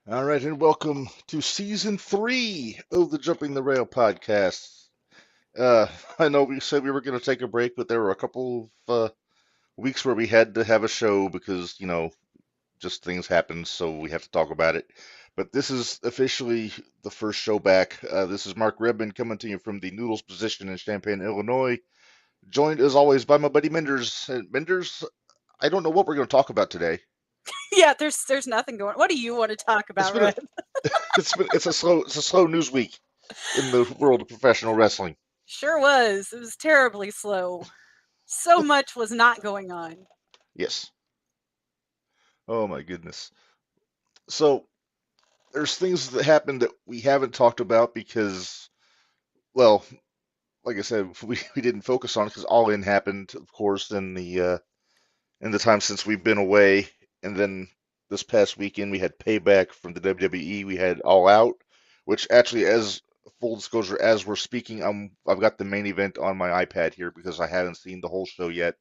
All right, and welcome to season 3 of the Jumping the Rail podcast. Uh, I know we said we were going to take a break, but there were a couple of weeks where we had to have a show because, just things happened, so we have to talk about it. But this is officially the first show back. This is Mark Redmond coming to you from the Noodles position in Champaign, Illinois, joined as always by my buddy Menders. And Menders, I don't know what we're going to talk about today. Yeah, there's nothing going. What do you want to talk It's about, been a Red? it's a slow news week in the world of professional wrestling. Sure was. It was terribly slow. So much was not going on. Yes. Oh my goodness. So there's things that happened that we haven't talked about because, well, like I said, we didn't focus on it because All In happened, of course, in the time since we've been away, and then this past weekend we had Payback from the WWE. We had All Out, which actually, as full disclosure, as we're speaking, I've got the main event on my iPad here because I haven't seen the whole show yet.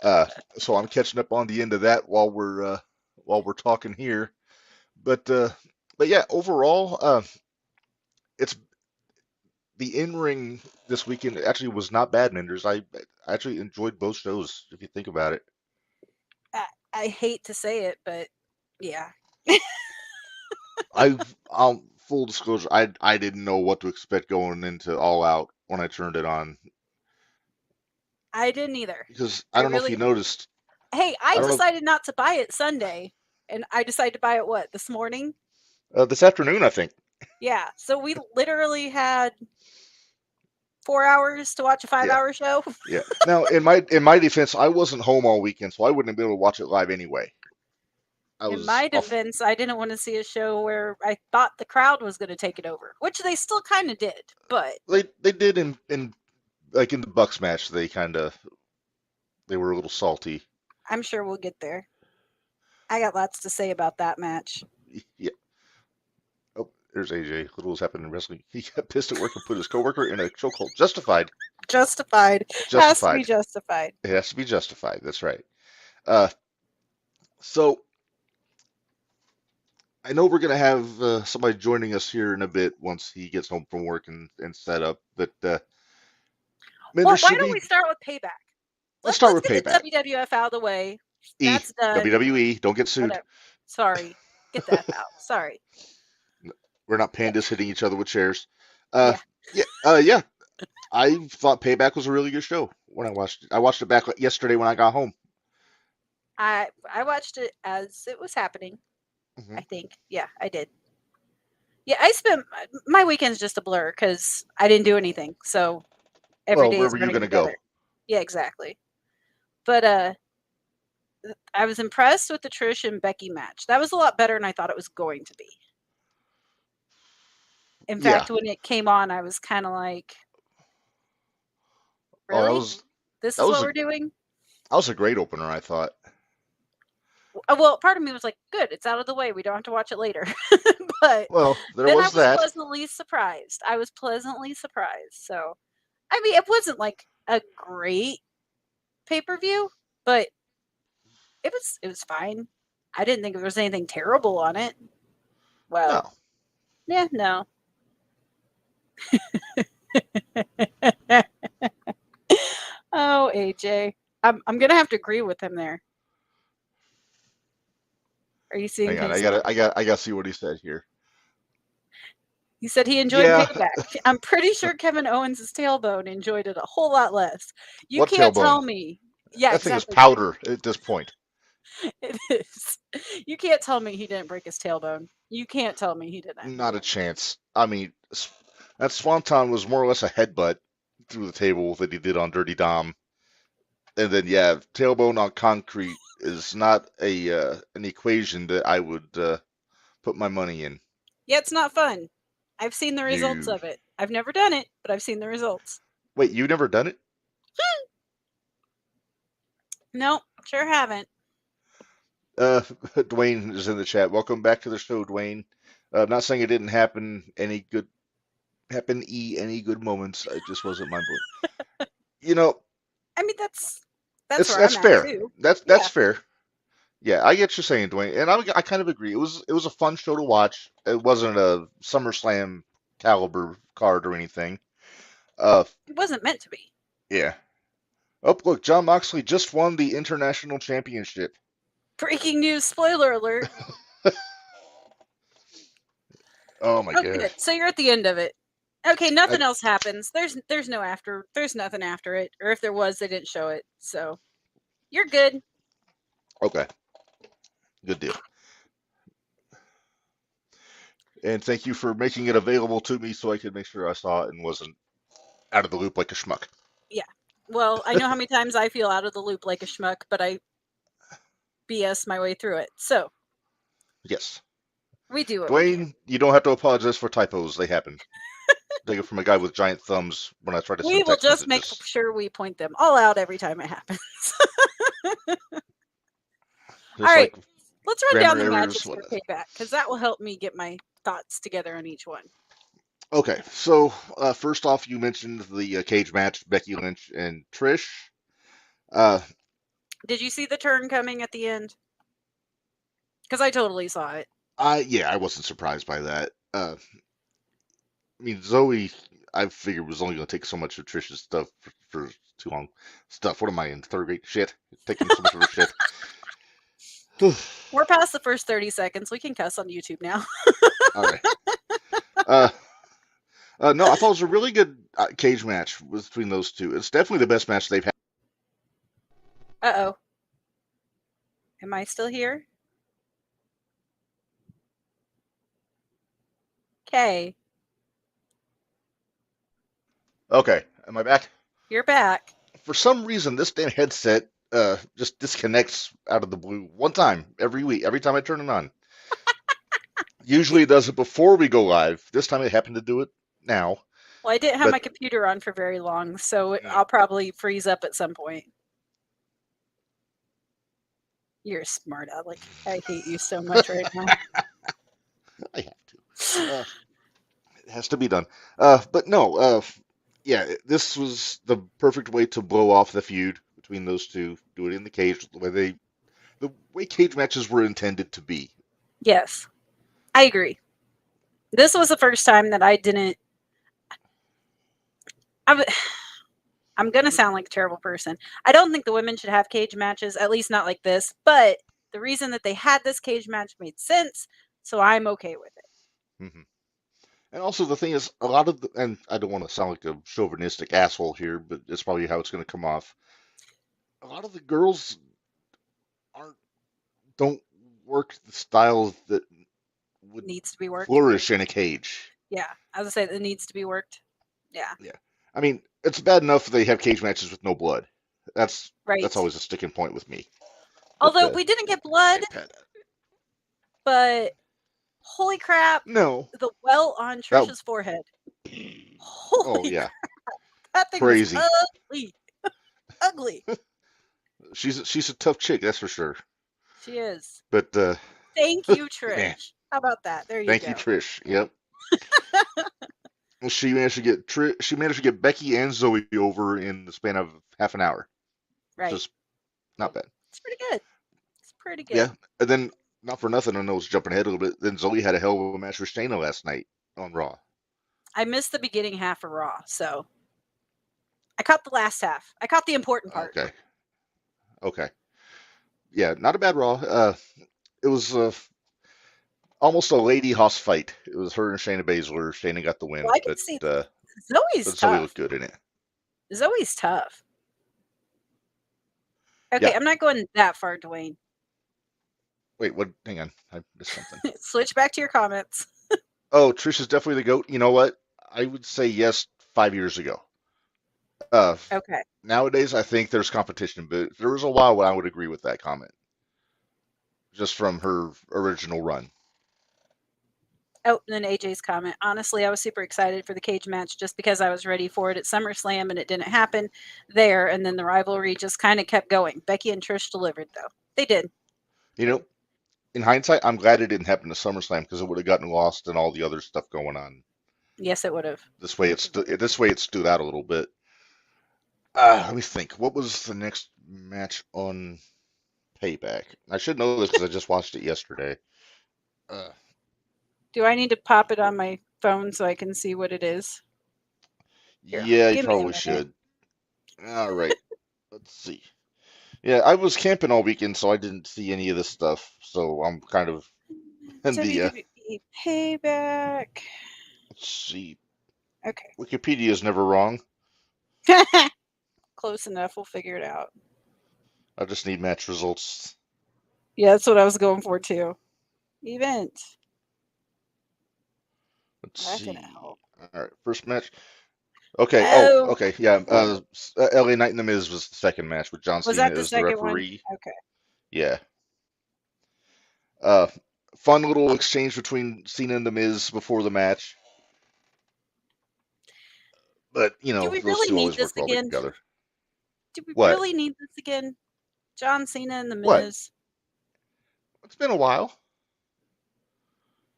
Uh, so I'm catching up on the end of that while we're talking here. But uh, but yeah, overall, it's the in ring this weekend actually was not bad, Menders. I actually enjoyed both shows if you think about it. I, I hate to say it, but yeah, Full disclosure, I didn't know what to expect going into All Out when I turned it on I didn't either. because I I don't know if you really. noticed. Hey, I I don't know. decided not to buy it Sunday, and I decided to buy it what this morning. This afternoon, I think. Yeah, so we literally had 4 hours to watch a five Yeah, hour show. yeah. Now, in my defense, I wasn't home all weekend, so I wouldn't be able to watch it live anyway. I In was my off. defense, I didn't want to see a show where I thought the crowd was going to take it over, which they still kind of did. But They did in like in the Bucks match, they were a little salty. I'm sure we'll get there. I got lots to say about that match. Yeah. Oh, there's AJ. Little has happened in wrestling. He got pissed at work and put his coworker in a chokehold. Justified. Justified. Has to be Justified. justified. It has to be justified. That's right. Uh, so I know we're gonna have somebody joining us here in a bit once he gets home from work and set up. But Minder, Well, why should don't we we? start with Payback? Let's Let's start let's with get the Payback. WWF out of the way. E That's done. WWE. Don't get sued. Whatever. Sorry. Get the F out. Sorry. We're not Yeah. pandas hitting each other with chairs. Uh, Yeah. yeah. Yeah. I thought Payback was a really good show when I watched it. I watched it back yesterday when I got home. I watched it as it was happening. Hmm. I think. Yeah, I did. Yeah, I spent my weekend's just a blur because I didn't do anything. So every Well, day where is were you running gonna go? together. Yeah, exactly. But I was impressed with the Trish and Becky match. That was a lot better than I thought it was going to be. In Yeah. fact, when it came on, I was kind of like, Oh, that really? was This that is was what a we're doing? that was a great opener. I thought. Well, part of me was like, good, it's out of the way. We don't have to watch it later. But Well, there then I was was that. pleasantly surprised. I was pleasantly surprised. So, I mean, it wasn't like a great pay per view, but it was fine. I didn't think there was anything terrible on it. Well, No. yeah, no. Oh, AJ. I'm gonna have to agree with him there. Are you seeing Hang on. his? I gotta see what he said here. He said he enjoyed Yeah. Payback. I'm pretty sure Kevin Owens' tailbone enjoyed it a whole lot less. You What can't tailbone? tell me. Yeah, That thing is exactly. powder at this point. It is. You can't tell me he didn't break his tailbone. You can't tell me he didn't. Not a chance. I mean, that Swanton was more or less a headbutt through the table that he did on Dirty Dom. And then, yeah, tailbone on concrete is not a an equation that I would put my money in. Yeah, it's not fun. I've seen the results No. of it. I've never done it, but I've seen the results. Wait, you never done it? No, sure haven't. Dwayne is in the chat. Welcome back to the show, Dwayne. I'm not saying it didn't happen any good moments. It just wasn't my book. You know, I mean, that's it's where I'm that's at fair. too. That's Yeah. fair. Yeah, I get you saying, Dwayne, and I kind of agree. It was a fun show to watch. It wasn't a SummerSlam caliber card or anything. Uh, It wasn't meant to be. yeah. Oh, look, John Moxley just won the international championship. Breaking news, spoiler alert. Oh my Oh, good. gosh. So you're at the end of it. Okay, nothing I, else happens. There's nothing after it. Or if there was, they didn't show it. So you're good. okay, good deal. And thank you for making it available to me so I could make sure I saw it and wasn't out of the loop like a schmuck. Yeah. Well, I know how many times I feel out of the loop like a schmuck, but I BS my way through it. So Yes. we do what we can. Dwayne, you don't have to apologize for typos. They happen. Take it from a guy with giant thumbs when I try to We send will text just make messages. sure we point them all out every time it happens. All Just right, like let's run down grammar the errors. matches What? for Payback because that will help me get my thoughts together on each one. Okay, so first off, you mentioned the cage match, Becky Lynch and Trish. Uh, Did you see the turn coming at the end? Because I totally saw it. I wasn't surprised by that. I mean, Zoe, I figured was only going to take so much of Trish's stuff for too long. Stuff. What am I in third grade? Shit, taking so much of her shit. We're past the first 30 seconds. We can cuss on YouTube now. All right. Uh, no, I thought it was a really good cage match between those two. It's definitely the best match they've had. Uh-oh. Am I still here? Okay. Okay, am I back? You're back. For some reason, this damn headset just disconnects out of the blue one time every week. Every time I turn it on. Usually it does it before we go live. This time it happened to do it now. Well, I didn't have my But computer on for very long, so mm, I'll probably freeze up at some point. You're smart, Alec. I hate you so much right now. I have to. It has to be done. But no, yeah, this was the perfect way to blow off the feud between those two. Do it in the cage, the way cage matches were intended to be. Yes, I agree. This was the first time that I didn't. I, I'm going to sound like a terrible person. I don't think the women should have cage matches, at least not like this. But the reason that they had this cage match made sense, so I'm okay with it. Hmm. And also the thing is, a lot of and I don't want to sound like a chauvinistic asshole here, but it's probably how it's going to come off. A lot of the girls aren't don't work the styles that would Needs to be worked. flourish in a cage. Yeah, as I say, it needs to be worked. Yeah, Yeah, I mean, it's bad enough they have cage matches with no blood. That's right. always a sticking point with me. But Although we didn't get blood, iPad, but holy crap, no, the welt on that Trisha's forehead. oh Holy yeah, crap, that thing was crazy. ugly. Ugly. She's a tough chick, that's for sure. She is. But Thank you, man, Trish. How about that? There you thank you, go. Trish. Yep. She managed to get she managed to get Becky and Zoe over in the span of half an hour. Right. Just not bad. It's pretty good. It's pretty Yeah, good. and then not for nothing, I know it's jumping ahead a little bit. Then Zoe had a hell of a match with Shayna last night on Raw. I missed the beginning half of Raw, so I caught the last half. I caught the important part. Okay, okay, yeah, not a bad Raw. It was almost a lady hoss fight. It was her and Shayna Baszler. Shayna got the Well, win, I can see Zoe's but Zoe tough. looked good in it. Zoe's tough. Okay, Yeah. I'm not going that far, Dwayne. Wait, what? Hang on, I missed something. Switch back to your comments. Oh, Trish is definitely the goat. You know what? I would say yes 5 years ago. Uh, Okay. Nowadays, I think there's competition, but there was a while when I would agree with that comment, just from her original run. Oh, and then AJ's comment. Honestly, I was super excited for the cage match just because I was ready for it at SummerSlam and it didn't happen there. And then the rivalry just kind of kept going. Becky and Trish delivered, though. They did. You know, in hindsight, I'm glad it didn't happen to SummerSlam because it would have gotten lost in all the other stuff going on. Yes, it would have. This way it stood out a little bit. Let me think. What was the next match on Payback. I should know this because I just watched it yesterday. Uh, Do I need to pop it on my phone so I can see what it is? Here, yeah, you give me a probably minute. should. All right, let's see. Yeah, I was camping all weekend, so I didn't see any of this stuff. So I'm kind of in the WWE Payback. let's see. Okay. Wikipedia is never wrong. Close enough. We'll figure it out. I just need match results. Yeah, that's what I was going for too. Event. Let's That didn't see. help. All right, first match. Okay. Oh, Oh, okay. Yeah. LA Knight and The Miz was the second match with John was Cena that the as the second one? referee. Okay. Yeah. Uh, Fun little exchange between Cena and The Miz before the match. But, Do we those really two need always work this well again? together. Do we What? really need this again? John Cena and The What? Miz. It's been a while.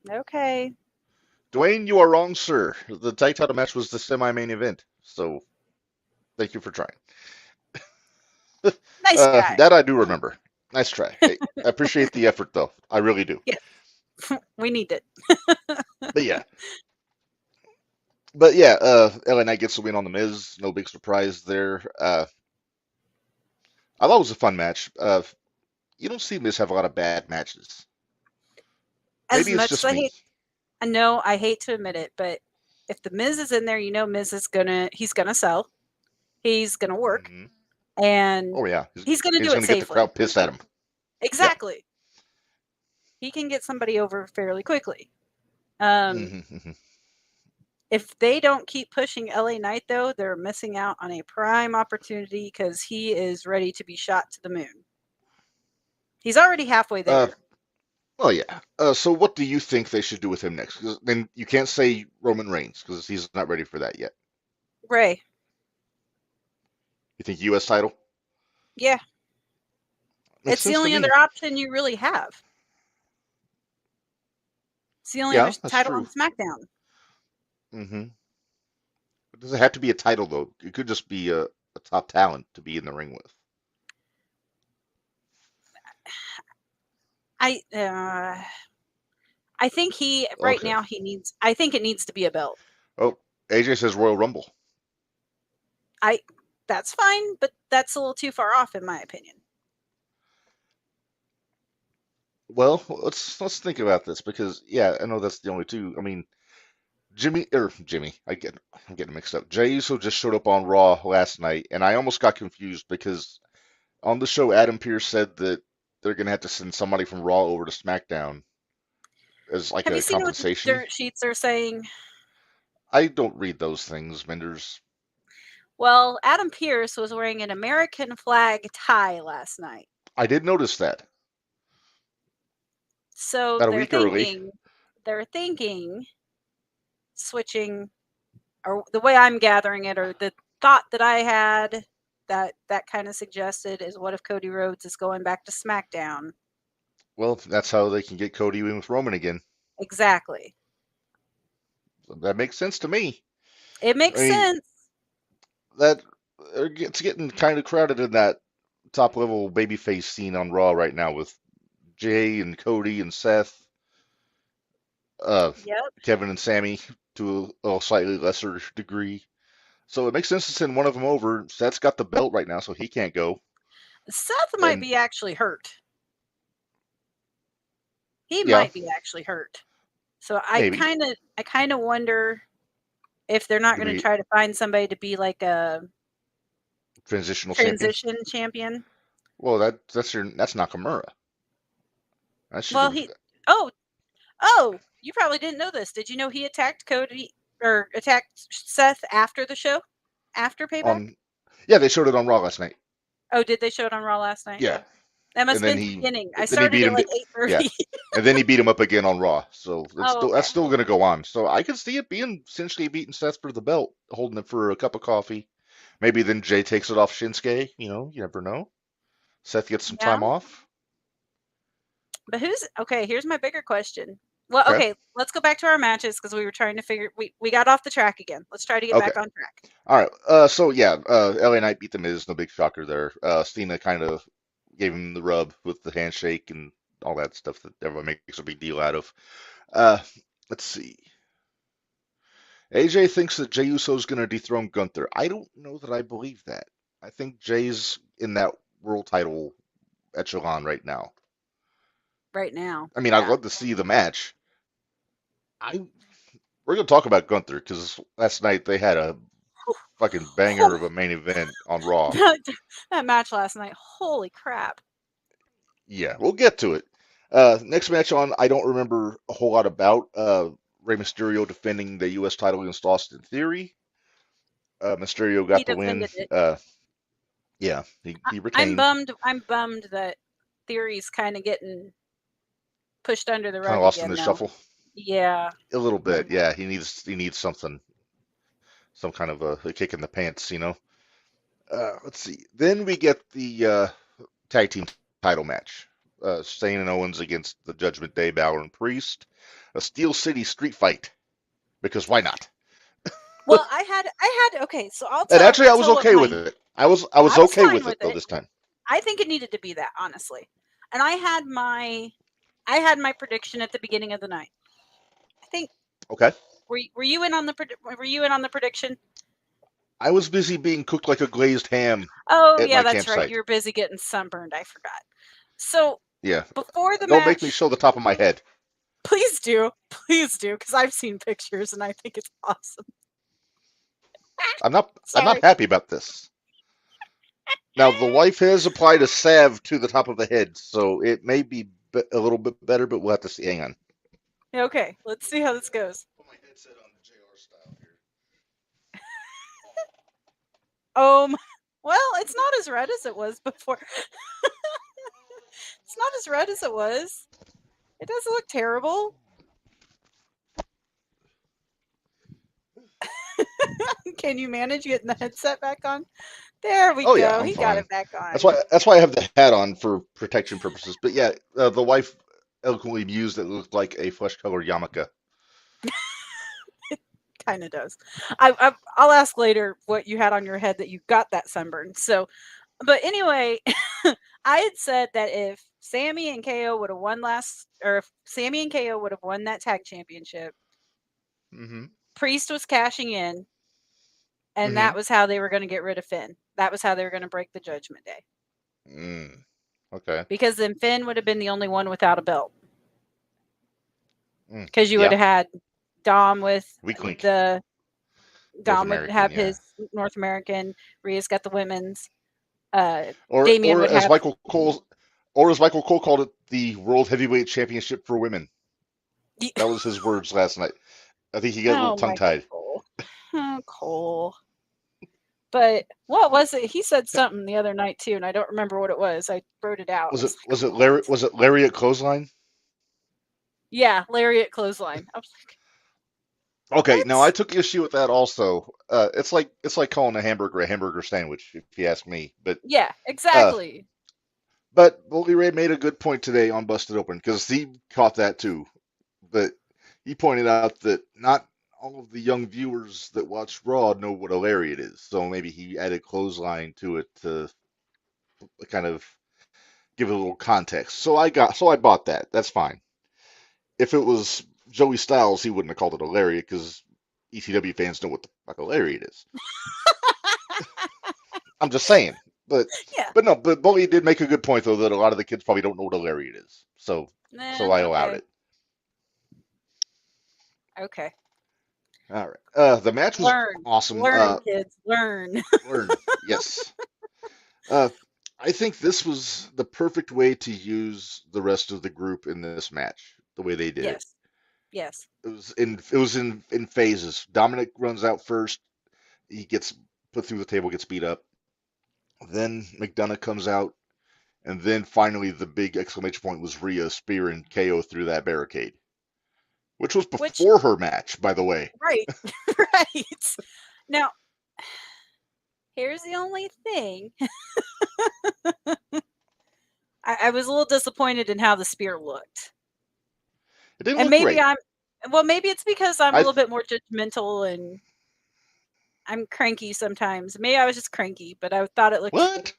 Okay. Dwayne, you are wrong, sir. The tag title match was the semi-main event. So, thank you for trying. Nice try. That I do remember. Nice try. Hey, I appreciate the effort, though. I really do. Yes, we need it. But yeah. But yeah, LA Knight gets the win on The Miz. No big surprise there. I thought it was a fun match. You don't see Miz have a lot of bad matches. As Maybe it's much as just I me. hate, I know I hate to admit it, but if the Miz is in there, Miz is he's gonna sell. He's gonna work, Hmm. and Oh yeah, he's gonna he's do it gonna get the safely. crowd pissed at him. Yeah. Exactly. He can get somebody over fairly quickly. Um, Hmm. if they don't keep pushing LA Knight, though, they're missing out on a prime opportunity because he is ready to be shot to the moon. He's already halfway Uh, there. well, yeah. So what do you think they should do with him next? 'Cause then you can't say Roman Reigns because he's not ready for that yet. Ray, You think U.S. title yeah, makes it's the sense to only other me? option you really have. It's the only other Yeah, that's title on true. SmackDown. Hmm. Does it have to be a title though? It could just be a top talent to be in the ring with. I uh, I think he right Okay. now he needs. I think it needs to be a belt. Oh, AJ says Royal Rumble. I That's fine, but that's a little too far off in my opinion. Well, let's think about this because yeah, I know that's the only two. I mean, Jimmy, I'm getting mixed up. Jey Uso just showed up on Raw last night, and I almost got confused because on the show Adam Pearce said that they're gonna have to send somebody from Raw over to SmackDown as like Have you a seen what the compensation. dirt sheets are saying? I don't read those things, Menders. Well, Adam Pearce was wearing an American flag tie last night. I did notice that. So About a week early. they're thinking switching, or the way I'm gathering it, or the thought that I had that kind of suggested is, what if Cody Rhodes is going back to SmackDown? Well, that's how they can get Cody in with Roman again. Exactly. So that makes sense to me. It I makes mean, sense. that it's getting kind of crowded in that top level babyface scene on Raw right now with Jay and Cody and Seth, uh, Yep. Kevin and Sammy to a slightly lesser degree. So it makes sense to send one of them over. Seth's got the belt right now, so he can't go. Seth might And be actually hurt. He yeah, might be actually hurt. So maybe I kind of wonder if they're not gonna going to be try to find somebody to be like a transitional champion. transition champion. Well, that's Nakamura. That should Well, have he oh, oh, you probably didn't know this. Did you know he attacked Cody or attacked Seth after the show? After Payback? on. Yeah, they showed it on Raw last night. Oh, did they show it on Raw last night? Yeah, That must and have then been the he beginning. I then he started beat at him. like Yeah, 8:30. and then he beat him up again on Raw. So Oh, that's okay. still going to go on. So I can see it being essentially beating Seth for the belt, holding it for a cup of coffee. Maybe then Jay takes it off Shinsuke. You never know. Seth gets some Yeah. time off. But who's okay, here's my bigger question. Well, Okay. okay, let's go back to our matches because we were trying to figure we got off the track again. Let's try to get Okay. back on track. All right. So yeah, LA Knight beat the Miz. No big shocker there. Cena kind of gave him the rub with the handshake and all that stuff that everyone makes a big deal out of. Uh, let's see. AJ thinks that Jey Uso is going to dethrone Gunther. I don't know that I believe that. I think Jay's in that world title echelon right now. right now. I mean, I'd Yeah. love to see the match. I We're going to talk about Gunther because last night they had a fucking banger of a main event on Raw. That match last night. Holy crap. Yeah, we'll get to it. Next match on, I don't remember a whole lot about. Rey Mysterio defending the U.S. title against Austin Theory. Mysterio He got the win. defended it. Yeah, he I'm retained. bummed. I'm bummed that Theory's kind of getting pushed under the Kind of rug lost in again, the though. shuffle Yeah. a little Yeah. bit. Yeah, he needs something, some kind of a kick in the pants, you know. Let's see. Then we get the tag team title match. Sane and Owens against the Judgment Day, Balor and Priest. A Steel City street fight because why not? Well, I had. Okay, so I'll And tell. actually, I'll I was tell what okay my. with it. I was I was okay fine with it with though it. this time. I think it needed to be that, honestly. And I had my prediction at the beginning of the night. I think Okay. were you in on the were you in on the prediction? I was busy being cooked like a glazed ham Oh at yeah, my that's right. campsite. You were busy getting sunburned. I forgot. So Yeah. before the Don't make me match, show the top of my head. please do, because I've seen pictures and I think it's awesome. I'm not Sorry. happy about this. Now the wife has applied a salve to the top of the head, so it may be a little bit better, but we'll have to see. Hang on. Okay, let's see how this goes. Put my headset on the JR style here. Well, it's not as red as it was before. It's not as red as it was. It doesn't look terrible. Can you manage getting the headset back on? There we Oh yeah, go. I'm He got fine. it back That's on. why that's why I have the hat on for protection purposes. But yeah, the wife eloquently mused that it looked like a flesh-colored yarmulke. Kind of does. I'll ask later what you had on your head that you got that sunburn. So, but anyway, I had said that if Sammy and KO would have won or if Sammy and KO would have won that tag championship, Mm-hmm. Priest was cashing in, and Mm-hmm. that was how they were going to get rid of Finn. That was how they were going to break the Judgment Day. Mm. Okay. Because then Finn would have been the only one without a belt. Mm. Because you would Yeah. have had Dom with Weak link. the North Dom would American. have Yeah. his North American. Rhea's got the women's. Or Damien or would as have. Michael Cole or as Michael Cole called it, the World Heavyweight Championship for women. That was his words last night. I think he got a little Oh, Michael tongue-tied. Cole. Oh, Cole. But what was it? He said something the other night too, and I don't remember what it was. I wrote it out. I Was it was like, was it oh, Larry was it Lariat Clothesline? yeah, lariat clothesline. I was like, Okay, now I what? took issue with that also. It's like calling a hamburger sandwich, if you ask me. Yeah, Uh, exactly. but Bully Ray made a good point today on Busted Open because he caught that too. But he pointed out that not all of the young viewers that watch Raw know what a lariat is, so maybe he added clothesline to it to kind of give it a little context. So I bought that. That's fine. If it was Joey Styles, he wouldn't have called it a lariat because ECW fans know what the fuck a lariat is. I'm just saying. But Yeah. but no, but Bully did make a good point though that a lot of the kids probably don't know what a lariat is. So I allowed Okay. it. Okay. All right. The match was Learn. awesome. Learn, kids. Learn. Learn. Yes. Uh, I think this was the perfect way to use the rest of the group in this match. The way they did it. Yes. Yes. It was in phases. Dominic runs out first. He gets put through the table, gets beat up. Then McDonough comes out, and then finally the big exclamation point was Rhea spearing KO through that barricade, which was Which, before her match, by the way. right. Right. Now, here's the only thing. I was a little disappointed in how the spear looked. It didn't And look great. maybe it's because I'm a I little bit more judgmental and I'm cranky sometimes. Maybe I was just cranky, but I thought it looked, what?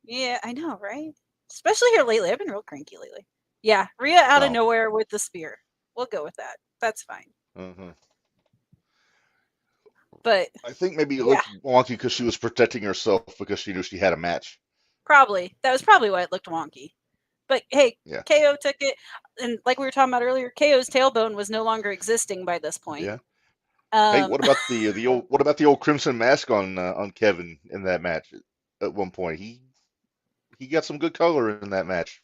yeah, I know, right? Especially here lately. I've been real cranky lately. Yeah, Rhea out of Well, nowhere with the spear. We'll go with that. That's fine. mhm. But I think maybe it yeah, looked wonky because she was protecting herself because she knew she had a match. probably. That was probably why it looked wonky. But hey, Yeah, KO took it. And like we were talking about earlier, KO's tailbone was no longer existing by this point. yeah. Hey, Um, what about the old Crimson Mask on Kevin in that match? At one point, he got some good color in that match.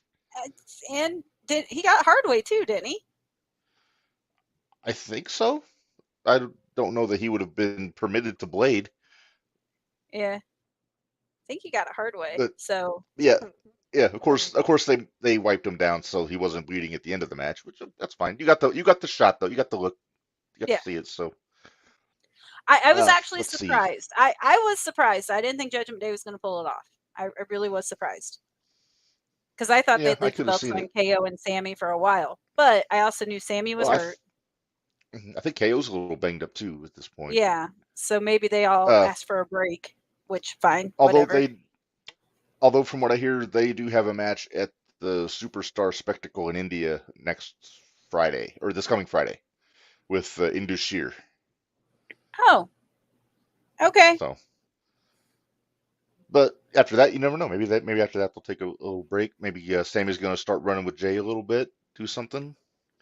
and he got Hardway too, didn't he? I think so. I don't know that he would have been permitted to blade, Yeah, I think he got it Hardway. but So yeah, yeah. Of course, they wiped him down so he wasn't bleeding at the end of the match, which that's fine. You got the shot though. You got the look. You got to yeah, see it. So, I was actually let's see. surprised. I was surprised. I didn't think Judgment Day was going to pull it off. I really was surprised because I thought Yeah, they'd I leave the could have belts seen on it. KO and Sammy for a while, but I also knew Sammy was Well, hurt. I think KO's a little banged up too at this point. Yeah, so maybe they all Uh, asked for a break, which fine, although whatever. they although from what I hear, they do have a match at the Superstar Spectacle in India next Friday or this coming Friday with Indus Sher. Oh, okay, So, but after that, you never know. Maybe after that they'll take a little break. Maybe Sammy's going to start running with Jay a little bit, do something.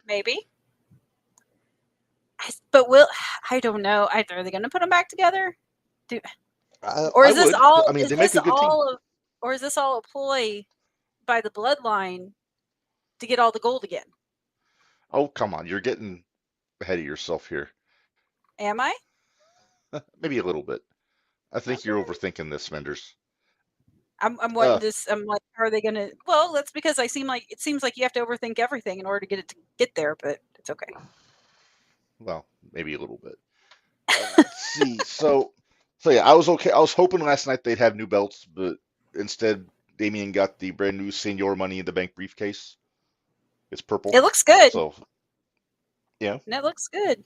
maybe. But will I don't know. Are they going to put them back together? Do, or I is this would. all? I mean, Is they make this a good team. all? Or is this all a ploy by the bloodline to get all the gold again? Oh, come on, you're getting ahead of yourself here. Am I? Maybe a little bit. I think you're Okay. overthinking this, Menders. I'm Uh, wanting this. I'm like, are they gonna? Well, that's because it seems like you have to overthink everything in order to get it to get there. But it's okay. well, maybe a little bit. Let's see. So yeah, I was okay. I was hoping last night they'd have new belts, but instead Damien got the brand new Senior Money in the Bank briefcase. It's purple. It looks good. So yeah, And it looks good.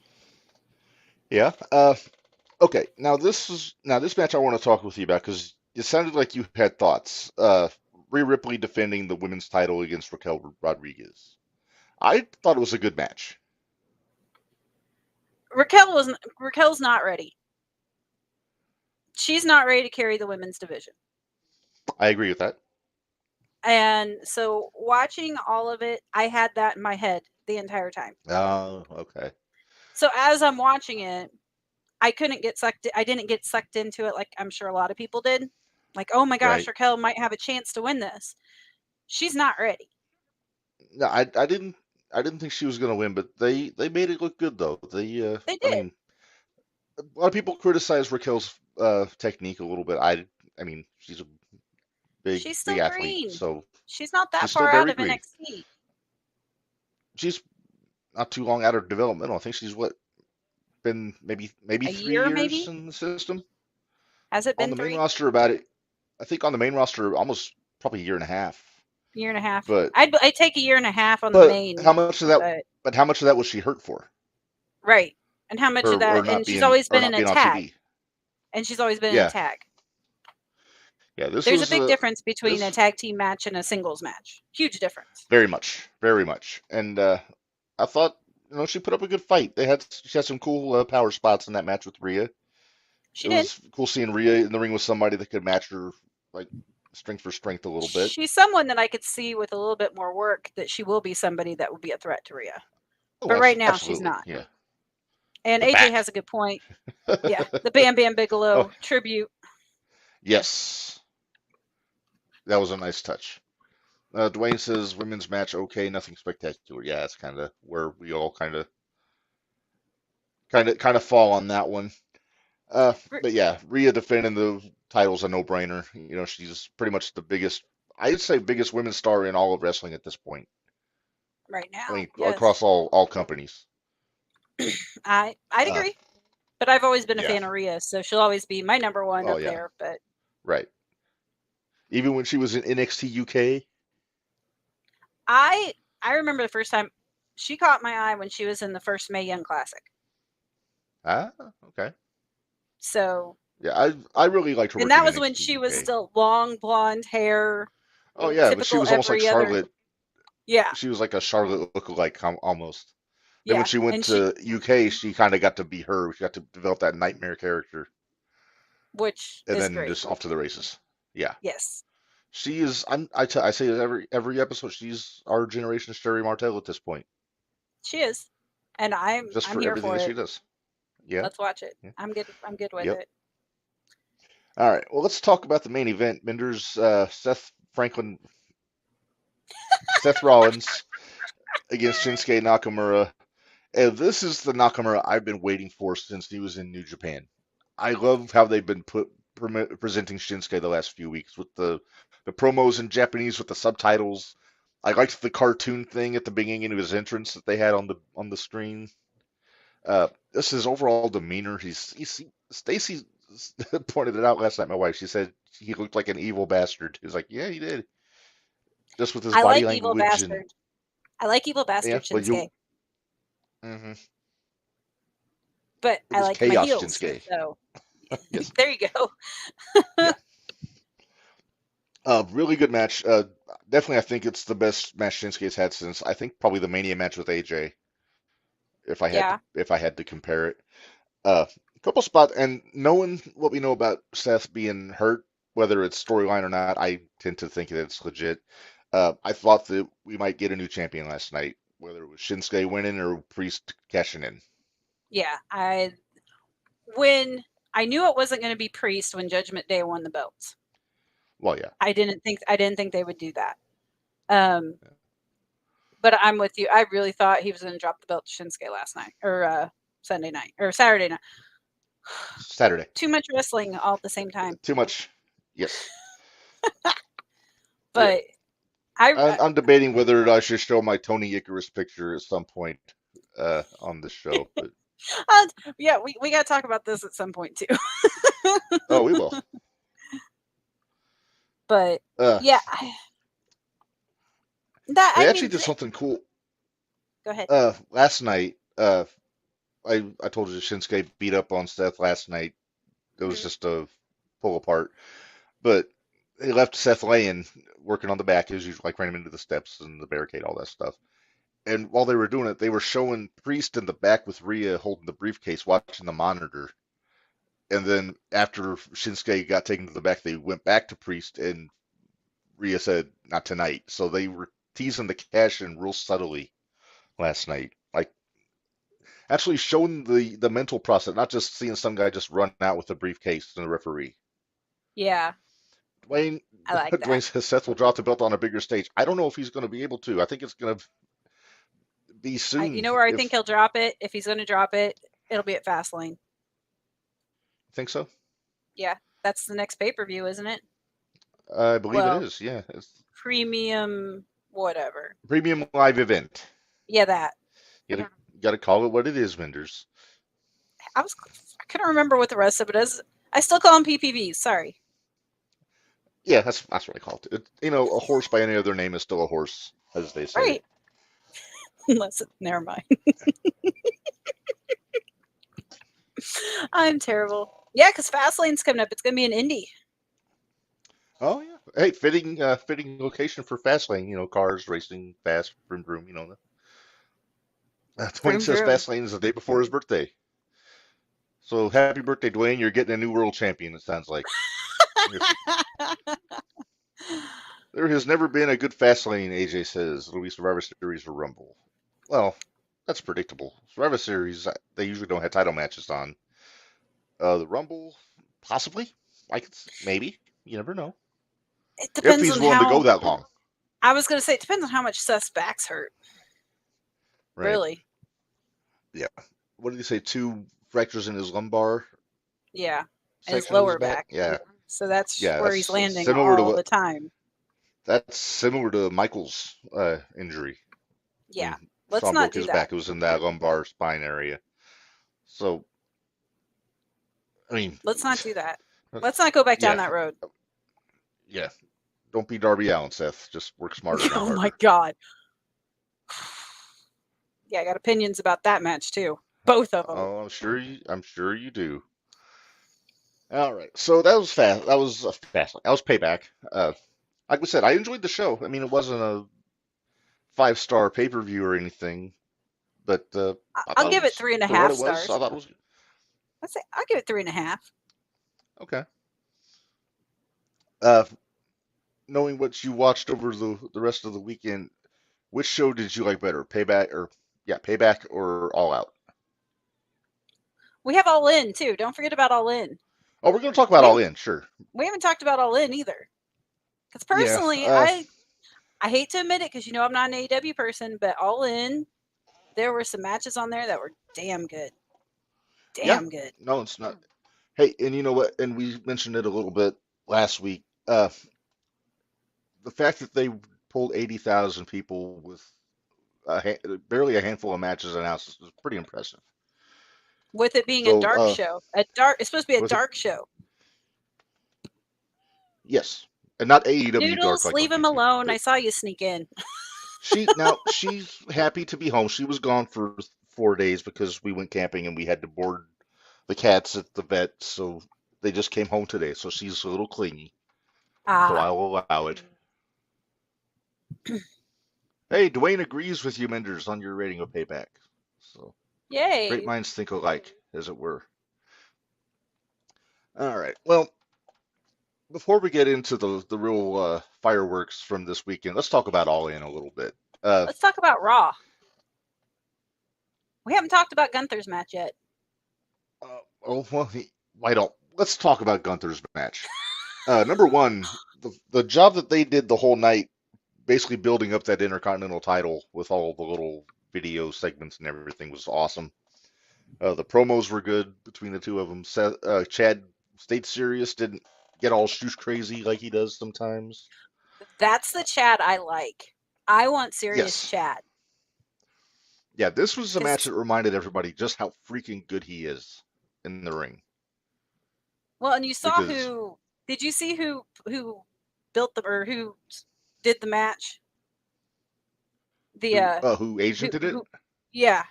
yeah. Okay. Now this match I want to talk with you about because it sounded like you had thoughts. Rhea Ripley defending the women's title against Raquel Rodriguez. I thought it was a good match. Raquel's not ready. She's not ready to carry the women's division. I agree with that. And so watching all of it, I had that in my head the entire time. Oh, okay. So as I'm watching it, I couldn't get sucked. I didn't get sucked into it like I'm sure a lot of people did. Like, oh my gosh, Right. Raquel might have a chance to win this. She's not ready. No, I didn't think she was going to win, but they made it look good though. They I did. mean, a lot of people criticize Raquel's technique a little bit. I mean, she's a She's big still athlete, green. so She's not she's that still far out very of green. NXT. She's not too long out of developmental. I think she's what been maybe A 3 year, years maybe? in the system Has it on been the main 3? roster. About it, I think on the main roster almost probably a year and a half. Year and a half. But I'd take a year and a half on the but main, how much of that? but But how much of that was she hurt for? right. And how much of Or that? And she's always been in not a being on tag. TV? And she's always been in a Yeah, tag. yeah. This There's a was big difference between a this tag team match and a singles match. Huge difference. very much, very much. And I thought she put up a good fight. She had some cool power spots in that match with Rhea. She It did. was cool seeing Rhea in the ring with somebody that could match her like strength for strength a little bit. She's someone that I could see with a little bit more work that she will be somebody that will be a threat to Rhea. Oh, But right now she's absolutely, not. yeah. And The AJ back. has a good point. Yeah, the Bam Bam Oh, Bigelow tribute. yes, that was a nice touch. Dwayne says women's match okay, nothing spectacular. Yeah, that's kind of where we all kind of fall on that one. But yeah, Rhea defending the title's a no-brainer. She's pretty much the biggest, I'd say, biggest women's star in all of wrestling at this point. Right I now, mean, yes, across all companies. I'd Uh, agree. But I've always been a yeah. fan of Rhea, so she'll always be my number one Oh up yeah. there. But Right. Even when she was in NXT UK. I I remember the first time she caught my eye when she was in the first Mae Young Classic. Ah, okay. So, Yeah, I really liked her and work in that was when NXT she was UK. still long blonde hair. Oh yeah, but she typical was almost like every other. Charlotte. Yeah, She was like a Charlotte lookalike almost. Then when yeah, she went and she, to UK, she kind of got to be her. She got to develop that nightmare character, which and is then great. just off to the races. Yeah, Yes, she is. I say it every episode. She's our generation's Sherry Martel at this point, she is, and just I'm for here everything for that she it. does. Yeah, Let's watch it. yeah, I'm good. I'm good with yep. it. All right. Well, let's talk about the main event. Menders, Seth Rollins against Shinsuke Nakamura. And this is the Nakamura I've been waiting for since he was in New Japan. I love how they've been presenting Shinsuke the last few weeks with the promos in Japanese with the subtitles. I liked the cartoon thing at the beginning of his entrance that they had on the screen. This his overall demeanor. He's Stacy pointed it out last night. My wife, she said he looked like an evil bastard. He was like, yeah, he did, just with his I body like Evil language and Bastard. I like Evil yeah. Bastard But you, Shinsuke, hmm but it I was like my chaos heels. Shinsuke. So Yes, there you go. yeah. Really good match. Definitely, I think it's the best match Shinsuke's had since I think probably the Mania match with AJ. Yeah, If I had to compare it, a couple spots and knowing what we know about Seth being hurt, whether it's storyline or not, I tend to think that it's legit. I thought that we might get a new champion last night, whether it was Shinsuke winning or Priest cashing in. yeah. When I knew it wasn't going to be Priest when Judgment Day won the belts. Well, yeah, I didn't think they would do that. Um, but I'm with you. I really thought he was going to drop the belt to Shinsuke last night or Sunday night or Saturday night. Saturday. Too much wrestling all at the same time. Too much. Yes. Yeah. But I I'm debating whether I should show my Tony Icarus picture at some point on this show, but yeah, we got to talk about this at some point too. oh, we will. But Uh, yeah, that they I actually mean, did something cool. go ahead. Last night, I told you Shinsuke beat up on Seth last night. It was Mhm. just a pull apart, but they left Seth laying, working on the back as usual, like ran him into the steps and the barricade, all that stuff. And while they were doing it, they were showing Priest in the back with Rhea holding the briefcase, watching the monitor. And then after Shinsuke got taken to the back, they went back to Priest, and Rhea said, "Not tonight." So they were teasing the cash in real subtly last night, like actually showing the mental process, not just seeing some guy just run out with a briefcase and a referee. Yeah, Dwayne I like that. Dwayne says Seth will drop the belt on a bigger stage. I don't know if he's going to be able to. I think it's going to be You soon. know where I think If he'll drop it? If he's going to drop it, it'll be at Fastlane. think so, Yeah, that's the next pay per view, isn't it? I believe it Well, is. Yeah, it's premium, whatever. premium live event. Yeah, that. You gotta call it what it is, vendors. I was I couldn't remember what the rest of it is. I still call them PPVs. Sorry. Yeah, that's what I call it. A horse by any other name is still a horse, as they say. Right. Unless it, never mind. I'm terrible. Yeah, because Fastlane's coming up. It's going to be an indie. Oh yeah. Hey, fitting location for Fastlane. Cars racing fast, vroom vroom. Dwayne Vroom says vroom. Fastlane is the day before his birthday. So happy birthday, Dwayne! You're getting a new world champion. It sounds like. If there has never been a good Fastlane, AJ says. It'll be Survivor Series or Rumble. Well, that's predictable. Survivor Series, they usually don't have title matches on. The Rumble, possibly. Maybe. You never know. It If depends he's on willing to go how. that long, I was going to say, it depends on how much Seth's back's hurt. right? Really. Yeah. What did he say? Two fractures in his lumbar Yeah. And his section of his lower back? back. Yeah. So that's Yeah, where he's that's landing similar to all the time. Michael's injury Yeah. when Let's Sean not broke do his that. back. It was in that lumbar spine area. So, I mean, Let's not do that. Let's not go back down yeah, that road. yeah. Don't be Darby Allin, Seth. Just work smarter, not Oh my harder. God. Yeah, I got opinions about that match too. Both of them. Oh, I'm sure you do. All right. So that was fast. That was fast. That was payback. like I said, I enjoyed the show. I mean, it wasn't a 5-star pay-per-view or anything, but I I'll thought it give it was three and a for what half it was. I stars. thought it was I'll give it 3.5. okay. Uh, Knowing what you watched over the rest of the weekend, which show did you like better, Payback or All Out? We have All In too. Don't forget about All In. Oh, we're going to talk about We All haven't In, sure. we haven't talked about All In either. Because Yeah, personally, I hate to admit it because I'm not an AEW person, but All In, there were some matches on there that were damn good. yeah. Damn good. No, it's not. Hey, and you know what? And we mentioned it a little bit last week. The fact that they pulled 80,000 people with barely a handful of matches announced is pretty impressive. With it being a So, dark show. It's supposed to be a with it, dark show. yes, and not AEW dark Noodles, like on leave him YouTube, alone. I but saw you sneak in. she's happy to be home. She was gone for 4 days because we went camping and we had to board the cats at the vet, so they just came home today. So she's a little clingy, so Ah, I'll allow it. Hey, Dwayne agrees with you, Menders, on your rating of Payback. So great yay. minds think alike, as it were. All right. Well, before we get into the real fireworks from this weekend, let's talk about All In a little bit. Uh, Let's talk about Raw. We haven't talked about Gunther's match yet. oh well, why don't let's talk about Gunther's match. Number one, the job that they did the whole night, basically building up that Intercontinental title with all the little video segments and everything, was awesome. The promos were good between the two of them. Chad stayed serious, didn't get all shoosh crazy like he does sometimes. That's the Chad I like. I want serious Yes. Chad. Yeah, this was a match Because, that reminded everybody just how freaking good he is in the ring. well, and you saw Because who, did you see who built the, or who did the match? The, who agented it? who, yeah,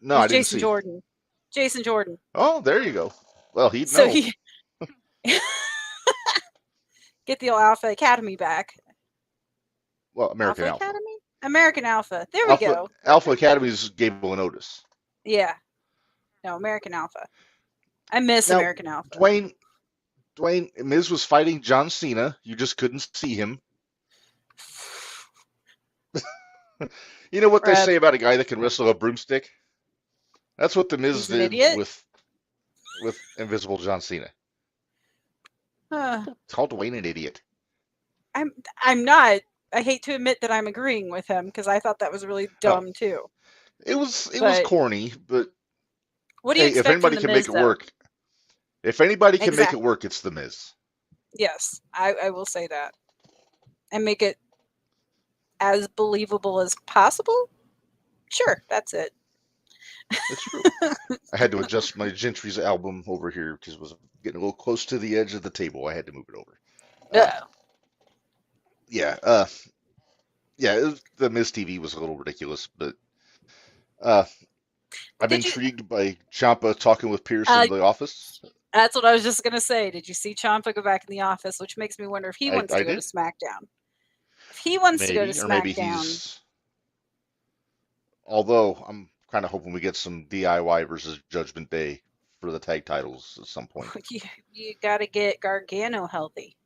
No, it was I didn't Jason see. Jordan. Jason Jordan. Oh, there you go. Well, he'd So know. he, get the old Alpha Academy back. Well, American Alpha Alpha. Academy? American Alpha. There we go. Alpha Academy's Gable Otis. Yeah. No, American Alpha. I miss Now, American Alpha. Dwayne, Miz was fighting John Cena. You just couldn't see him. You know what they Brad, say about a guy that can wrestle a broomstick? That's what the Miz he's an did idiot. with Invisible John Cena. Uh, Call Dwayne an idiot. I'm I'm not. I hate to admit that I'm agreeing with him because I thought that was really Oh, dumb too. it was But corny, but what do you hey, if expect from anybody the can make Miz it though? work, if anybody can make it Exactly. work, it's the Miz. Yes, I will say that and make it as believable as possible. Sure, that's it. It's true. I had to adjust my Gentry's album over here because it was getting a little close to the edge of the table. I had to move it over. Uh, No. yeah, uh, yeah. The Miz TV was a little ridiculous, but uh, I'm Did you? intrigued by Ciampa talking with Pierce Uh, in the office. that's what I was just gonna say. Did you see Ciampa go back in the office? Which makes me wonder if he wants I to go to did SmackDown. If he wants to go to maybe, or maybe SmackDown, he's. Although I'm kind of hoping we get some DIY versus Judgment Day for the tag titles at some point. you, you got to get Gargano healthy.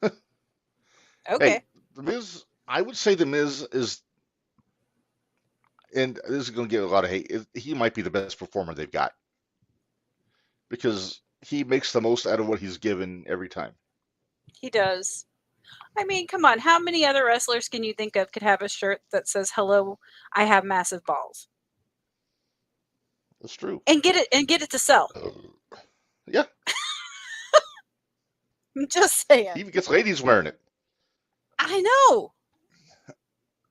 Hey, Okay. the Miz. I would say the Miz is, and this is going to get a lot of hate. He might be the best performer they've got because he makes the most out of what he's given every time. He does. I mean, come on. How many other wrestlers can you think of could have a shirt that says "Hello, I have massive balls" That's true. and get it to sell? Yeah, I'm just he saying. even gets ladies wearing it. I know.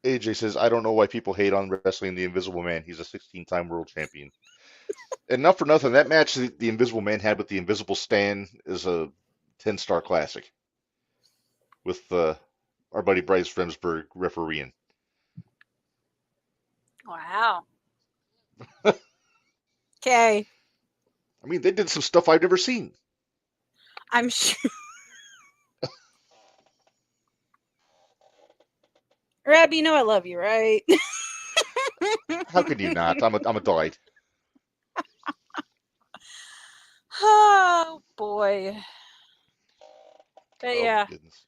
AJ says, I don't know why people hate on wrestling the Invisible Man. He's a 16-time world champion. And not for nothing, that match the Invisible Man had with the Invisible Stan is a 10-star classic with our buddy Bryce Remsburg refereeing. Wow. Okay. I mean, they did some stuff I've never seen. I'm sure. Rab, you know I love you, right? How could you not? I'm a delight. Oh boy. But Oh my yeah. goodness.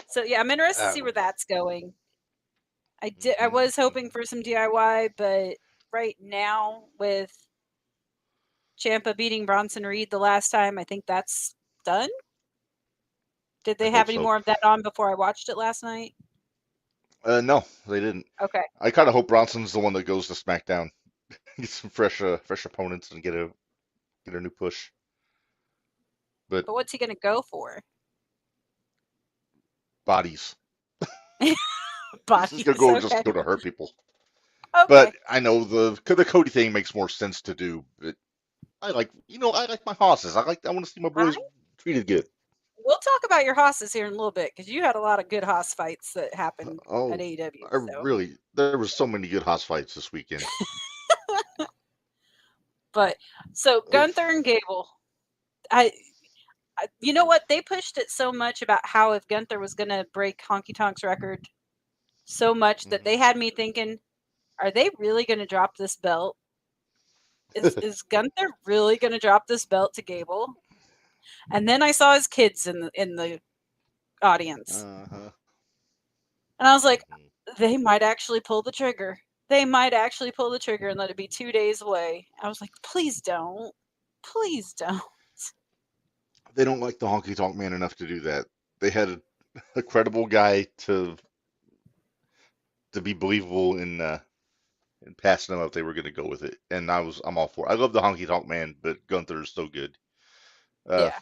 So yeah, I'm interested to Uh, see where that's going. I hmm was hoping hmm for some DIY, but right now with Champa beating Bronson Reed the last time, I think that's done. Did I they have hope any so. more of that on before I watched it last night? No, they didn't. Okay. I kind of hope Bronson's the one that goes to SmackDown, get some fresh opponents, and get a new push. But But what's he going to go for? bodies. He's just gonna Bodies. Okay. go to hurt people. But Okay. I know the Cody thing makes more sense to do. But I like my horses. I want to see my I boys treated good. We'll talk about your hosses here in a little bit because you had a lot of good hoss fights that happened at Oh, AEW. I So, really there was so many good house fights this weekend. but so Gunther and Gable, I you know what? They pushed it so much about how if Gunther was going to break Honky Tonk's record so much that Mhm. they had me thinking, are they really going to drop this belt? Is Gunther really going to drop this belt to Gable? And then I saw his kids in the audience, Uh-huh. and I was like, Mhm. they might actually pull the trigger. They might actually pull the trigger and let it be 2 days away. I was like, please don't, please don't. They don't like the honky tonk man enough to do that. They had a credible guy to be believable in passing them up. They were going to go with it, and I'm all for it. I love the honky tonk man, but Gunther is so good. Uh, Yeah,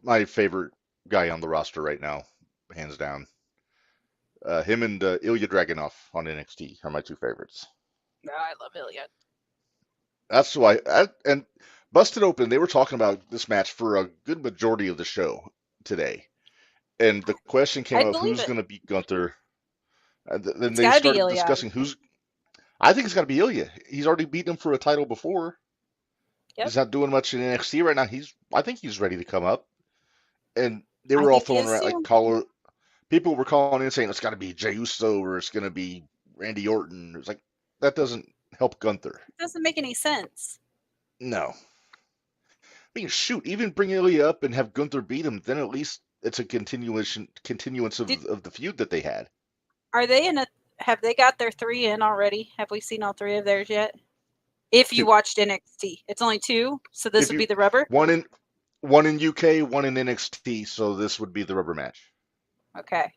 my favorite guy on the roster right now, hands down. Him and Ilya Dragunov on NXT are my two favorites. no, I love Ilya. That's why. And Busted Open, they were talking about this match for a good majority of the show today. And the question came I'd up, believe who's it. going to beat Gunther? Then It's they got to be started Ilya. discussing who's. I think it's got to be Ilya. He's already beaten him for a title before. Yep, He's not doing much in NXT right now. I think he's ready to come up. And they I were all think he throwing is around like too. caller. People were calling in saying it's got to be Jey Uso or it's going to be Randy Orton. It's like that doesn't help Gunther. It doesn't make any sense. No. I mean, shoot, even bring Ilya up and have Gunther beat him, then at least it's a continuance Did of the feud that they had. Are they in a? Have they got their three in already? Have we seen all three of theirs yet? If you Two. watched NXT, it's only two, so this If would be you the rubber. one in one in UK, one in NXT, so this would be the rubber match. Okay.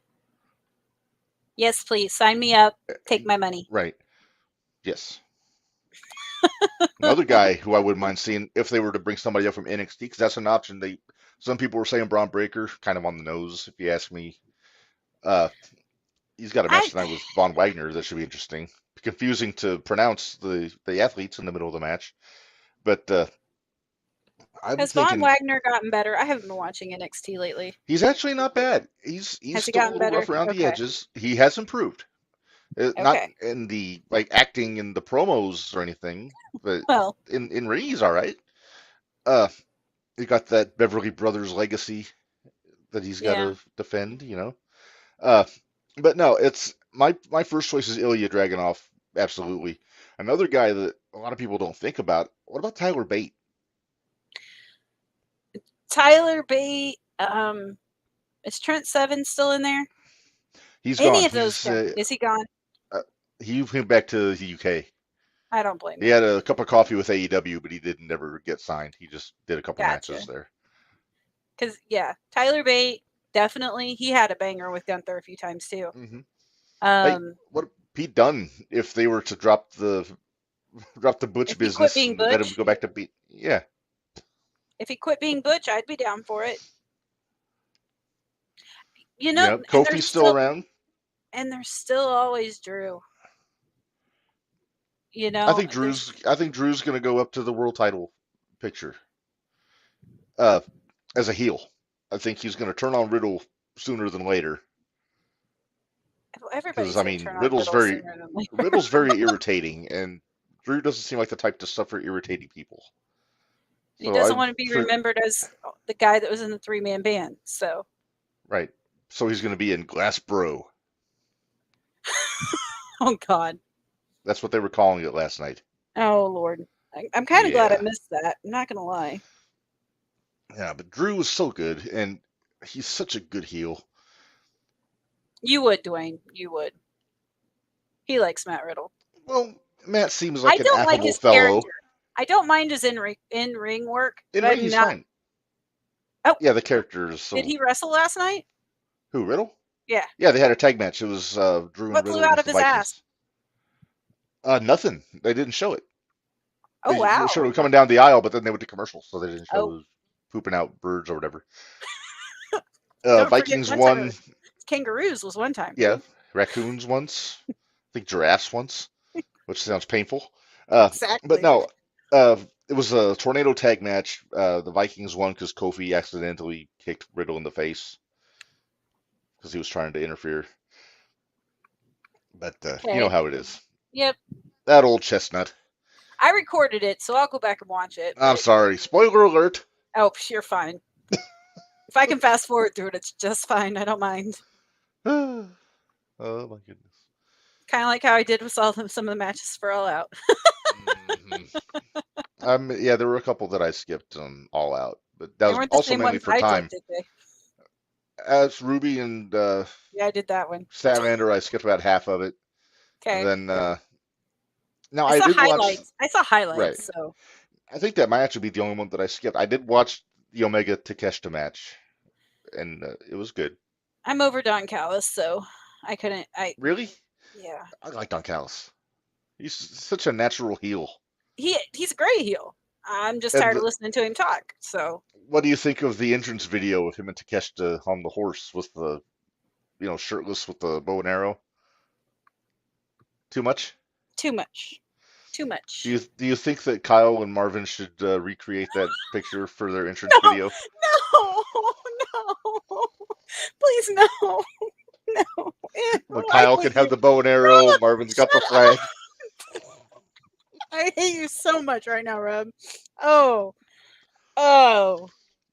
Yes, please sign me up. Take my money. Right. Yes. Another guy who I wouldn't mind seeing if they were to bring somebody up from NXT, because that's an option. Some people were saying Braun Breaker, kind of on the nose, if you ask me. Uh, he's got a I match tonight with Von Wagner that should be interesting. Confusing to pronounce the athletes in the middle of the match, but I'm Has Von thinking Wagner gotten better? I haven't been watching NXT lately. he's actually not bad. He's Has he still a gotten little better? rough around the Okay. edges. He has improved. Not Okay. in the like acting in the promos or anything, but Well, in ring he's all right. Uh, he got that Beverly Brothers legacy that he's got yeah. to defend, you know. Uh, but no, it's my first choice is Ilya Dragunov, absolutely. Another guy that a lot of people don't think about. What about Tyler Bate? Tyler Bate. Is Trent Seven still in there? He's gone. Any of those guys? Is he gone? Uh, he went back to the UK. I don't blame He him. had a cup of coffee with AEW, but he didn't ever get signed. He just did a couple matches Gotcha. there. Because yeah, Tyler Bate definitely he had a banger with Gunther a few times too. Hmm Hey, Um, what Pete Dunne if they were to drop the Butch if he quit business being and let him Butch, go back to beat? Yeah, if he quit being Butch, I'd be down for it. You know, yeah. Kofi's still around. and there's still always Drew. You know, there's I think Drew's gonna go up to the world title picture uh, as a heel. I think he's gonna turn on Riddle sooner than later because everybody's I gonna mean turn on Riddle sooner than Riddle's later. very irritating, and Drew doesn't seem like the type to suffer irritating people. He So doesn't I'm want to be sure, remembered as the guy that was in the 3-man band. So, right. So he's going to be in Glass Bro. oh God, That's what they were calling it last night. oh Lord, I'm kind of glad I Yeah. missed that. I'm not gonna lie. Yeah, but Drew is so good, and he's such a good heel. You would, Dwayne. You would. He likes Matt Riddle. Well, Matt seems I like an don't like affable his fellow. character. I don't mind his in ring work, but In ring, I'm he's not. fine. Oh, Yeah, the character is did so. he wrestle last night? Who, Riddle? Yeah. Yeah, they had a tag match. It was Drew and What flew Riddle out against of the his ass? Vikings. Nothing. They didn't show it. Oh They showed wow. him coming down the aisle, but then they went to commercials, so they didn't show Oh, him pooping out birds or whatever. don't forget Vikings one time it won. was kangaroos was one time Yeah, too. raccoons once. I think giraffes once, which sounds painful. But Exactly. no, it was a tornado tag match. The Vikings won because Kofi accidentally kicked Riddle in the face because he was trying to interfere. But you know Okay. how it is. Yep. That old chestnut. I recorded it, so I'll go back and watch it. I'm But sorry. Spoiler alert. oh, you're fine. If I can fast forward through it, it's just fine. I don't mind. Oh my goodness. Kind of like how I did with some of the matches for All Out. Hmm. Yeah, there were a couple that I skipped All Out, but that They was weren't the also same mainly ones for I did, time. did they? As Ruby and Yeah, I did that one. Statlander, I skipped about half of it. And Okay. then now I I saw did watch. highlights. I saw Right. highlights, so I think that might actually be the only one that I skipped. I did watch the Omega Takeshita match, and it was good. I'm over Don Callis, so I couldn't. I Really, yeah. I like Don Callis. He's such a natural heel. He's a great heel. I'm just And tired of listening to him talk. So what do you think of the entrance video with him and Takeshita on the horse with the shirtless with the bow and arrow? Too much? too much, too Do much. you do you think that Kyle and Marvin should recreate that picture for their entrance No, video? no, no. Please no, no. When Ew, I Kyle can hate have you. the bow and arrow, Rob, Marvin's got the shut up. flag. I hate you so much right now, Rob. Oh, oh,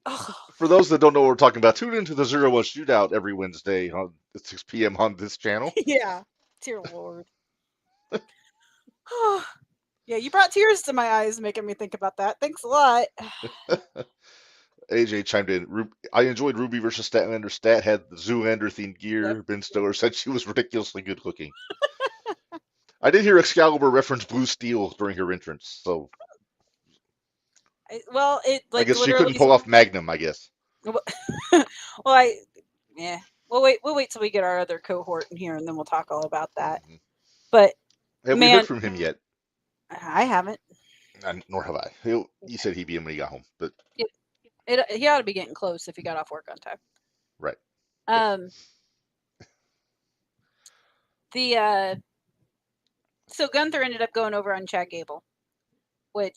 oh. For those that don't know what we're talking about, tune into the 01 Shootout every Wednesday at 6 p.m. on this channel. Yeah. Dear Lord. Yeah, you brought tears to my eyes, making me think about that. Thanks a lot. AJ chimed in. I enjoyed Ruby versus Statlander. Stat had the Zoolander themed Yep. gear. Ben Stiller said she was ridiculously good looking. I did hear Excalibur reference Blue Steel during her entrance, so Well, it I like guess she couldn't literally. pull off Magnum, I guess. Well, I yeah. We'll wait till we get our other cohort in here, and then we'll talk all about that. Hmm. But Have we heard man, from him yet? I haven't. Nor have I. He said he'd be in when he got home, but He ought to be getting close if he got off work on time. right. Yep. Um, the so Gunther ended up going over on Chad Gable,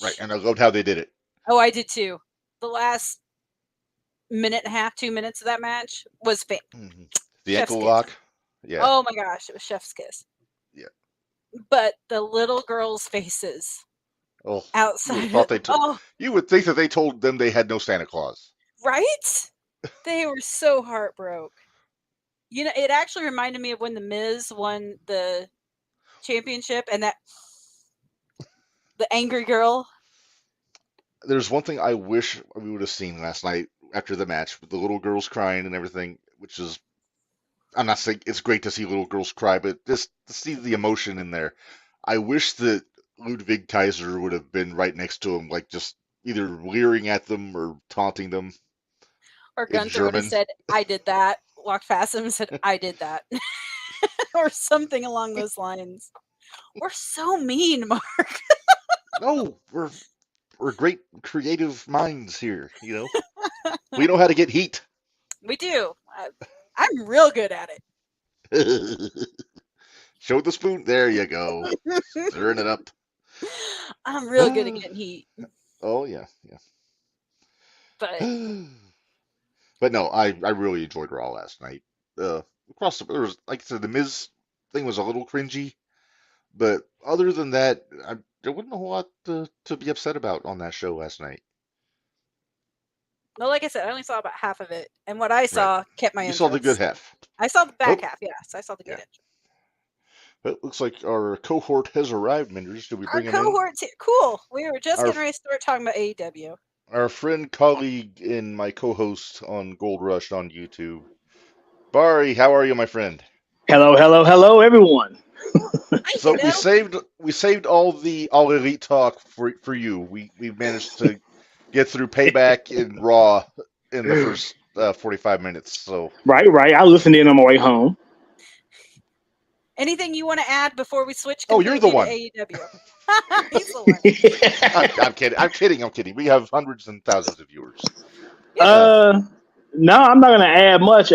Right. which And I loved how they did it. I did too. The last minute and a half, 2 minutes of that match was Hmm. The chef's ankle kiss. lock. Yeah. Oh my gosh, it was chef's kiss. Yeah. But the little girls' faces Oh, you would have outside of thought they told. oh You would think that they told them they had no Santa Claus. right, they were so heartbroken. You know, it actually reminded me of when the Miz won the championship and that the angry girl. There's one thing I wish we would have seen last night after the match with the little girls crying and everything, which is, I'm not saying it's great to see little girls cry, but just to see the emotion in there. I wish that Ludwig Kaiser would have been right next to him, like just either leering at them or taunting them Or in Gunther would have German. said, "I did that." Walked past him and said, "I did that," or something along those lines. We're so mean, Mark. No, we're great creative minds here, you know. We know how to get heat. We do. I'm real good at Show the spoon. There you go. it. Stirring it up. I'm real good at getting heat. Oh yeah, But yeah. But no, I really enjoyed Raw last night. Across there was, like I said, the Miz thing was a little cringy, but other than that, there wasn't a whole lot to be upset about on that show last night. No, like I said, I only saw about half of it, and what I Right. saw kept my You saw the good interest. half. I saw the back Oh, half, yes. I saw the good yeah. end. It looks like our cohort has arrived, Minders. Did we Our bring him in? cohort's here. Cool. We were just Our getting ready to start talking about AEW. our friend, colleague, and my co-host on Gold Rush on YouTube. Bari, how are you, my friend? Hello, hello, hello, everyone. Hi, So we Ditto. saved we saved all the all elite talk for you. We managed to get through Payback and Raw in the first 45 minutes. So Right, right. I listened in on my way home. Anything you want to add before we switch oh, you're the completely to one. AEW? He's the one. I'm kidding. I'm kidding. I'm kidding. We have hundreds and thousands of viewers. Yep. Uh, No, I'm not gonna add much.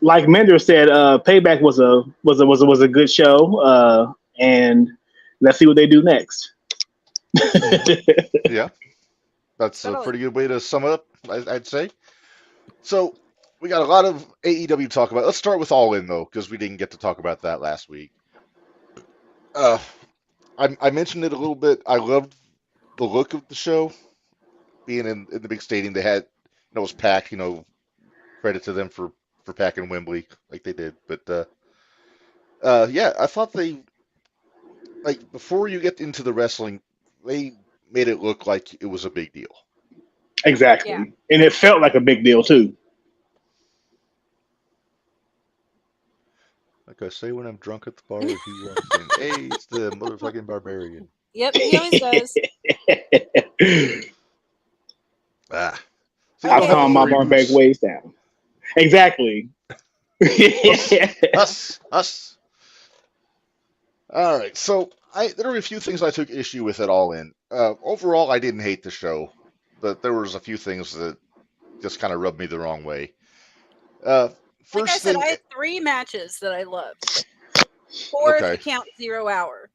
Like Mender said, Payback was a good show. And let's see what they do next. mhm. Yeah, that's a Totally. pretty good way to sum it up. I'd say. So we got a lot of AEW to talk about. Let's start with All In though, because we didn't get to talk about that last week. Uh, I mentioned it a little bit. I loved the look of the show, being in the big stadium. They had, it was packed. Credit to them for packing Wembley like they did. But yeah, I thought they, like, before you get into the wrestling, they made it look like it was a big deal. Yeah. Exactly, and it felt like a big deal too. Like I say when I'm drunk at the bar, who walks in? Hey, it's the motherfucking barbarian. Yep, he always does. Ah, so you I'll don't have to calm my Okay. worry barbaric who's ways down. Exactly. us, us. All right, so there were a few things I took issue with at All In. Overall, I didn't hate the show, but there was a few things that just kind of rubbed me the wrong way. Uh, Like I First said, thing, I had 3 matches that I loved. 4 if you okay, count 0 Hour.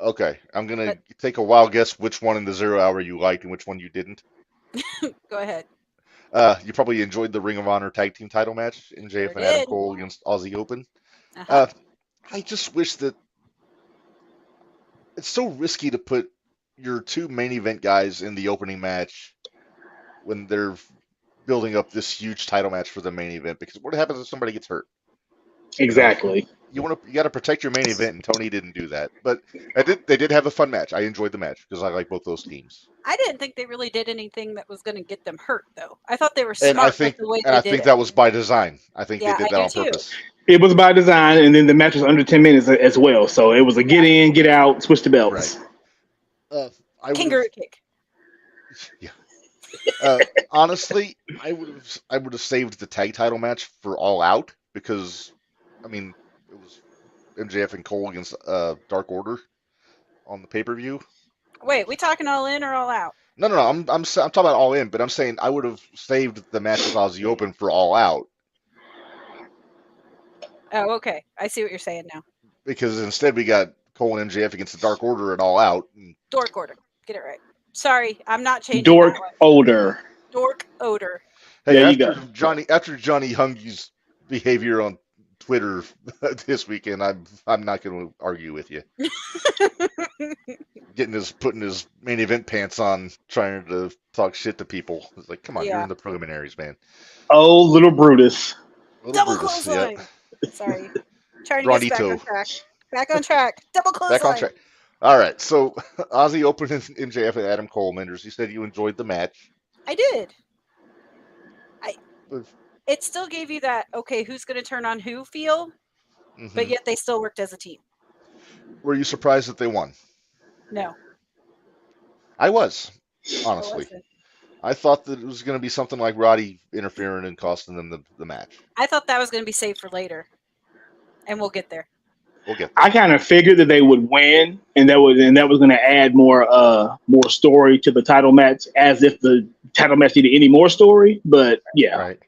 okay, I'm gonna But take a wild guess which one in the 0 hour you liked and which one you didn't. go ahead. You probably enjoyed the Ring of Honor tag team title match in Sure JF and Adam did. Cole against Aussie Open. Uh-huh. Uh, I just wish that it's so risky to put your two main event guys in the opening match when they're building up this huge title match for the main event, because what happens if somebody gets hurt? You know, Exactly. you got to protect your main event, and Tony didn't do that. But they did have a fun match. I enjoyed the match because I like both those teams. I didn't think they really did anything that was going to get them hurt, though. I thought they were And I smart with think the way and they I did think it. that was by design. I think they Yeah, did I that do on too. purpose. It was by design, and then the match was under 10 minutes as well. So it was a get Yeah. in, get out, switch the Right. belts. I would have Kangaroo kick. yeah. Honestly, I would have saved the tag title match for All Out because I mean it was MJF and Cole against Dark Order on the pay-per-view. Wait, we talking all in or all out? No. I'm talking about All In, but I'm saying I would have saved the match with Aussie Open for All Out Oh, okay. I see what you're saying now. because instead we got Cole and MJF against the Dark Order at All Out. And, Dork order. Get it right. Sorry, I'm not changing that Dork one. odor. Dork odor. hey, There you go. After Johnny Hungy's behavior on Twitter this weekend, I'm not going to argue with you. Putting his main event pants on, trying to talk shit to people. It's like, come on, you're Yeah. in the preliminaries, man. Oh, little Brutus. Little Double Brutus, yeah. clothesline. Sorry. Trying to get us back on Ronito, track. Back on track. Double back on clothesline. track. All right, so Ozzy opened in JF and Adam Cole Menders. You said you enjoyed the match. I did. Mm-hmm. It still gave you that, okay, who's going to turn on who feel, but yet they still worked as a team. Were you surprised that they won? No, I was, I honestly. wasn't. I thought that it was going to be something like Roddy interfering and costing them the match. I thought that was going to be saved for later, and we'll get there. We'll get I there. kind of figured that they would win, and that was going to add more story to the title match, as if the title match needed any more story. But yeah, Right.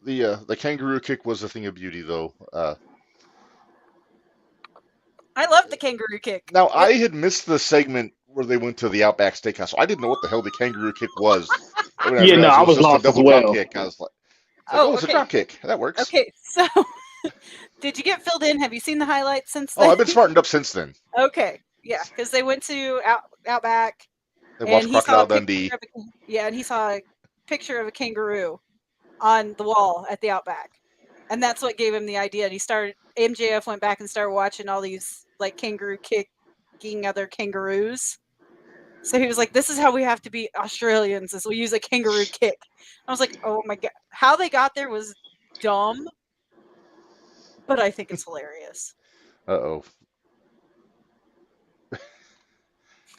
Yeah. The kangaroo kick was a thing of beauty, though. I love the kangaroo kick. Now I had missed the segment where they went to the Outback Steakhouse, so I didn't know what the hell the kangaroo kick was. And when I yeah, no, realized it I was was just a lost as double drop well. kick, I was like, Oh, it's a okay. drop kick. That works. Okay, so did you get filled in? Have you seen the highlights since Oh, then? I've been smartened up since then. Okay, yeah, because they went to Outback. And watch and he saw Crocodile a picture Dundee. and he saw a picture of a kangaroo on the wall at the Outback, and that's what gave him the idea. And MJF went back and started watching all these like kangaroo kicking other kangaroos. So he was like, "This is how we have to be Australians: is we use a kangaroo kick." I was like, "Oh my god!" How they got there was dumb, but I think it's hilarious. Uh-oh.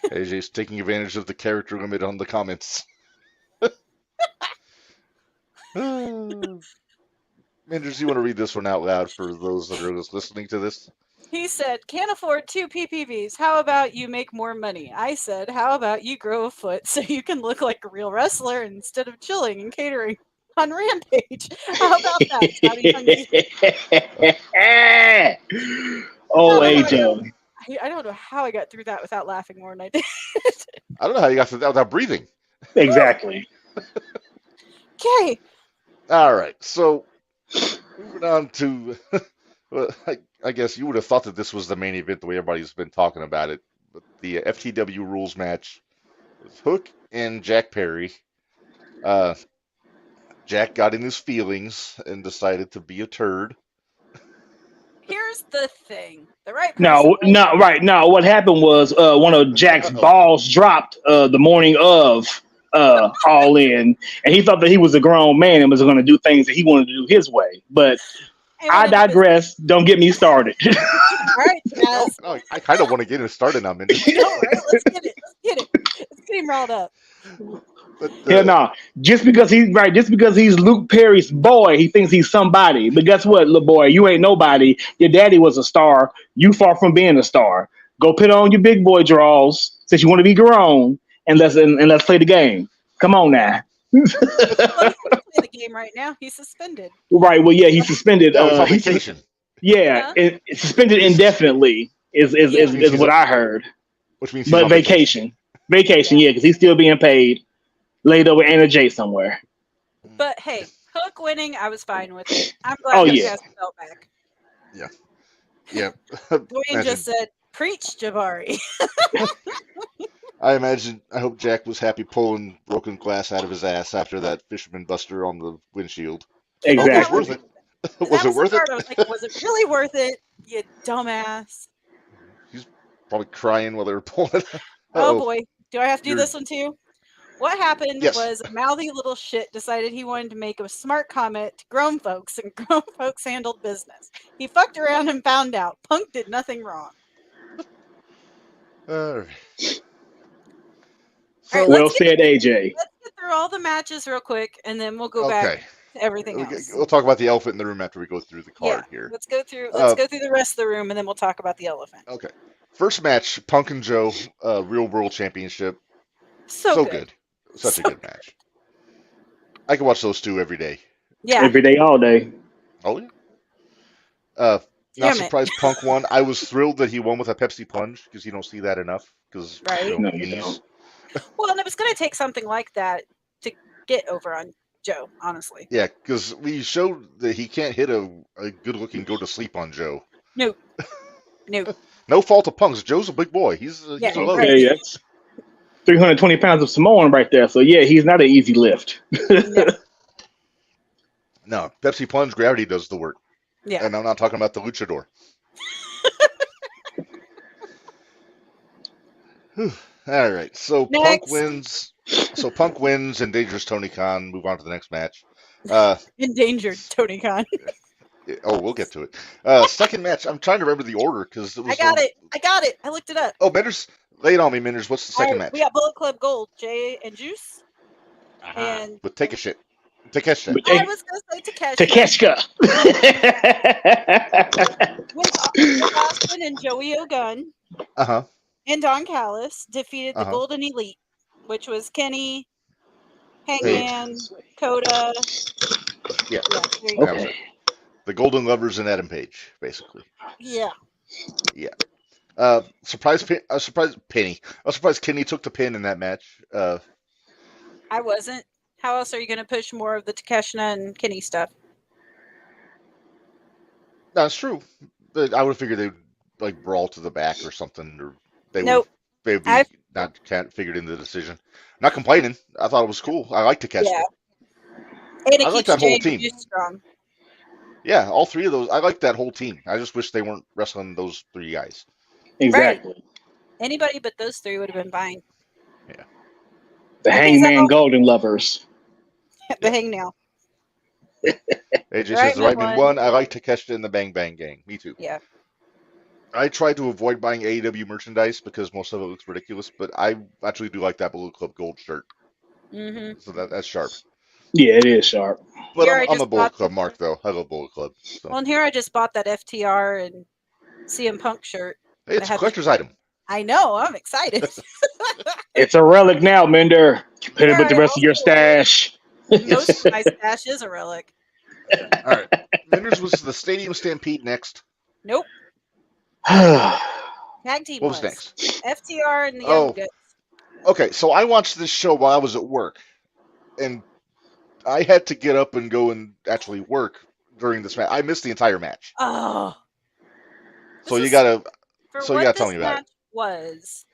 AJ's taking advantage of the character limit on the comments. Menders, you want to read this one out loud for those that are just listening to this? He said, "Can't afford 2 PPVs. How about you make more money?" I said, "How about you grow a foot so you can look like a real wrestler instead of chilling and catering on Rampage? How about that, Tony Hungy?" Oh, I AJ. don't know how I got through that without laughing more than I did. I don't know how you got to that without breathing. Exactly. Okay. All right, so moving on to, well, I guess you would have thought that this was the main event the way everybody's been talking about it, but the FTW rules match with Hook and Jack Perry. Uh, Jack got in his feelings and decided to be a turd. Here's the thing. The right person. No, no, right. No, what happened was one of Jack's Uh-oh. balls dropped the morning of All In, and he thought that he was a grown man and was going to do things that he wanted to do his way. But I digress. Don't get me started. All right, Jazz. No, I kind of want to get him started now, Menders. You know, right? Let's get it. Let's get him riled up. But, Hell no. Just because he's Luke Perry's boy, he thinks he's somebody. But guess what, little boy? You ain't nobody. Your daddy was a star. You far from being a star. Go put on your big boy draws since you want to be grown, and let's play the game. Come on now. Well, he can't play the game right now. He's suspended. Right. Well, yeah, he's suspended. no, it's on vacation. Yeah, Huh? it's suspended indefinitely. Is means what I heard. Which means he's But on vacation. vacation, yeah, because he's still being paid. Laid over Anna J somewhere. But hey, Hook winning, I was fine with it. I'm Oh, glad he yeah. has the belt back. Yeah. Dwayne just said, "Preach, Jabari." I hope Jack was happy pulling broken glass out of his ass after that fisherman buster on the windshield. Exactly. Oh, it was worth it. Was it worth it? I was like, was it really worth it? You dumbass. He's probably crying while they were pulling it. Oh boy. Do I have to do You're- this one too? What happened Yes. was a mouthy little shit decided he wanted to make a smart comment to grown folks, and grown folks handled business. He fucked around and found out. Punk did nothing wrong. All right. All right, Well said, AJ. Let's get through all the matches real quick, and then we'll go back Okay. to everything else. We'll talk about the elephant in the room after we go through the card here. Let's go through the rest of the room, and then we'll talk about the elephant. Okay. First match, Punk and Joe, Real World Championship. So good. Such a good match. I can watch those two every day. Yeah. Every day, all day. Oh yeah. Not Damn it. surprised Punk won. I was thrilled that he won with a Pepsi plunge because you don't see that enough. Because Right. No, you don't. Well, and it was going to take something like that to get over on Joe, honestly. Yeah, because we showed that he can't hit a good-looking go to sleep on Joe. No. No fault of Punk's. Joe's a big boy. He's a load. right. Okay, that's 320 pounds of Samoan right there. So yeah, he's not an easy lift. No, Pepsi plunge gravity does the work. Yeah. And I'm not talking about the luchador. All right, so Next. Punk wins. So Punk wins and Dangerous Tony Khan move on to the next match. Endangered Tony Khan. We'll get to it. Second match. I'm trying to remember the order because it was. I got it. I looked it up. Oh, Menders, lay it on me, Menders. What's the second match? We got Bullet Club Gold, Jay and Juice. And But take a shit. Takeshita. I was going to say Takeshita. With Austin and Joey Ogun Uh-huh. and Don Callis defeated the Uh-huh. Golden Elite, which was Kenny, Hangman, Coda. Yeah. There you go. That was it. The Golden Lovers and Adam Page, basically. Yeah. Surprise Penny. I was surprised Kenny took the pin in that match. I wasn't. How else are you going to push more of the Takeshita and Kenny stuff? That's true. But I would have figured they'd like brawl to the back or something, or they Nope. would. They'd be I not can't figured into the decision. Not complaining. I thought it was cool. I like Yeah, Takeshita. and it I like keeps that whole Jay team. Juice strong. Yeah, all three of those. I like that whole team. I just wish they weren't wrestling those three guys. Right. Exactly. Anybody but those three would have been fine. Yeah, The Good things that Hangman Golden lovers. the yeah. hangnail. AJ says Right, the men right man won. won. I like Takeshita and the Bang Bang Gang. Me too. Yeah. I try to avoid buying AEW merchandise because most of it looks ridiculous, but I actually do like that Blue Club Gold shirt. Mm-hmm. So that's sharp. Yeah, it is sharp. But Here I'm I I'm a just bought. Bullet Club mark though. I love Bullet Club. So Well, and here I just bought that FTR and CM Punk shirt. hey, That it's a had the. collector's item. I know. I'm excited. It's a relic now, Mender. Put it Here with the I rest of your also. stash. Most of my stash is a relic. All right. Menders was the Stadium Stampede next. Nope. Yeah, Tag team What was was next? FTR and the Young Oh, Guns. okay. So I watched this show while I was at work, and I had to get up and go and actually work during this match. I missed the entire match. Oh, So this you is gotta, for so you what gotta tell this me about it. match was.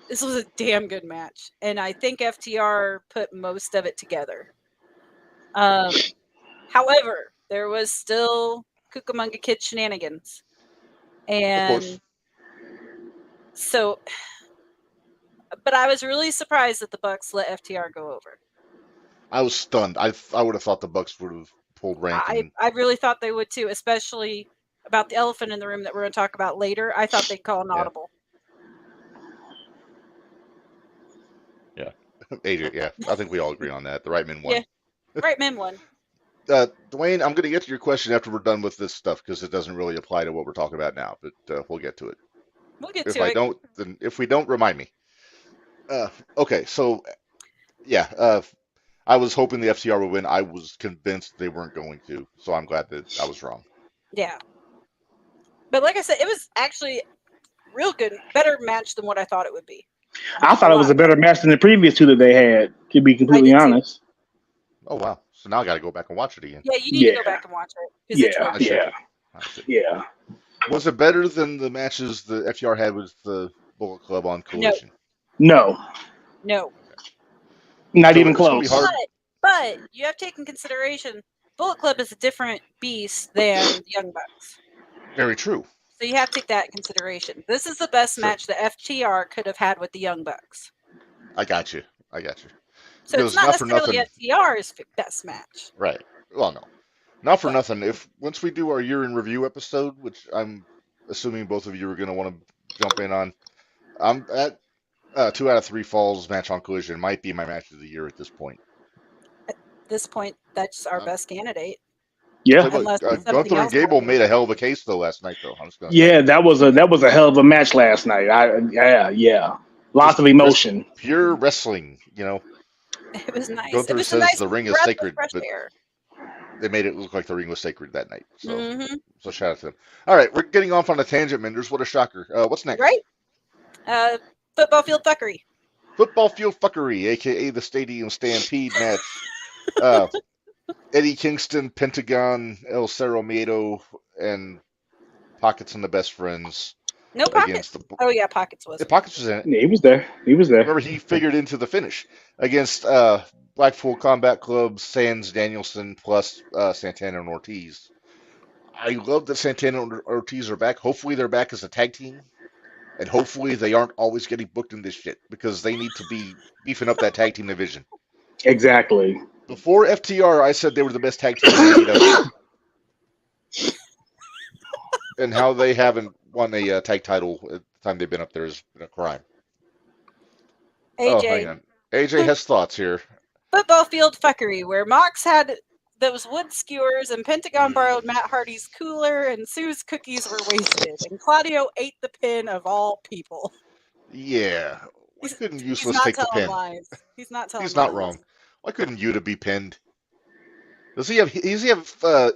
This was a damn good match, and I think FTR put most of it together. However, there was still Cucamonga Kid shenanigans, Of course, and so, but I was really surprised that the Bucks let FTR go over. I was stunned. I would have thought the Bucks would have pulled rank and I really thought they would too, especially about the elephant in the room that we're going to talk about later. I thought they'd call an yeah, audible. yeah. AJ, yeah. I think we all agree on that. The right men Yeah, won. right, men won. Dwayne, I'm going to get to your question after we're done with this stuff because it doesn't really apply to what we're talking about now, but we'll get to it. We'll get If to I it. don't, then if we don't, remind me. Okay, so yeah, I was hoping the FTR would win. I was convinced they weren't going to, so I'm glad that I was wrong. Yeah, but like I said, it was actually real good, better match than what I thought it would be. I A thought it was lot a better match than the previous two that they had, to be I completely did too. honest. Oh wow! So now I got to go back and watch it again. Yeah, you need to go Yeah, back and watch it because it's yeah, worth I it. should. yeah, I should. yeah. Was it better than the matches the FTR had with the Bullet Club on No, Collision? No, no. not So even it's gonna be close. hard. But you have to take in consideration Bullet Club is a different beast than the Young Bucks. Very true. So you have to take that in consideration. This is the best Sure. match that FTR could have had with the Young Bucks. I got you. I got you. So it's Because not not for necessarily nothing. FTR's best match. Right. Well, no. Not for But nothing. If once we do our year in review episode, which I'm assuming both of you are going to want to jump in on, I'm at 2 out of 3 falls match on Collision might be my match of the year at this point. at this point, that's our Uh, best candidate. Yeah, Tell you Unless what, something Gunther and else Gable happens. made a hell of a case though last night, though. I'm just going to say, yeah. That was a hell of a match last night. Yeah. Lots just of emotion. pure wrestling. You know, It was nice. It Gunther was a says nice the ring is breath of sacred, fresh but air. they made it look like the ring was sacred that night. Mm-hmm. So shout out to them. All right, we're getting off on a tangent, Menders. What a shocker. What's next? Right? Football field fuckery. Football field fuckery, aka the Stadium Stampede match. Uh, Eddie Kingston, Pentagon, El Cerro Miedo, and Pockets and the Best Friends No against pockets. the Oh yeah, pockets was. Pockets was in it. Yeah, he was there. He was there. Remember, he figured into the finish against Blackpool Combat Club, Sands Danielson plus Santana and Ortiz. I love that Santana and Ortiz are back. Hopefully, they're back as a tag team, and hopefully, they aren't always getting booked in this shit because they need to be beefing up that tag team division. Exactly. Before FTR, I said they were the best tag team in AEW, and how they haven't won a tag title at the time they've been up there has been a crime. Oh, hang AJ. on. AJ has thoughts here. Football field fuckery, where Mox had those wood skewers and Pentagon borrowed Matt Hardy's cooler and Sue's cookies were wasted. And Claudio ate the pin of all people. Yeah. Why He's, couldn't he's Useless not take the telling pin? lies. He's not telling He's not lies. wrong. Why couldn't Yuta be pinned? Does he have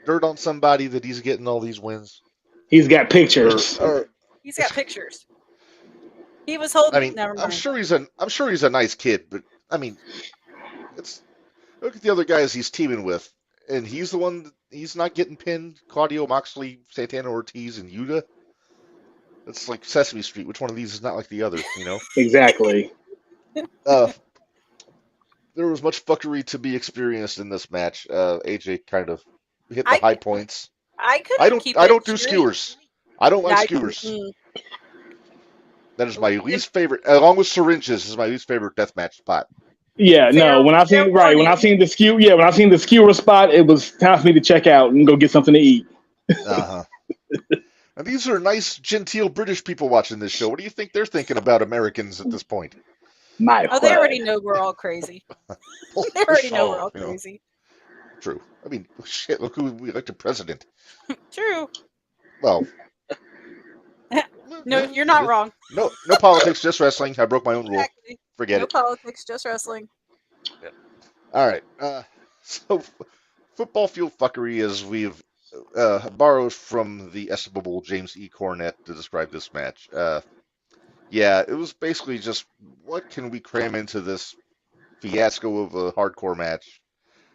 dirt on somebody that he's getting all these wins? He's got Or, pictures. or He's got pictures. He was I holding. mean, Never I'm mind. sure he's a nice kid, but I mean, it's look at the other guys he's teaming with, and he's the one he's not getting pinned. Claudio, Moxley, Santana Ortiz, and Yuta. It's like Sesame Street. Which one of these is not like the other? You know. Exactly. Uh, there was much fuckery to be experienced in this match. AJ kind of hit the I high points. I I couldn't don't. keep I it don't do straight. skewers. I don't like I, skewers. mm, That is my least favorite, along with syringes, is my least favorite deathmatch spot. Yeah, no. fair When I fair seen when I warning. seen the skew, yeah, when I seen the skewer spot, it was time for me to check out and go get something to eat. Uh-huh. And these are nice, genteel British people watching this show. What do you think they're thinking about Americans at this point? My Oh, they already word. know we're all crazy. Oh, They for already know we're sure. all You know, crazy. true. I mean, shit. Look who we elected president. True. Well, No, you're not wrong. no politics, just wrestling. I broke my own rule. Exactly. Forget No it. politics, just wrestling. Yeah. All right. So football field fuckery, as we've borrowed from the estimable James E. Cornette to describe this match. Yeah, it was basically just what can we cram into this fiasco of a hardcore match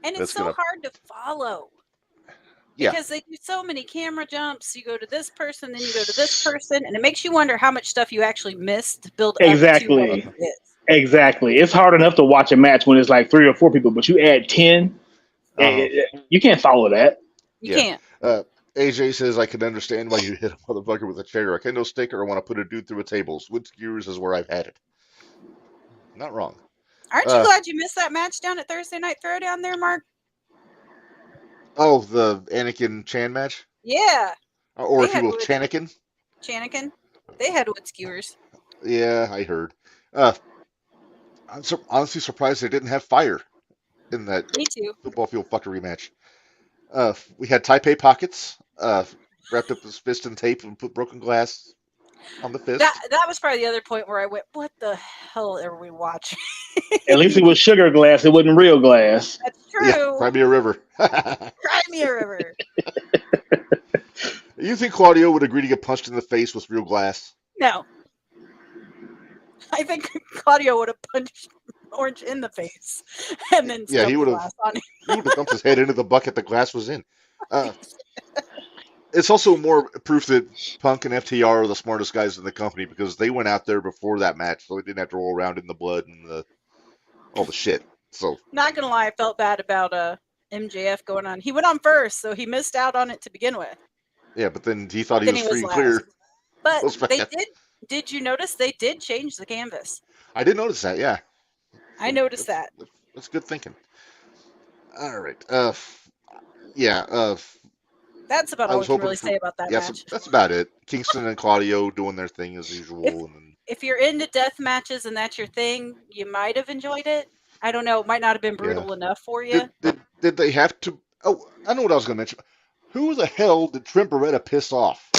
And it's that's so gonna, hard to follow yeah, because they do so many camera jumps. You go to this person, then you go to this person, and it makes you wonder how much stuff you actually missed to build up to what Exactly. it is. Exactly. It's hard enough to watch a match when it's like 3 or 4 people, but you add 10, uh-huh, you can't follow that. You yeah. can't. AJ says I can understand why you hit a motherfucker with a chair, a kendo stick, or want to put a dude through a table. Wood skewers is where I've had it. Not wrong. Aren't you Uh, glad you missed that match down at Thursday Night Throwdown there, Mark? oh, the Anakin Chan match, Yeah, or they if you had will, wood. Chanakin. Chanakin. They had wood skewers. Yeah, I heard. Uh, I'm honestly surprised they didn't have fire in that Me too. football field fuckery match. We had Taipei pockets, wrapped up his fist in tape and put broken glass on the fist. That was probably the other point where I went, "What the hell are we watching?" At least it was sugar glass, it wasn't real glass. That's Yeah, true. Crimea River. Cry me a river. You think Claudio would agree to get punched in the face with real glass? No, I think Claudio would have punched Orange in the face and then Yeah, he stubbed the would have. glass on him. He would have dumped his head into the bucket the glass was in. Uh, it's also more proof that Punk and FTR are the smartest guys in the company because they went out there before that match, so they didn't have to roll around in the blood and all the shit. So Not gonna lie, I felt bad about MJF going on. He went on first, so he missed out on it to begin with. yeah, but then he thought he Then was he free was and last. clear. But Those they fans. did. Did you notice they did change the canvas? I did notice that. Yeah, I so noticed that. that's good thinking. All right. Yeah. That's about I all was we can hoping really for. say about that Yeah, so match. that's about it. Kingston and Claudio doing their thing as usual, and then If you're into death matches and that's your thing, you might have enjoyed it. I don't know. It might not have been yeah. brutal enough for you. Did they have to? Oh, I know what I was going to mention. Who the hell did Trent Beretta piss off?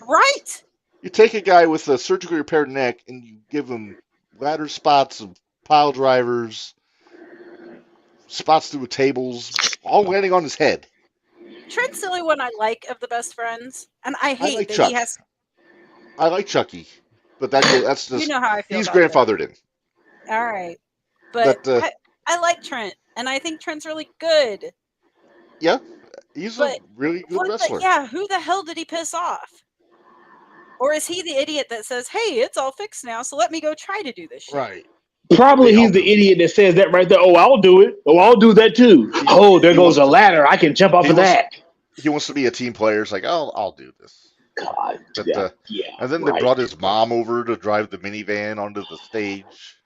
Right. You take a guy with a surgically repaired neck and you give him ladder spots of pile drivers, spots through tables, all landing on his head. Trent's the only one I like of the best friends, and I I hate like that he Chuck. has. I like Chucky, but that's You just know how I feel he's about that. grandfathered in. All right, but But I like Trent, and I think Trent's really good. yeah, he's a But really good wrestler. yeah, who the hell did he piss off? Or is he the idiot that says, "Hey, it's all fixed now, so let me go try to do this shit"? Right. Probably They all he's the do. idiot that says that right there. Oh, I'll do it. Oh, I'll do that too. Oh, there He goes wants a to. ladder. I can jump off He of wants. that. He wants to be a team player. It's like, oh, I'll do this. God, But yeah, and then they right. brought his mom over to drive the minivan onto the stage.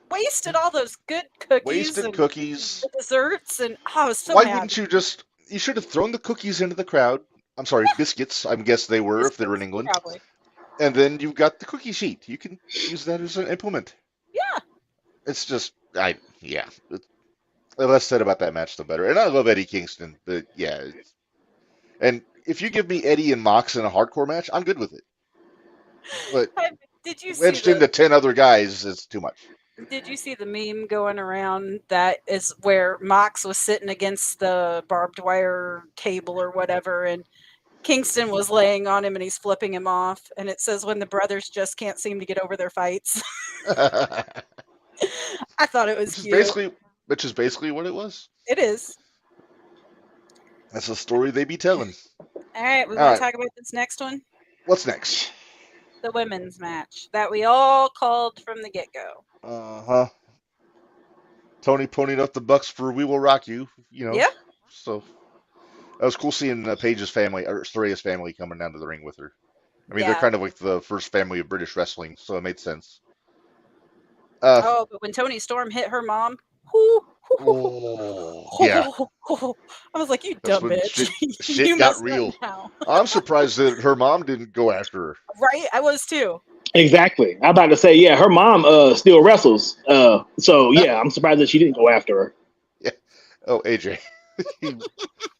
Wasted all those good cookies Wasted and cookies. the desserts, and I was so Why mad. wouldn't you just? You should have thrown the cookies into the crowd. I'm sorry, biscuits. I guess they were if they were in England. Probably. And then you've got the cookie sheet. You can use that as an implement. Yeah. It's just, yeah. The less said about that match, the better. And I love Eddie Kingston, but yeah. And if you give me Eddie and Mox in a hardcore match, I'm good with it. But Did you see wedged into 10 other guys is too much. Did you see the meme going around that is where Mox was sitting against the barbed wire cable or whatever, and Kingston was laying on him and he's flipping him off, and it says when the brothers just can't seem to get over their fights. I thought it was cute. Which is basically what it was. It is. That's a story they be telling. All right, we All want right. to talk about this next one. What's next? the women's match that we all called from the get-go. Uh-huh. Tony ponying up the bucks for "We Will Rock You," Yeah. So that was cool seeing Paige's family or Soraya's family coming down to the ring with her. I mean, they're Yeah. kind of like the first family of British wrestling, so it made sense. Uh, Oh, but when Tony Storm hit her mom, whoo, hoo, hoo, hoo, yeah, hoo, hoo, hoo, I was like, you that's dumb when bitch. shit You got messed up real. now. I'm surprised that her mom didn't go after her. Right? I was too. Exactly. I'm about to say, yeah, her mom still wrestles. So yeah, I'm surprised that she didn't go after her. Yeah. Oh, AJ.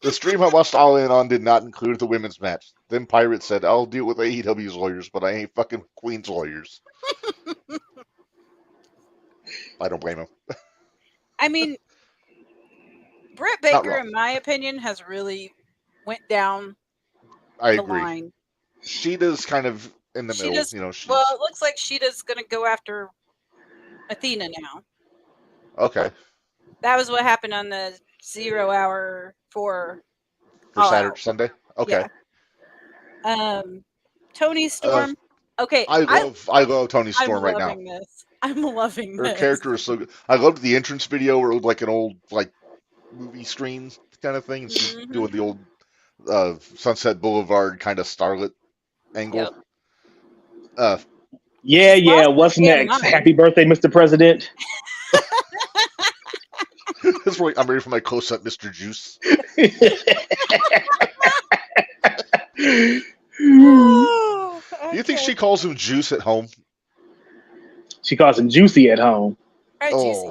The stream I watched All In on did not include the women's match. Then Pirate said, "I'll deal with AEW's lawyers, but I ain't fucking Queen's lawyers." I don't blame him. I mean, Britt Not Baker, wrong. in my opinion, has really went down I the agree. line. Sheeta's kind of in the She middle. does. She's Well, it looks like Sheeta's going to go after Athena now. okay That was what happened on the 0 hour for for All Saturday, Out. Sunday. Okay. Yeah. Tony Storm. Okay, I love Tony I'm Storm right now. loving this. I'm loving Her this. character is so good. I loved the entrance video where it looked like an old movie screen kind of thing, and she's doing the old Sunset Boulevard kind of starlet angle. Yep. Yeah, She's yeah. lost her What's damn next? mind. Happy birthday, Mr. President. That's right. I'm ready for my close-up, Mr. Juice. Oh, Do you think okay. she calls him Juice at home? She calls him Juicy at home. Right, Juicy.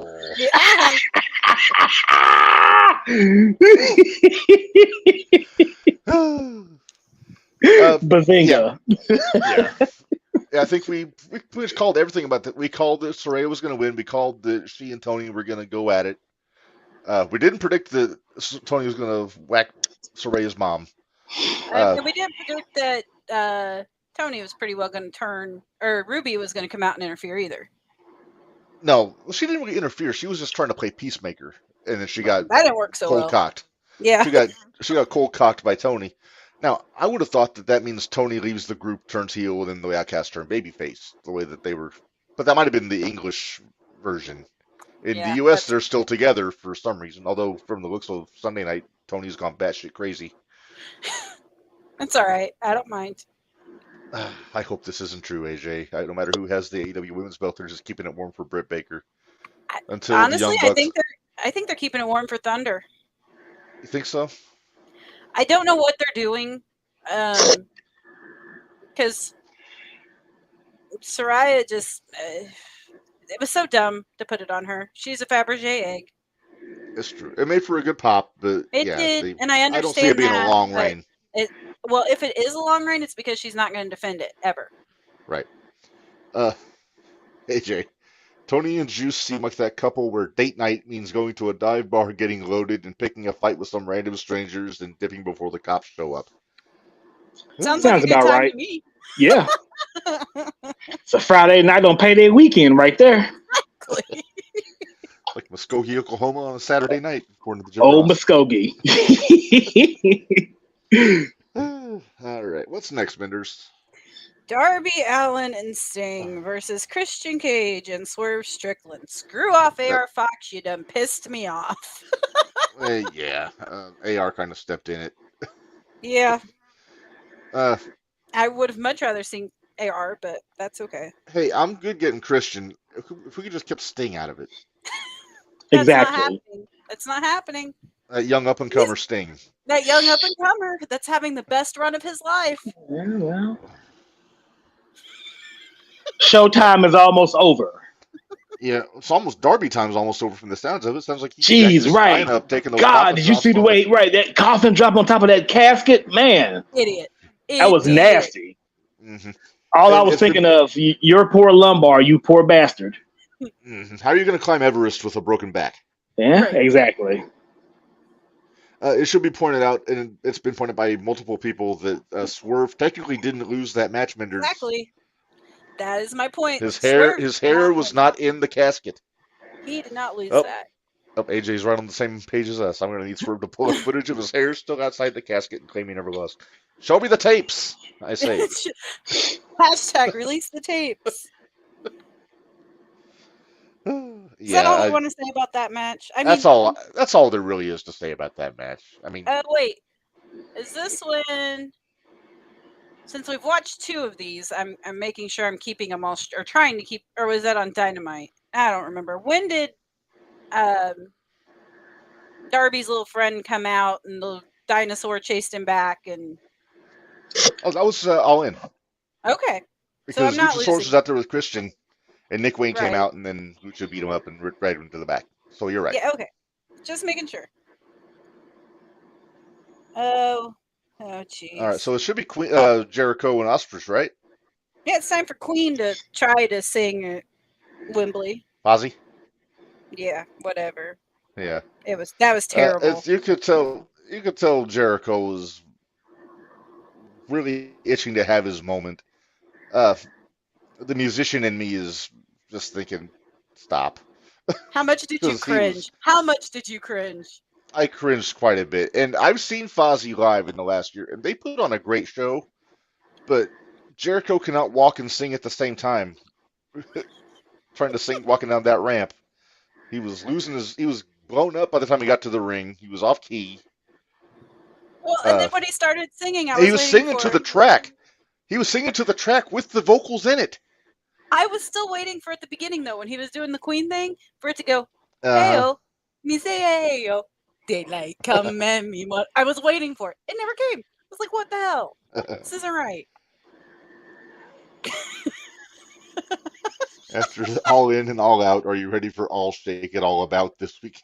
Oh. Yeah. Bazinga. Yeah. I think we just called everything about that. We called that Soraya was going to win. We called that she and Tony were going to go at it. We didn't predict that Tony was going to whack Soraya's mom. We didn't predict that Tony was pretty well going to turn, or Ruby was going to come out and interfere either. No, she didn't really interfere. She was just trying to play peacemaker, and then she got That didn't work so cold well. cocked. Yeah. She got cold cocked by Tony. Now, I would have thought that means Tony leaves the group, turns heel, and then the Outcast turn babyface, the way that they were. But that might have been the English version. In the U.S., they're still together for some reason. Although, from the looks of Sunday night, Tony's gone batshit crazy. That's all right. I don't mind. I hope this isn't true, AJ. No matter who has the AEW Women's Belt, they're just keeping it warm for Britt Baker. Until Honestly, the Young Bucks. I think they're keeping it warm for Thunder. You think so? I don't know what they're doing, because Soraya just it was so dumb to put it on her. She's a Fabergé egg. It's true. It made for a good pop, but It yeah, did, and I understand I don't see it being that, a long but reign. Well, if it is a long reign, it's because she's not going to defend it ever. Right. AJ, Tony and Juice seem like that couple where date night means going to a dive bar, getting loaded, and picking a fight with some random strangers, and dipping before the cops show up. Sounds like a good about time right. to me. Yeah. It's a Friday night on payday weekend right there. Exactly. Like Muskogee, Oklahoma on a Saturday night, according to the Jim Old Ross. Muskogee. All right, what's next, Menders? Darby Allin and Sting versus Christian Cage and Swerve Strickland. Screw off, AR Fox. You done pissed me off. Yeah, AR kind of stepped in it. Yeah. Uh, I would have much rather seen AR, but that's okay. Hey, I'm good getting Christian. If we could just keep Sting out of it. That's Exactly. not happening. That's not happening. That young up-and-comer Sting. That young up-and-comer that's having the best run of his life. Yeah, well. Showtime is almost over. Yeah, it's almost Darby time's almost over from the sounds of it. Sounds like he's Jeez, right. up, taking those God, did you see the way, right, that coffin drop on top of that casket? Man. Idiot. That was nasty. Mm-hmm. All I was thinking of, your poor lumbar, you poor bastard. Mm-hmm. How are you going to climb Everest with a broken back? Yeah, exactly. It should be pointed out, and it's been pointed by multiple people, that Swerve technically didn't lose that match, Menders. Exactly. That is my point. His hair was not in the casket. He did not lose that. Oh, AJ's right on the same page as us. I'm going to need Swerve to pull up footage of his hair still outside the casket and claim he never was. Show me the tapes, I say. Hashtag release the tapes. Is that all we Yeah, want to say about that match? I that's mean, all. That's all there really is to say about that match. I mean, wait, is this when? Since we've watched two of these, I'm making sure I'm keeping them all, or trying to keep, or was that on Dynamite? I don't remember. When did Darby's little friend come out and the dinosaur chased him back? And oh, that was All In okay, so I'm because not Luchasaurus losing. was out there with Christian, and Nick Wayne came Right. out, and then Lucha beat him up and right into the back. So you're right. Yeah, okay. Just making sure. Oh, jeez. All right, so it should be Jericho and Ospreys, right? Yeah, it's time for Queen to try to sing at Wembley. Ozzy? Yeah, whatever. Yeah. That was terrible. You could tell Jericho was really itching to have his moment. The musician in me is just thinking, stop. How much did you 'Cause cringe? How much did you cringe? I cringed quite a bit, and I've seen Fozzy live in the last year, and they put on a great show. But Jericho cannot walk and sing at the same time. Trying to sing walking down that ramp, he was losing his. He was blown up by the time he got to the ring. He was off key. Well, and then when he started singing, I He was was waiting singing for to the track. He was singing to the track with the vocals in it. I was still waiting for at the beginning though, when he was doing the Queen thing, for it to go, Uh-huh. "Heyo, me say heyo, daylight come and me." I was waiting for it. It never came. I was like, "What the hell? This isn't right." After All In and All Out, are you ready for All Shake It All About this week?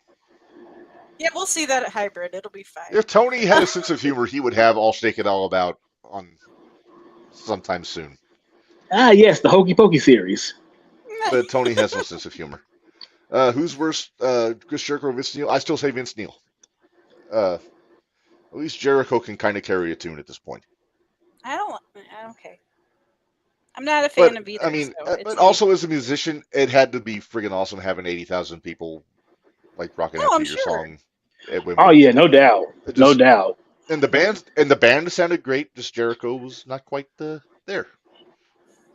Yeah, we'll see that at Hybrid. It'll be fine. If Tony had a sense of humor, he would have All Shake It All About on sometime soon. Ah, yes, the Hokey Pokey series. But Tony has no sense of humor. Who's worse, Chris Jericho or Vince Neil? I still say Vince Neil. At least Jericho can kind of carry a tune at this point. Okay. I'm not a fan But of either. I mean, so it's but like, also as a musician, it had to be friggin' awesome having 80,000 people like rocking out I'm to your sure. song at Oh Wembley. yeah, no doubt, no doubt. And the band sounded great. Just Jericho was not quite there.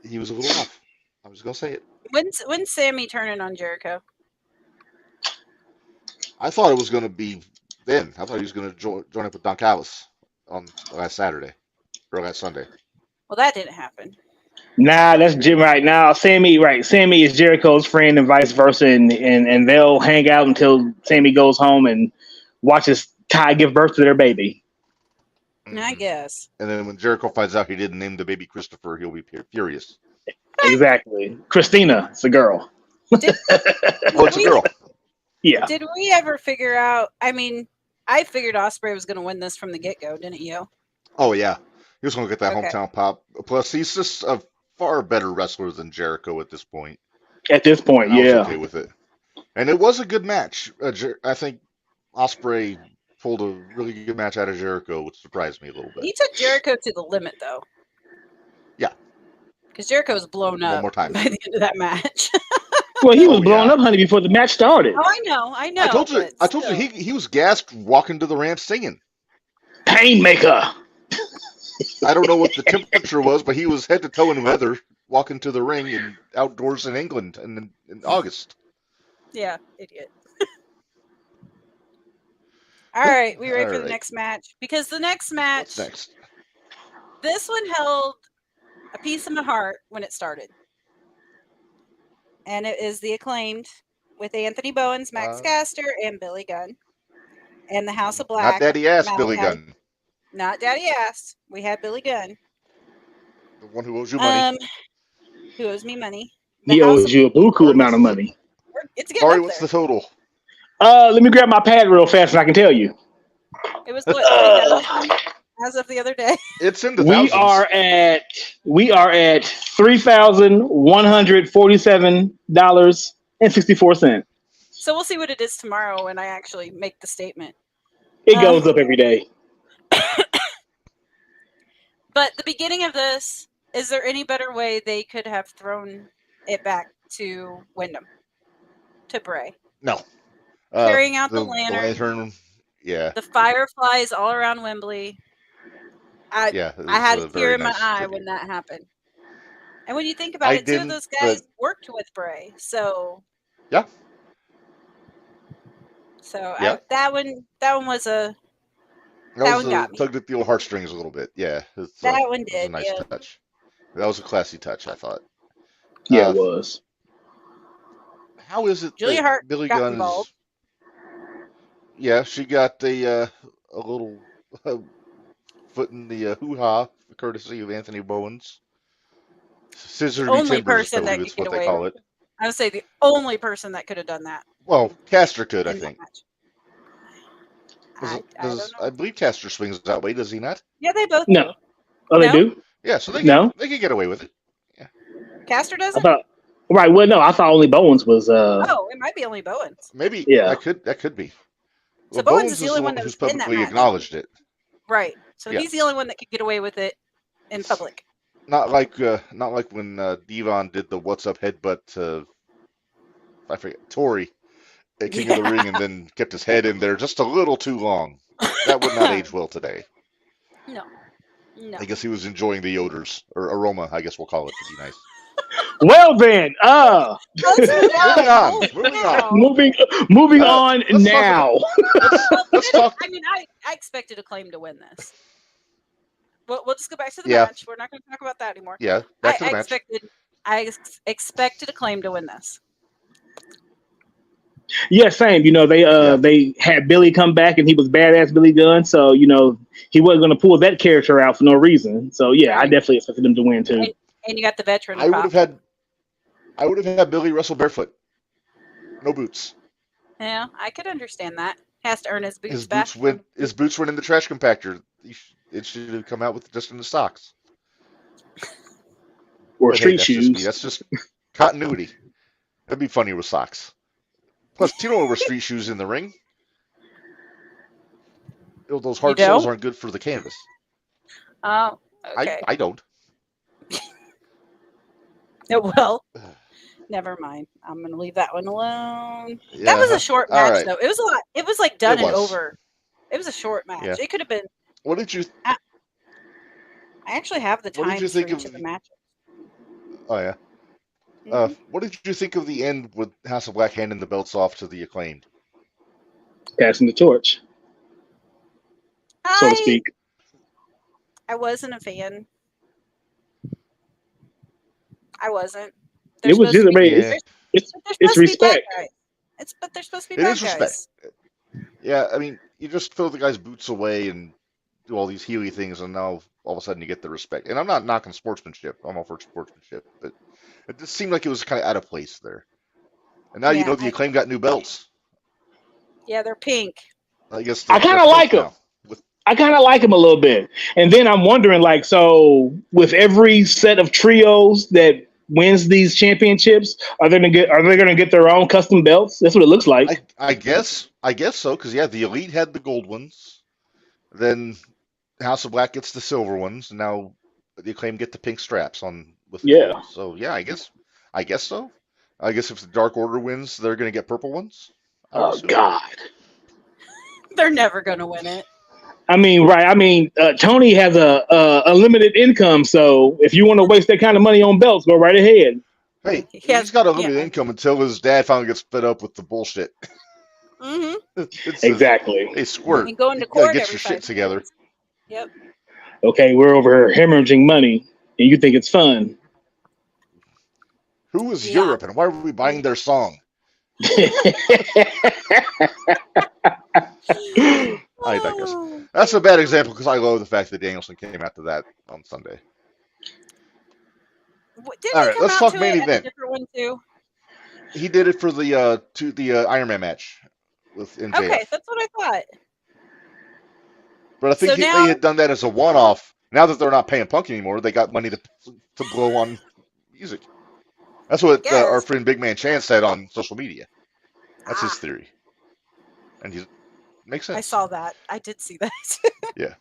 He was a little off. I was gonna say it. When's Sammy turning on Jericho? I thought it was gonna be then. I thought he was gonna join up with Don Callis on last Saturday or last Sunday. Well, that didn't happen. Nah, that's Jim right now. Sammy, right? Sammy is Jericho's friend and vice versa, and they'll hang out until Sammy goes home and watches Ty give birth to their baby. I guess. And then when Jericho finds out he didn't name the baby Christopher, he'll be furious. Exactly. Christina, it's a girl. Oh, it's a girl. Yeah. Did we ever figure out? I mean, I figured Ospreay was going to win this from the get-go, didn't you? Oh yeah, he was gonna get that Okay. hometown pop. Plus, he's just a far better wrestler than Jericho at this point. At this point, I was yeah. okay with it, and it was a good match. I think Ospreay pulled a really good match out of Jericho, which surprised me a little bit. He took Jericho to the limit, though. Yeah. Because Jericho was blown up One more time. by the end of that match. Well, he was blown up, honey, before the match started. Oh, I know. I told you, he was gassed walking to the ramp singing. Painmaker. I don't know what the temperature was, but he was head to toe in leather walking to the ring and outdoors in England in August. Yeah, idiot. All right, we ready for the next match? Because the next match, What's next? This one held a piece of my heart when it started. And it is the Acclaimed with Anthony Bowens, Max Caster, and Billy Gunn. And the House of Black. Not Daddy Ass Billy Gunn. Not Daddy Ass. We had Billy Gunn. The one who owes you money. Who owes me money. He owes you a buku amount of money. It's getting Sorry, up what's there. the total? Let me grab my pad real fast and I can tell you. It was what, 3,000 as of the other day. It's in the thousands. We are at $3,147.64. So we'll see what it is tomorrow when I actually make the statement. It goes up every day. But the beginning of this, is there any better way they could have thrown it back to Wyndham? To Bray? No. carrying out the The lantern, lantern. Yeah, the fireflies all around Wembley. I yeah, it I was had a a tear very in my nice eye when tribute. that happened. And when you think about I it, two of didn't, those but guys worked with Bray, so yeah, yeah, that one was a that that was one a got me. tugged at the old heartstrings a little bit. Yeah, That one it was a did, nice yeah. touch. That was a classy touch, I thought. Yeah, it Uh, was. how is it Julia that Hart Billy got Gunn involved. is? Yeah, she got a little uh, foot in the hoo ha, courtesy of Anthony Bowens. The Scissor me only timbers, I person that believe could it's get what they away with call it. it. I would say the only person that could have done that Well, Caster could, I in that think. match. I don't Does I know. believe Caster swings that way? Does he not? Yeah, they both No. do. Oh, they No? do? Yeah, so No? they could get away with it. Yeah, Caster I doesn't? thought. Right. Well, no. I thought only Bowens was. Oh, it might be only Bowens. maybe Yeah. that could be. So Well, Bowens is Bowens the is only the one one that who's was in that publicly match. acknowledged it. Right. So Yeah, he's the only one that could get away with it in public. not like when Devon did the "What's Up" headbutt. I forget Tori at King of the Yeah. Ring, and then kept his head in there just a little too long. That would not age well today. No. No. I guess he was enjoying the odors or aroma. I guess we'll call it to be nice. Well then. Let's move Moving on. on. Holy Moving on. cow. moving on Let's talk about now. Well, let's talk. I mean, I expected Acclaim to win this. But we'll just go back to the Yeah, match. We're not going to talk about that anymore. yeah. Back to the match. Expected Acclaim to win this. Yeah, same. Yeah, They had Billy come back and he was badass Billy Gunn, so he wasn't going to pull that character out for no reason. So yeah, I Right. definitely expected him to win too. And you got the veteran to I would pop. have had I would have had Billy wrestle barefoot, no boots. Yeah, I could understand that. Has to earn his boots His back. boots went in the trash compactor. It should have come out with just in the socks. Or But hey, street shoes. that's just continuity. That'd be funny with socks. Plus, you don't wear street shoes in the ring. Those hard soles don't? aren't good for the canvas. Oh, okay. I don't. Well, never mind. I'm going to leave that one alone. Yeah. That was a short All match, right. though. It was a lot. It was like done It and was. over. It was a short match. Yeah. It could have been. What did you? I actually have the What did you times for think each of? of the matches. Oh yeah. Mhm. What did you think of the end with House of Black handing the belts off to the Acclaimed? Passing the torch, so to speak. I wasn't a fan. I wasn't. They're It was supposed just to be. it's Yeah, it's They're it's supposed to be bad respect. guys. But they're supposed to be it bad is respect. guys. Yeah, I mean, you just throw the guy's boots away and do all these Healy things, and now all of a sudden you get the respect. And I'm not knocking sportsmanship. I'm all for sportsmanship, but it just seemed like it was kind of out of place there. And now Yeah, the Acclaim got new belts. yeah, they're pink. I guess I kind they're of pink like him. now. With I kind of like him a little bit. And then I'm wondering, like, so with every set of trios that wins these championships, are they gonna get their own custom belts? That's what it looks like. I guess so, because yeah, the Elite had the gold ones. Then House of Black gets the silver ones, and now the Acclaim get the pink straps on with the Yeah. gold. So yeah, I guess so. I guess if the Dark Order wins, they're gonna get purple ones. I would Oh assume. God. They're never gonna win it. I mean, right? I mean, Tony has a limited income, so if you want to waste that kind of money on belts, go right ahead. Hey, He has- he's got a yeah. limited income until his dad finally gets fed up with the bullshit. Mm-hmm. It says, Exactly. hey, Squirt, And going to you gotta court get every your 5 shit together. minutes. Yep. Okay, we're over here hemorrhaging money, and you think it's fun. Who is Yeah. Europe, and why are we buying their song? I digress. Oh. That's a bad example because I love the fact that Danielson came after that on Sunday. Didn't All he right, come let's out talk to main it at a event. different one too? He did it for the Iron Man match with MJF. Okay, that's what I thought. But I think So they now- had done that as a one-off. Now that they're not paying Punk anymore, they got money to blow on music. That's what Guess. our friend Big Man Chan said on social media. That's his Ah, theory, and he makes sense. I saw that. I did see that. Yeah.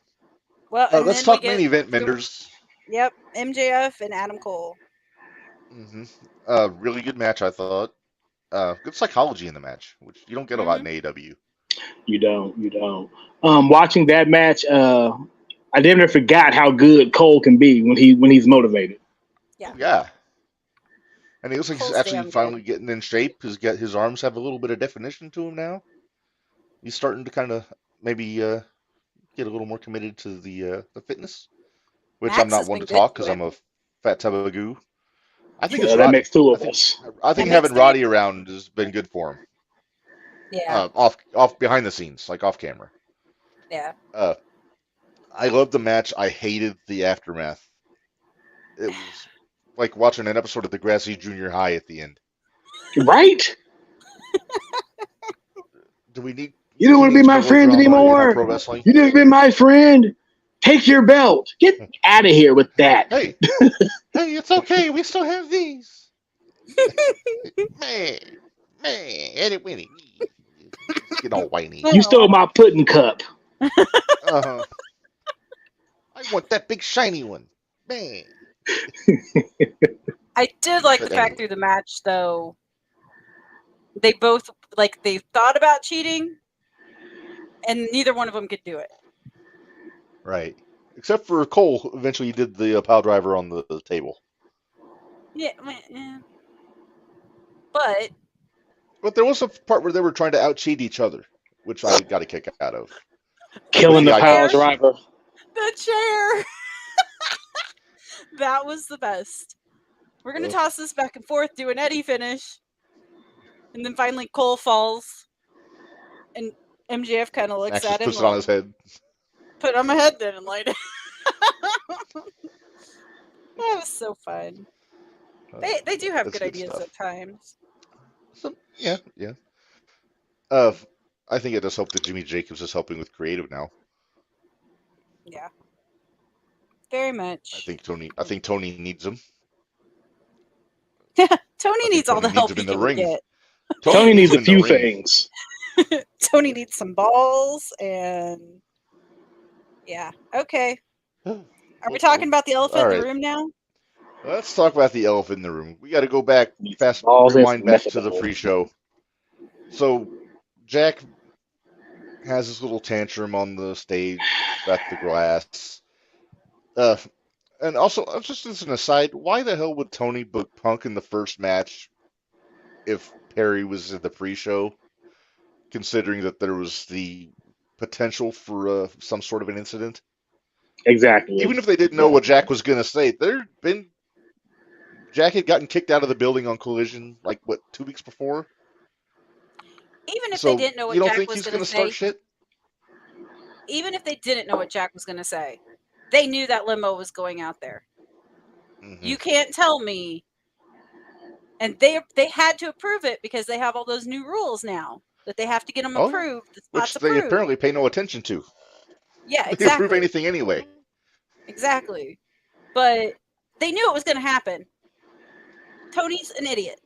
Well, and Let's then talk we main get event, Menders. MJF and Adam Cole. Really good match, I thought. good psychology in the match, which you don't get a lot Hmm. in AEW. You don't. Watching that match, I never forgot how good Cole can be when he's motivated. Yeah, Oh yeah, and he looks like he's Cole's actually damn good. finally getting in shape. His arms have a little bit of definition to him now. He's starting to kind of maybe get a little more committed to the fitness, which I'm Max not has one been to good talk to because I'm him. a fat tabagoo. I think it's That Roddy. makes two I of think us. I That think makes having three. Roddy around has been good for him. Yeah, Off behind the scenes, like off camera. yeah. Uh, I loved the match. I hated the aftermath. It was like watching an episode of Degrassi Junior High at the end. Right? Do we need You don't want to be teenage my girl friend drama in our anymore. pro wrestling? You never been my friend. Take your belt. Get out of here with that. Hey, hey, it's okay. We still have these. Man, man, Eddie Winnie. He's getting all whiny. You Well, stole my pudding cup. Uh-huh. I want that big shiny one. Man. I did like the But fact anyway, through the match, though. They both they thought about cheating, and neither one of them could do it. right. Except for Cole, who eventually did the pile driver on the table. Yeah, but But there was a part where they were trying to out cheat each other, which I got a kick out of. Like with Killing the the chair, pile icons. driver. the chair. That was the best. We're gonna Ugh. toss this back and forth, do an Eddie finish, and then finally Cole falls, and MJF kind of looks Max at just him puts it on like, his head. "Put it on my head then and light it." That was so fun. They do have That's good good ideas stuff. at times. So, yeah, yeah. Uh, I think it does help that Jimmy Jacobs is helping with creative now. Yeah, very much. I think Tony needs him. I Tony think needs all Tony the needs help him he in the can ring. get. Tony Tony needs needs him a in the few ring. things. Tony needs some balls, and yeah, okay. Are we talking about the All elephant in the right. room now? Let's talk about the elephant in the room. We got to go back, Needs some fast balls and rewind some back to the methadone. pre-show. So Jack has his little tantrum on the stage about the glass. Uh, and also, just as an aside, why the hell would Tony book Punk in the first match if Perry was in the pre-show, considering that there was the potential for some sort of an incident? Exactly. Even if they didn't know what Jack was going to say, Jack had gotten kicked out of the building on Collision like what 2 weeks before. Even if they So didn't know you what don't Jack think was he's going going to to start say, shit? even if they didn't know what Jack was going to say, they knew that limo was going out there. Mm-hmm. You can't tell me. And they had to approve it because they have all those new rules now that they have to get them Oh yeah, approved. The spot's which they approved. apparently pay no attention to. Yeah, They approve exactly. anything anyway. Exactly. But they knew it was going to happen. Tony's an idiot.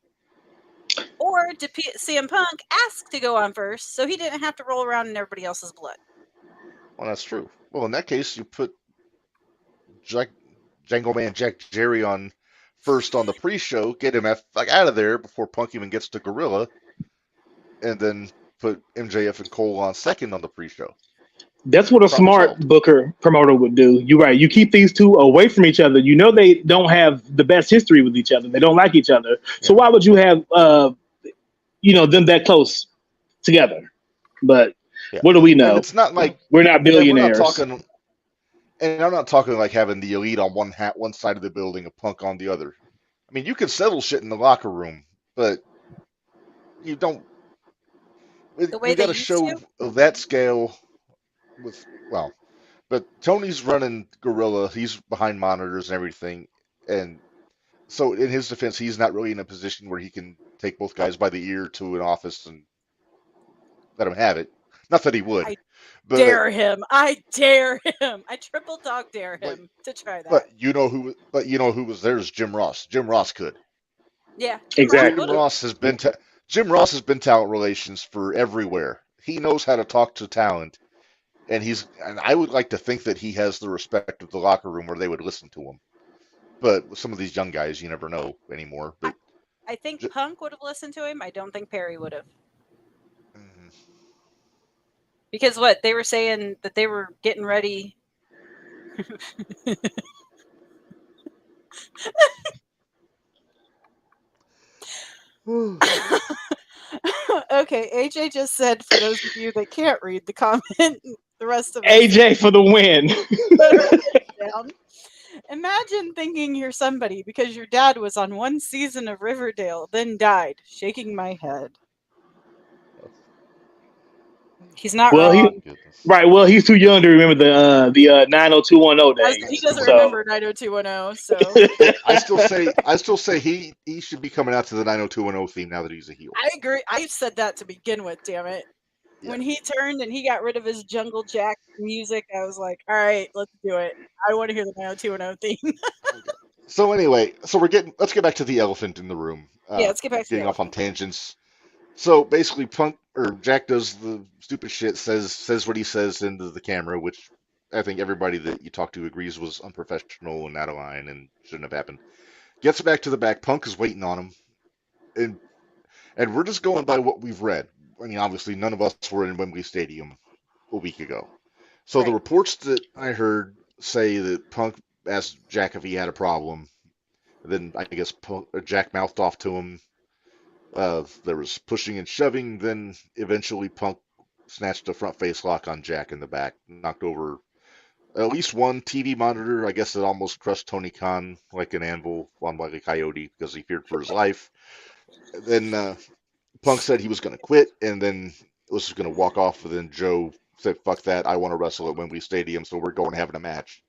Or did CM Punk ask to go on first so he didn't have to roll around in everybody else's blood? Well, that's true. Well, in that case, you put Jack, Jangle Man Jack Jerry on first on the pre-show, get him out of there before Punk even gets to Gorilla, and then put MJF and Cole on second on the pre-show. That's what a Problem smart solved. booker promoter would do. You're right. You keep these two away from each other. You know they don't have the best history with each other. They don't like each other. So Yeah. why would you have them that close together? But Yeah. what do we And know? it's not like, We're not and we're not billionaires. talking, and I'm not talking like having the elite on one side of the building, a Punk on the other. I mean, you can settle shit in the locker room, but you don't. The way You they got a used show to? of that scale with but Tony's running Gorilla. He's behind monitors and everything, and so in his defense, he's not really in a position where he can take both guys by the ear to an office and let them have it. Not that he would, I but dare him. I dare him. I triple dog dare but him to try that. but you know who was there is Jim Ross. Jim Ross could. Yeah, Jim Ross Exactly. would Jim have. Ross has been Jim Ross has been talent relations for everywhere. He knows how to talk to talent, and I would like to think that he has the respect of the locker room where they would listen to him. But with some of these young guys, you never know anymore. But I think J- Punk would have listened to him. I don't think Perry would have. mhm. Because what they were saying that they were getting ready. Okay, AJ just said, for those of you that can't read the comment, the rest of us AJ for the win. that are writing it down. Imagine thinking you're somebody because your dad was on one season of Riverdale, then died. Shaking my head. He's not Well, Oh my wrong. he goodness. right. Well, he's too young to remember the 90210 He days. doesn't So remember 90210, so I still say he should be coming out to the 90210 theme now that he's a heel. I agree. I said that to begin with, damn it. Yeah. When he turned and he got rid of his Jungle Jack music, I was like, all right, let's do it. I want to hear the 90210 theme. Okay. So anyway, let's get back to the elephant in the room. Yeah, let's get back to the Getting off on elephant. tangents. So basically, Punk or Jack does the stupid shit, says what he says into the camera, which I think everybody that you talk to agrees was unprofessional and out of line and shouldn't have happened. Gets back to the back. Punk is waiting on him, and we're just going by what we've read. I mean, obviously, none of us were in Wembley Stadium a week ago. So the Right. reports that I heard say that Punk asked Jack if he had a problem. Then I guess Jack mouthed off to him. There was pushing and shoving. Then eventually Punk snatched a front face lock on Jack in the back, knocked over at least one TV monitor. I guess it almost crushed Tony Khan like an anvil on like a coyote because he feared for his life. Then Punk said he was going to quit and then was going to walk off. And then Joe said, "Fuck that! I want to wrestle at Wembley Stadium, so we're going having a match."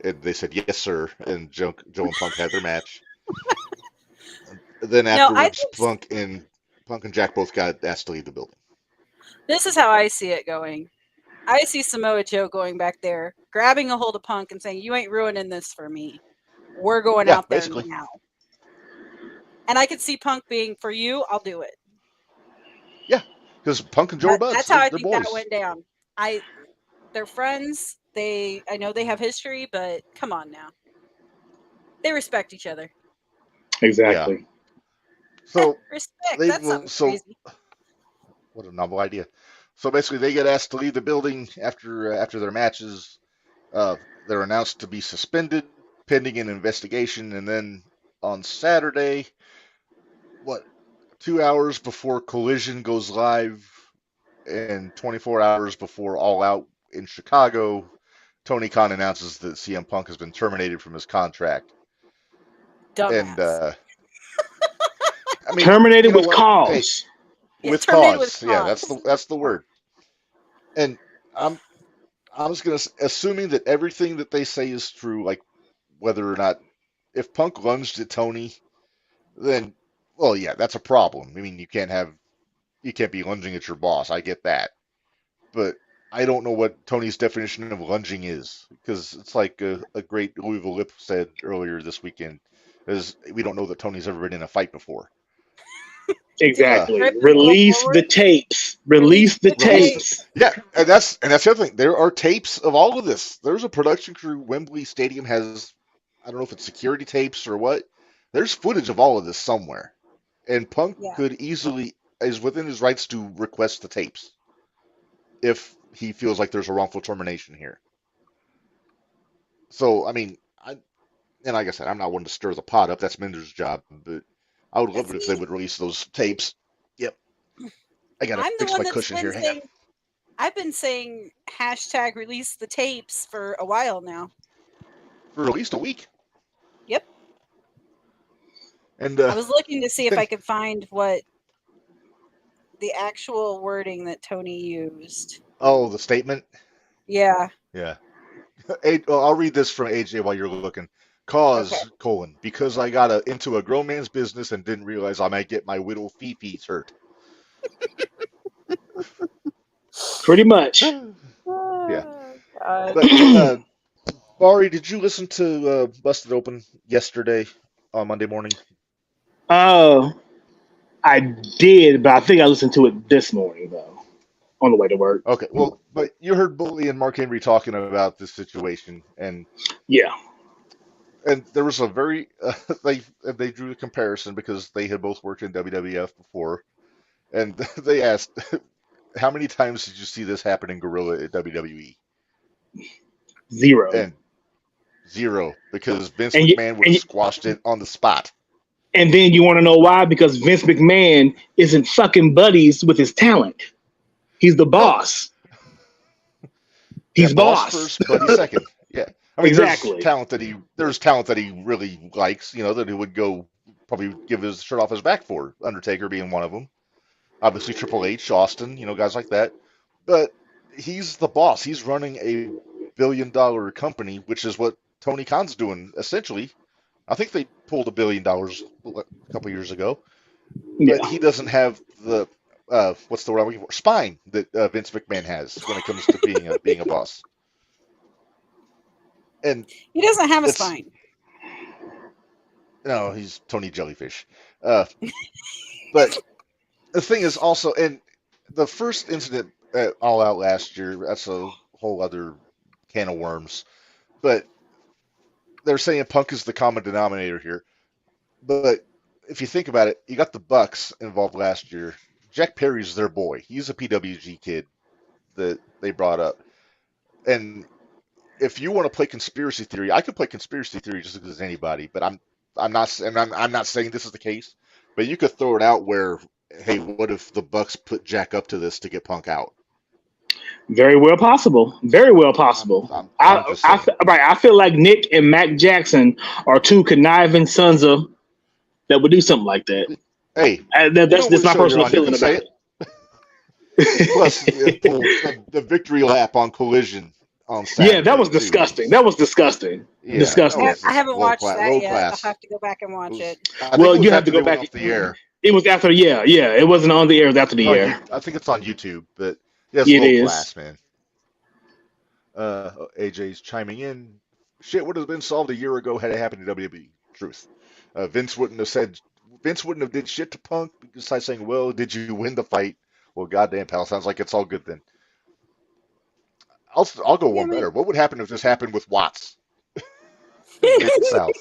And they said, "Yes, sir." And Joe and Punk had their match. Then No, I afterwards, think Punk and Jack both got asked to leave the building. this is how I see it going. I see Samoa Joe going back there, grabbing a hold of Punk and saying, "You ain't ruining this for me. We're going Yeah, out there basically. now." And I could see Punk being, "For you, I'll do it." Yeah, because Punk and Joe are buds. That's how I They're think that boys. went down. They're friends. I know they have history, but come on now. They respect each other. Yeah. exactly. So Respect. they That well, sounds so crazy. what a novel idea. So basically, they get asked to leave the building after their matches. They're announced to be suspended pending an investigation, and then on Saturday, what 2 hours before Collision goes live, and 24 hours before All Out in Chicago, Tony Khan announces that CM Punk has been terminated from his contract. And Dumbass. I mean, you Terminated know with what? Hey, cause. Yeah, with terminated with cause, yeah, cause. that's the word. And I'm I'm just gonna assuming that everything that they say is true, like whether or not if Punk lunged at Tony, then well, yeah, that's a problem. I mean, you can't be lunging at your boss. I get that, but I don't know what Tony's definition of lunging is because it's like a great Louisville Lip said earlier this weekend, is we don't know that Tony's ever been in a fight before. Did he Uh, Exactly. trip and fall Release forward? the tapes. Release Release the the tape. Released. tapes. Yeah, and that's the other thing. There are tapes of all of this. There's a production crew. Wembley Stadium has, I don't know if it's security tapes or what. There's footage of all of this somewhere, and Punk Yeah. could easily is within his rights to request the tapes if he feels like there's a wrongful termination here. So I mean, and like I said, I'm not one to stir the pot up. That's Minder's job, but I would love That's it if they me. would release those tapes. Yep, I gotta I'm the fix one my that's cushion been here. Hang on. saying I've been saying hashtag release the tapes for a while now. For at least a week, Yep. and I was looking to see if then I could find what the actual wording that Tony used. oh, the statement. Yeah. Yeah. Well, I'll read this from AJ while you're looking. Okay. Cause, because I got into a grown man's business and didn't realize I might get my widow fee-fees hurt. Pretty much. Yeah. Oh, God. But, Bari, did you listen to Busted Open yesterday on Monday morning? uh, I did, but I think I listened to it this morning though, on the way to work. Okay. Well, but you heard Bully and Mark Henry talking about this situation, and Yeah. and there was a very they drew the comparison because they had both worked in WWF before, and they asked how many times did you see this happen in Gorilla at WWE? Zero. And zero, because Vince And you, McMahon would and have you, squashed it on the spot. and then you want to know why? Because Vince McMahon isn't fucking buddies with his talent. He's the No, boss. yeah, He's boss boss. first, buddy second. Yeah, I mean, Exactly. there's talent that he really likes. That he would go probably give his shirt off his back for. Undertaker being one of them. Obviously Triple H, Austin, guys like that. But he's the boss. He's running a billion-dollar company, which is what Tony Khan's doing essentially. I think they pulled $1 billion a couple years ago, but Yeah. he doesn't have the what's the word I'm looking for? Spine that Vince McMahon has when it comes to being a boss. And He doesn't have a it's spine. no, he's Tony Jellyfish. Uh, but the thing is also, and the first incident at All Out last year, that's a whole other can of worms. But they're saying Punk is the common denominator here. But if you think about it, you got the Bucks involved last year. Jack Perry's their boy. He's a PWG kid that they brought up. And if you want to play conspiracy theory, I could play conspiracy theory just as good as anybody. But I'm not saying this is the case. But you could throw it out where, hey, what if the Bucks put Jack up to this to get Punk out? Very well possible. Very well possible. I'm just saying. Right. I feel like Nick and Mac Jackson are two conniving sons of that would do something like that. Hey, That's what my show you're personal on? You feeling can about say it. Plus, the victory lap on Collision on Yeah, that Saturday was too. disgusting. That was disgusting. Yeah, that Disgusting. was I just haven't watched that low yet. I'll class. have to go back and It watch was, it. I think Well, it was you have to after go they went back. off the air. It was after, yeah, yeah. It wasn't on the air. It was after It's the on air. I think it's on YouTube, but yeah, it's It low is. class, man. AJ's chiming in. Shit would have been solved a year ago had it happened to WWE. Truth. Vince wouldn't have said. Vince wouldn't have did shit to Punk besides saying, "Well, did you win the fight?" Well, goddamn, pal, sounds like it's all good then. I'll go Yeah, one I mean, better. What would happen if this happened with Watts in the Mid South?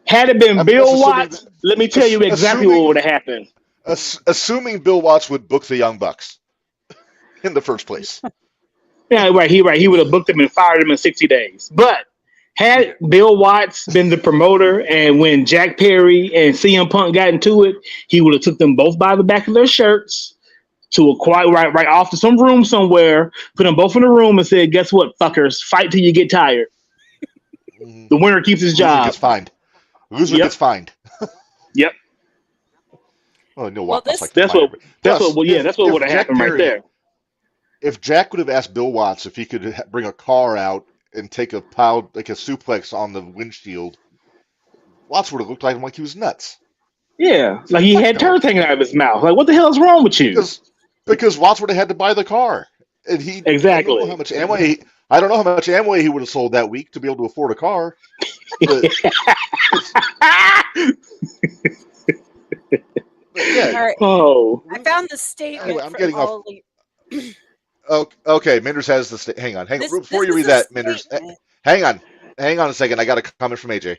Had it been I mean, that's Bill Watts, let me tell you exactly what assuming would have happened. assuming Bill Watts would book the Young Bucks in the first place. Yeah, right. He would have booked him and fired him in 60 days. But Yeah. had Bill Watts been the promoter, and when Jack Perry and CM Punk got into it, he would have took them both by the back of their shirts to a quiet right off to some room somewhere, put them both in a room, and said, "Guess what, fuckers? Fight till you get tired. Mhm. The winner keeps his Loser gets job." fined. Loser Yep. gets fined. Yep. Oh, no, well, Watts this like to That's fine what. everybody. That's what. Plus, Well, yeah. That's what would have happened right there. If Jack would have asked Bill Watts if he could bring a car out and take a pile like a suplex on the windshield, Watts would have looked like he was nuts. Yeah, It's like like he fuck had no, turds hanging out of his mouth. Like, what the hell is wrong with you? because Watts would have had to buy the car, and I don't know how Exactly. much Amway. I don't know how much Amway he would have sold that week to be able to afford a car, but it's but yeah. all right. Oh, I found the Anyway, statement I'm from getting off. all the. Okay, Minders has the hang on. This Before you is read a that, Minders. statement. Hang on. Hang on a second. I got a comment from AJ.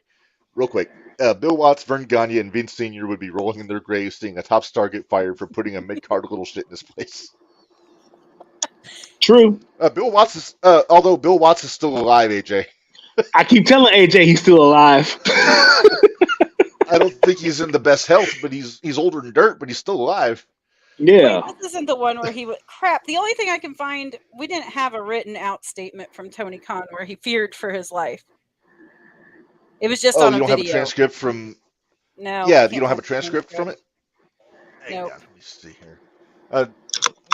Real quick. Bill Watts, Vern Gagne, and Vince Sr. would be rolling in their graves seeing a top star get fired for putting a mid-card little shit in his place. true. Although Bill Watts is still alive, AJ. I keep telling AJ he's still alive. I don't think he's in the best health, but he's older than dirt, but he's still alive. Yeah. Wait, this isn't the one where he would. Crap. The only thing I can find, we didn't have a written out statement from Tony Khan where he feared for his life. It was just Oh, on you a don't have a video. transcript from. No. Yeah, you can't don't have find a the transcript from it? Hang Nope. on, let me see here.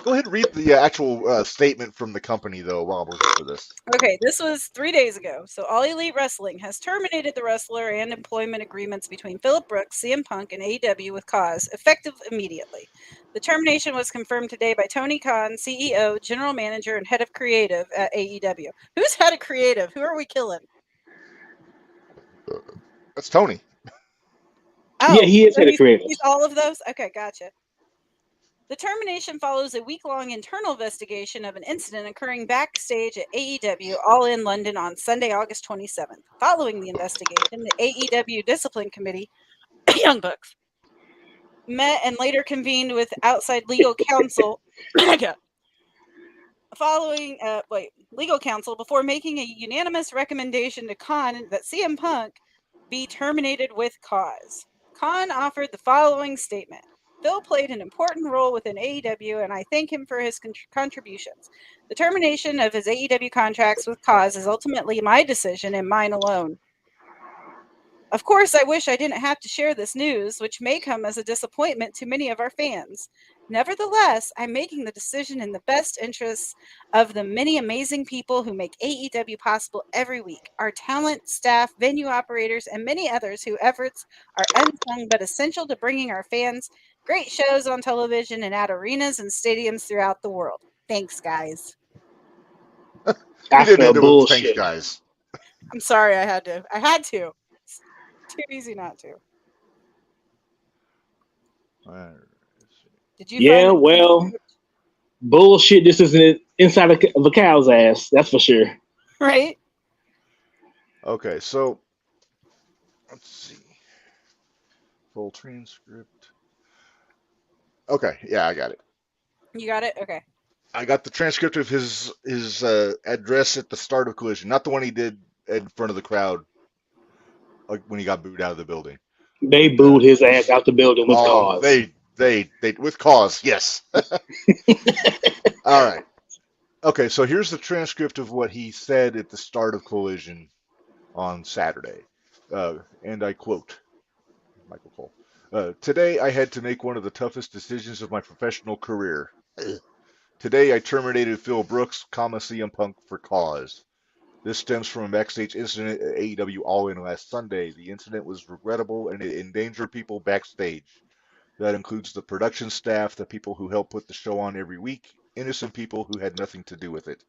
Go ahead and read the actual statement from the company, though, while we're looking for this. Okay, this was 3 days ago. So All Elite Wrestling has terminated the wrestler and employment agreements between Phillip Brooks, CM Punk, and AEW with cause, effective immediately. The termination was confirmed today by Tony Khan, CEO, General Manager, and Head of Creative at AEW. Who's Head of Creative? Who are we killing? That's Tony. Yeah, Oh, he is so head of creative. he's all of those? Okay, gotcha. The termination follows a week-long internal investigation of an incident occurring backstage at AEW All In London on Sunday, August 27th. Following the investigation, the AEW Discipline Committee, Young Bucks, met and later convened with outside legal counsel legal counsel before making a unanimous recommendation to Khan that CM Punk be terminated with cause. Khan offered the following statement. Phil played an important role within AEW, and I thank him for his contributions. The termination of his AEW contracts with cause is ultimately my decision and mine alone. Of course, I wish I didn't have to share this news, which may come as a disappointment to many of our fans. Nevertheless, I'm making the decision in the best interests of the many amazing people who make AEW possible every week. Our talent, staff, venue operators, and many others whose efforts are unsung but essential to bringing our fans great shows on television and at arenas and stadiums throughout the world. Thanks, guys. He I didn't smell end it with thanks, bullshit. guys. I'm sorry I had to. It's too easy not to. Did you find Yeah, the well, transcript? bullshit. This isn't inside of a cow's ass. That's for sure. Right? Okay, so let's see. Full transcript. Okay, yeah, I got it. You got it? Okay. I got the transcript of his address at the start of Collision, not the one he did in front of the crowd, like when he got booed out of the building. They But booed his ass out the building with oh, cause. they with cause, yes. All right. Okay, so here's the transcript of what he said at the start of Collision on Saturday, and I quote Michael Cole. Today I had to make one of the toughest decisions of my professional career. Today I terminated Phil Brooks, CM Punk for cause. This stems from a backstage incident at AEW All In last Sunday. The incident was regrettable and it endangered people backstage. That includes the production staff, the people who help put the show on every week, innocent people who had nothing to do with it.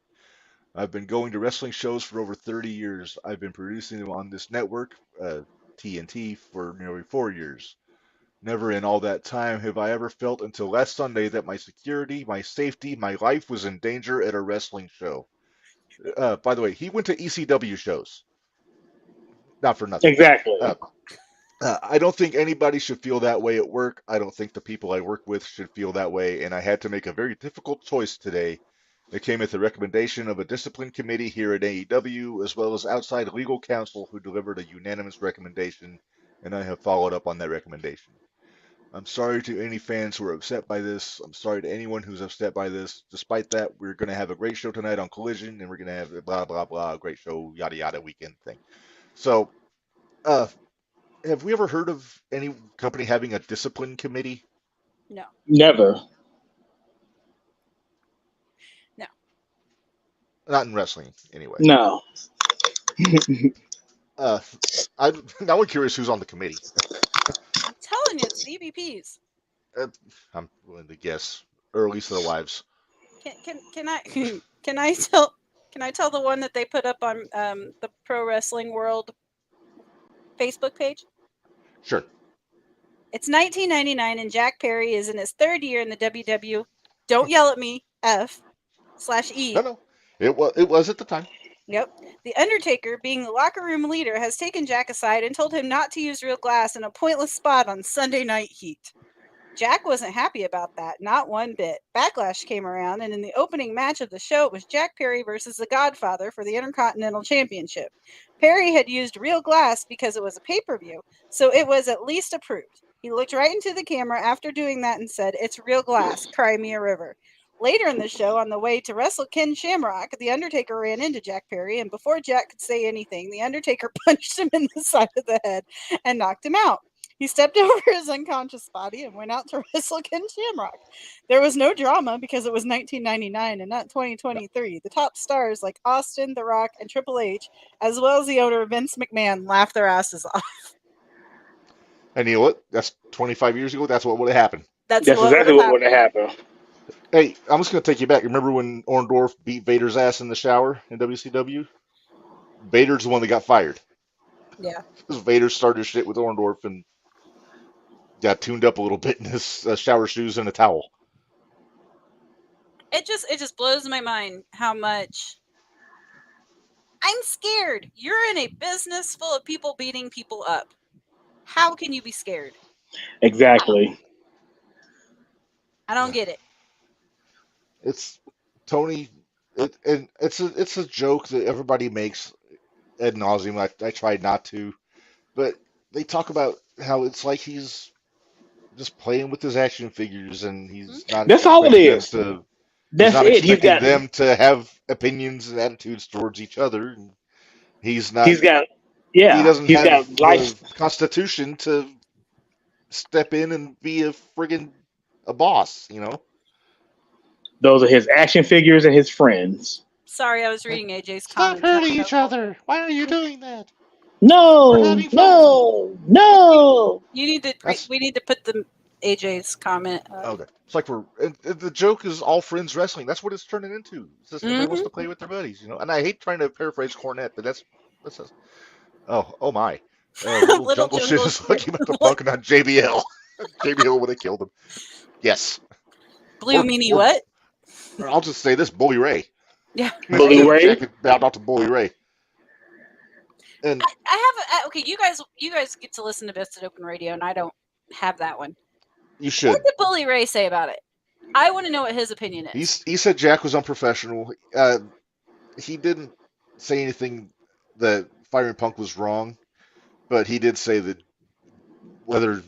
I've been going to wrestling shows for over 30 years. I've been producing them on this network, TNT, for nearly 4 years. Never in all that time have I ever felt until last Sunday that my security, my safety, my life was in danger at a wrestling show. By the way, he went to ECW shows, not for nothing. Exactly. Uh, I don't think anybody should feel that way at work. I don't think the people I work with should feel that way, and I had to make a very difficult choice today. It came at the recommendation of a discipline committee here at AEW, as well as outside legal counsel who delivered a unanimous recommendation, and I have followed up on that recommendation. I'm sorry to any fans who are upset by this. I'm sorry to anyone who's upset by this. Despite that, we're going to have a great show tonight on Collision, and we're going to have a blah, blah, blah, great show, yada, yada weekend thing. So, uh, have we ever heard of any company having a discipline committee? No. Never. No. Not in wrestling, anyway. No. Uh, now I'm curious who's on the committee. I'm telling you, it's the EVPs. Uh, I'm willing to guess, or at least their wives. Can I can I tell the one that they put up on the Pro Wrestling World Facebook page? Sure. It's 1999 and Jack Perry is in his third year in the WW. Don't yell at me. F/E. No. It was at the time. Yep. The Undertaker, being the locker room leader, has taken Jack aside and told him not to use real glass in a pointless spot on Sunday Night Heat. Jack wasn't happy about that, not one bit. Backlash came around, and in the opening match of the show, it was Jack Perry versus The Godfather for the Intercontinental Championship. Perry had used real glass because it was a pay-per-view, so it was at least approved. He looked right into the camera after doing that and said, "It's real glass, cry me a river." Later in the show, on the way to wrestle Ken Shamrock, The Undertaker ran into Jack Perry, and before Jack could say anything, The Undertaker punched him in the side of the head and knocked him out. He stepped over his unconscious body and went out to wrestle Ken Shamrock. There was no drama because it was 1999 and not 2023. The top stars like Austin, The Rock, and Triple H, as well as the owner Vince McMahon, laughed their asses off. And you know what? That's 25 years ago. That's what would have happened. That's That's what would exactly have what would have happened. happened. Hey, I'm just going to take you back. Remember when Orndorff beat Vader's ass in the shower in WCW? Vader's the one that got fired Yeah. because Vader started shit with Orndorff and got tuned up a little bit in his shower shoes and a towel. It just blows my mind how much I'm scared. You're in a business full of people beating people up. How can you be scared? Exactly. I don't get it. It's Tony, and it's a joke that everybody makes ad nauseum. I tried not to, but they talk about how it's like he's just playing with his action figures, and Hmm? That's all it is. he's That's not it. expecting them to have opinions and attitudes towards each other. And he's not. He's got He yeah. doesn't He's have got the life. constitution to step in and be a friggin' a boss. You know, Those are his action figures and his friends. Sorry, I was like reading AJ's stop comments. hurting each other. Why are you doing that? We're No, having fun. no, no. You need to. That's We need to put the AJ's comment. okay. It's like and the joke is all friends wrestling. That's what it's turning into. It's just everybody wants Mm-hmm. to play with their buddies, you know. And I hate trying to paraphrase Cornette, but that's just, oh my. Little Little jungle shit jungle is shit. lucky about the punk and not JBL. JBL would have killed him. Yes. Blue meanie Or what? I'll just say this, Bully Ray. Yeah. Bully Imagine if Ray. Jack had bowed out to Bully Ray. And I have okay. You guys get to listen to Best at Open Radio, and I don't have that one. you What should. did Bully Ray say about it? I want to know what his opinion is. He said Jack was unprofessional. He didn't say anything that firing Punk was wrong, but he did say that whether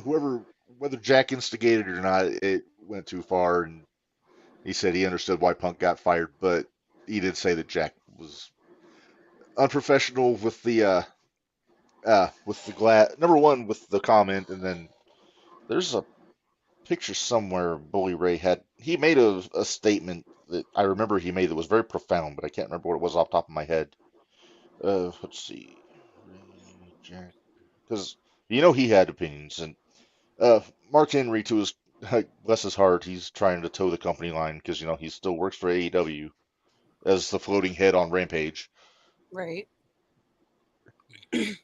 whoever whether Jack instigated it or not, it went too far, and he said he understood why Punk got fired, but he did say that Jack was unprofessional with the number one with the comment, and then there's a picture somewhere Bully Ray had. He made a statement that I remember he made that was very profound, but I can't remember what it was off the top of my head. Let's see, Ray Jack, because he had opinions, and Mark Henry, to his bless his heart, he's trying to toe the company line because he still works for AEW as the floating head on Rampage. Right.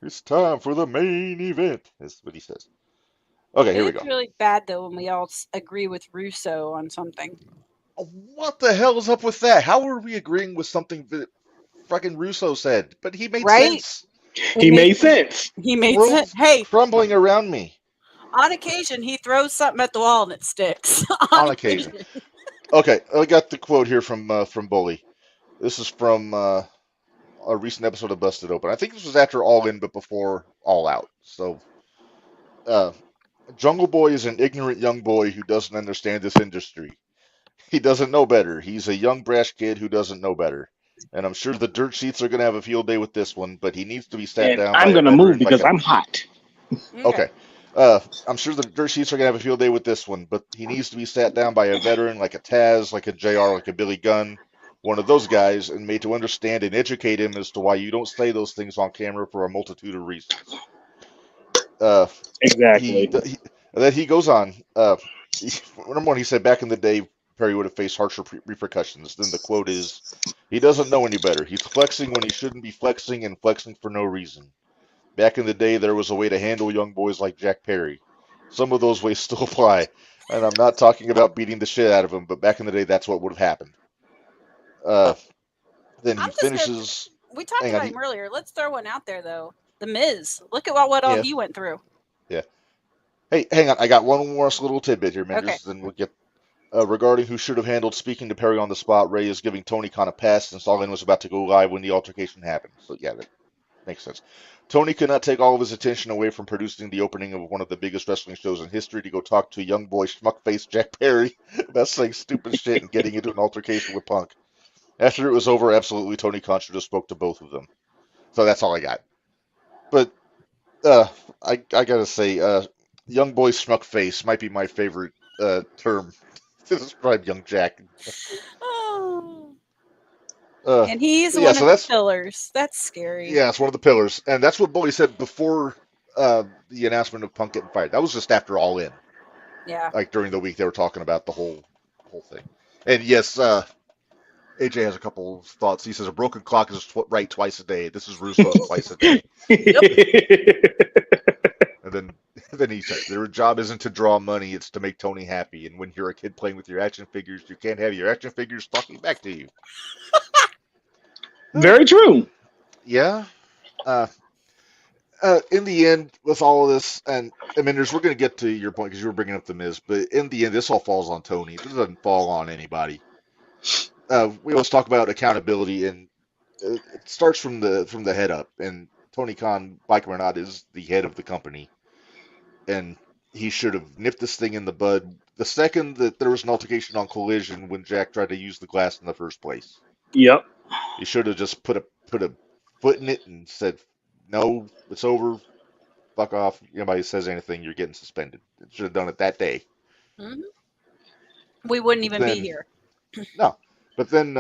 It's time for the main event. That's what he says. Okay, here we It's go. really bad though when we all agree with Russo on something. What the hell is up with that? How are we agreeing with something that fucking Russo said? But he made Right? sense. He made sense. He made sense. World's Hey, crumbling around me on occasion he throws something at the wall and it sticks. on occasion. Okay, I got the quote here from Bully. This is from a recent episode of Busted Open. I think this was after All In, but before All Out. So, uh, Jungle Boy is an ignorant young boy who doesn't understand this industry. He doesn't know better. He's a young brash kid who doesn't know better. And I'm sure the dirt sheets are going to have a field day with this one, but he needs to be sat And down by I'm a gonna move veteran like because a. I'm hot. Okay. Okay. I'm sure the dirt sheets are going to have a field day with this one, but he needs to be sat down by a veteran like a Taz, like a JR, like a Billy Gunn, one of those guys, and made to understand and educate him as to why you don't say those things on camera for a multitude of reasons. Uh, he, Exactly. he then he goes on. Number one, he said back in the day, Perry would have faced harsher repercussions. Then the quote is, "He doesn't know any better. He's flexing when he shouldn't be flexing and flexing for no reason. Back in the day, there was a way to handle young boys like Jack Perry. Some of those ways still apply, and I'm not talking about beating the shit out of him, but back in the day, that's what would have happened." Uh, then he I'm just gonna. finishes. We talked Hang on, about him earlier. Let's throw one out there though. The Miz. Look at what all yeah, he went through. yeah. Hey, hang on. I got one more little tidbit here, man. Okay. Just then we'll get regarding who should have handled speaking to Perry on the spot. Ray is giving Tony Khan a pass since All In was about to go live when the altercation happened. So yeah, that makes sense. Tony could not take all of his attention away from producing the opening of one of the biggest wrestling shows in history to go talk to young boy schmuckface Jack Perry about saying stupid shit and getting into an altercation with Punk. After it was over, absolutely Tony Khan should have spoke to both of them. So that's all I got. But uh, I gotta say, young boy schmuckface might be my favorite term to describe young Jack. Oh. Uh, And he's yeah, one so of the that's pillars. That's scary. yeah, it's one of the pillars, and that's what Bully said before the announcement of Punk getting fired. That was just after All In, Yeah. like during the week they were talking about the whole thing. And yes, AJ has a couple of thoughts. He says a broken clock is right twice a day. This is Russo's twice a day. Yep. And then then he said their job isn't to draw money, it's to make Tony happy. And when you're a kid playing with your action figures, you can't have your action figures talking back to you. Very true. Yeah. Uh, in the end, with all of this, and I mean, we're going to get to your point because you were bringing up the Miz, but in the end, this all falls on Tony. This doesn't fall on anybody. We always talk about accountability, and it starts from the head up. And Tony Khan, like him or not, is the head of the company, and he should have nipped this thing in the bud the second that there was an altercation on Collision when Jack tried to use the glass in the first place. Yep. He should have just put a foot in it and said, "No, it's over. Fuck off. Anybody says anything, you're getting suspended." It should have done it that day. Mhm. We wouldn't But even be then here. no. But then,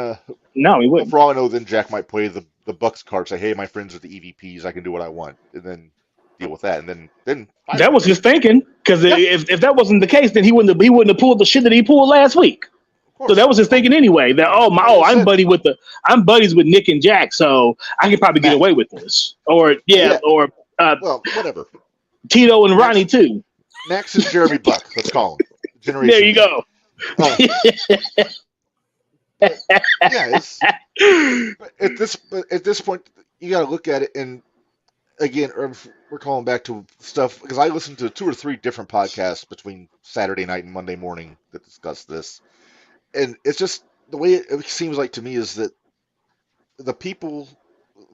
No, he wouldn't. for all I know, then Jack might play the Bucks card, say, "Hey, my friends are the EVPs. I can do what I want," and then deal with that, and then fire That him. was his thinking. Because Yeah, if that wasn't the case, then he wouldn't have pulled the shit that he pulled last week. of So course. that was his thinking anyway. That Like I I'm said, I'm buddies with Nick and Jack, so I could probably get Matt. away with this. Or yeah, Yeah. or Well, whatever. Tito and Max Ronnie too. Max and Jeremy Buck. Let's call them There Generation you B. go. Uh, but yeah, it's but at this point you got to look at it, and again, we're calling back to stuff because I listened to two or three different podcasts between Saturday night and Monday morning that discuss this, and it's just the way it seems like to me is that the people,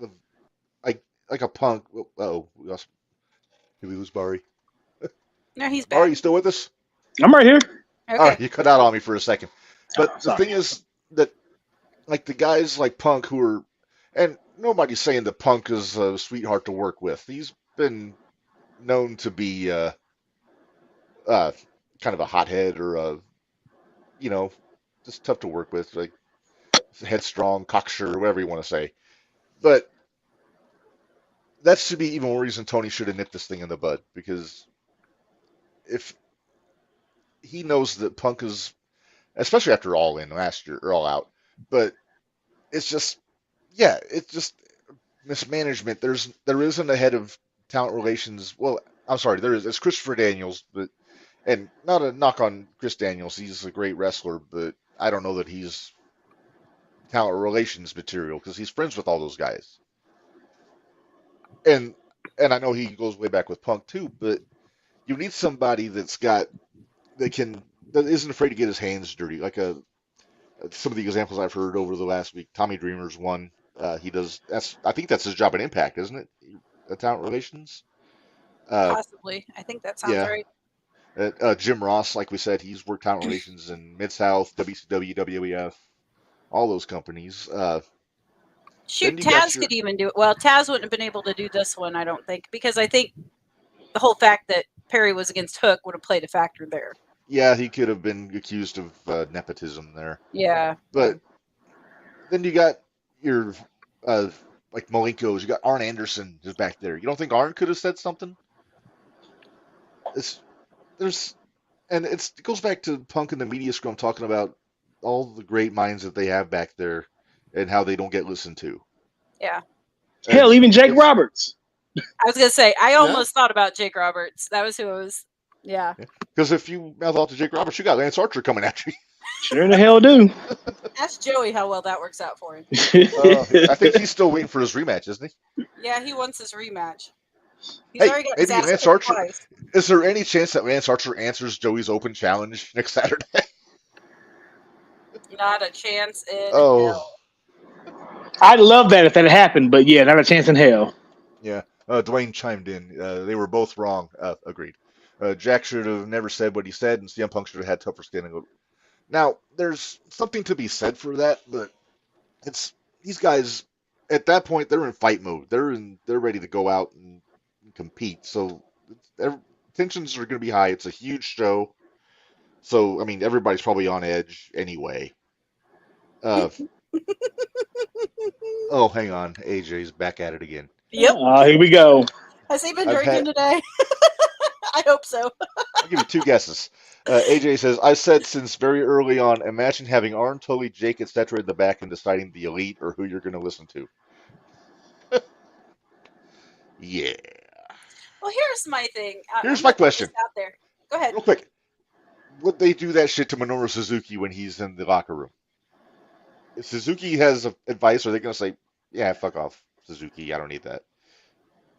the, like a Punk. Oh, did we lose Barry? No, he's Barry, back. you still with us? I'm right here. All right, Okay. you cut out on me for a second. Oh, But the sorry. thing is that like the guys like Punk who are, and nobody's saying that Punk is a sweetheart to work with. He's been known to be uh, kind of a hothead or you know, just tough to work with, like headstrong, cocksure, whatever you want to say. But that should be even more reason Tony should have nipped this thing in the bud because if he knows that Punk is, especially after All In last year or All Out, but it's just yeah, it's just mismanagement. There isn't a head of talent relations. Well, I'm sorry, there is. It's Christopher Daniels, but and not a knock on Chris Daniels. He's a great wrestler, but I don't know that he's talent relations material because he's friends with all those guys. And I know he goes way back with Punk too, but you need somebody that isn't afraid to get his hands dirty. Like some of the examples I've heard over the last week. Tommy Dreamer's one. He does. I think that's his job at Impact, isn't it? Talent relations. Uh, Possibly. I think that sounds yeah. right. Jim Ross, like we said, he's worked talent relations in Mid South, WCW, WWF, all those companies. Then Shoot, you got Taz your could even do it. Well, Taz wouldn't have been able to do this one, I don't think, because I think the whole fact that Perry was against Hook would have played a factor there. yeah, he could have been accused of nepotism there. Yeah. But then you got your like Malenko's. You got Arn Anderson just back there. You don't think Arn could have said something? It's there's and it goes back to Punk and the media scrum talking about all the great minds that they have back there and how they don't get listened to. Yeah. Hell, And even Jake it's Roberts. I was gonna say I yeah, almost thought about Jake Roberts. That was who I was. Yeah. because if you mouth off to Jake Roberts, you got Lance Archer coming at you. Sure in the hell do. Ask Joey how well that works out for him. I think he's still waiting for his rematch, isn't he? Yeah, he wants his rematch. He's Hey, already got his maybe ass Lance kicked Archer. twice. Is there any chance that Lance Archer answers Joey's open challenge next Saturday? Not a chance in Oh, hell. I'd love that if that happened, but yeah, not a chance in hell. yeah. Dwayne chimed in. They were both wrong. Agreed. Jack should have never said what he said, and CM Punk should have had tougher skin. Now, there's something to be said for that, but it's these guys at that point they're in fight mode. They're ready to go out and compete. So tensions are going to be high. It's a huge show. So I mean everybody's probably on edge anyway. Uh, oh, hang on, AJ's back at it again. Yep. Here we go. Has he been I've drinking had. today? I hope so. I'll give you two guesses. AJ says, I said since very early on, imagine having Arn, Tully, Jake, etc. in the back and deciding the elite or who you're going to listen to. Yeah. Well, here's my thing. I'm Here's my gonna put question, this out there. Go ahead. real quick. Would they do that shit to Minoru Suzuki when he's in the locker room? If Suzuki has advice, are they going to say, "Yeah, fuck off, Suzuki. I don't need that,"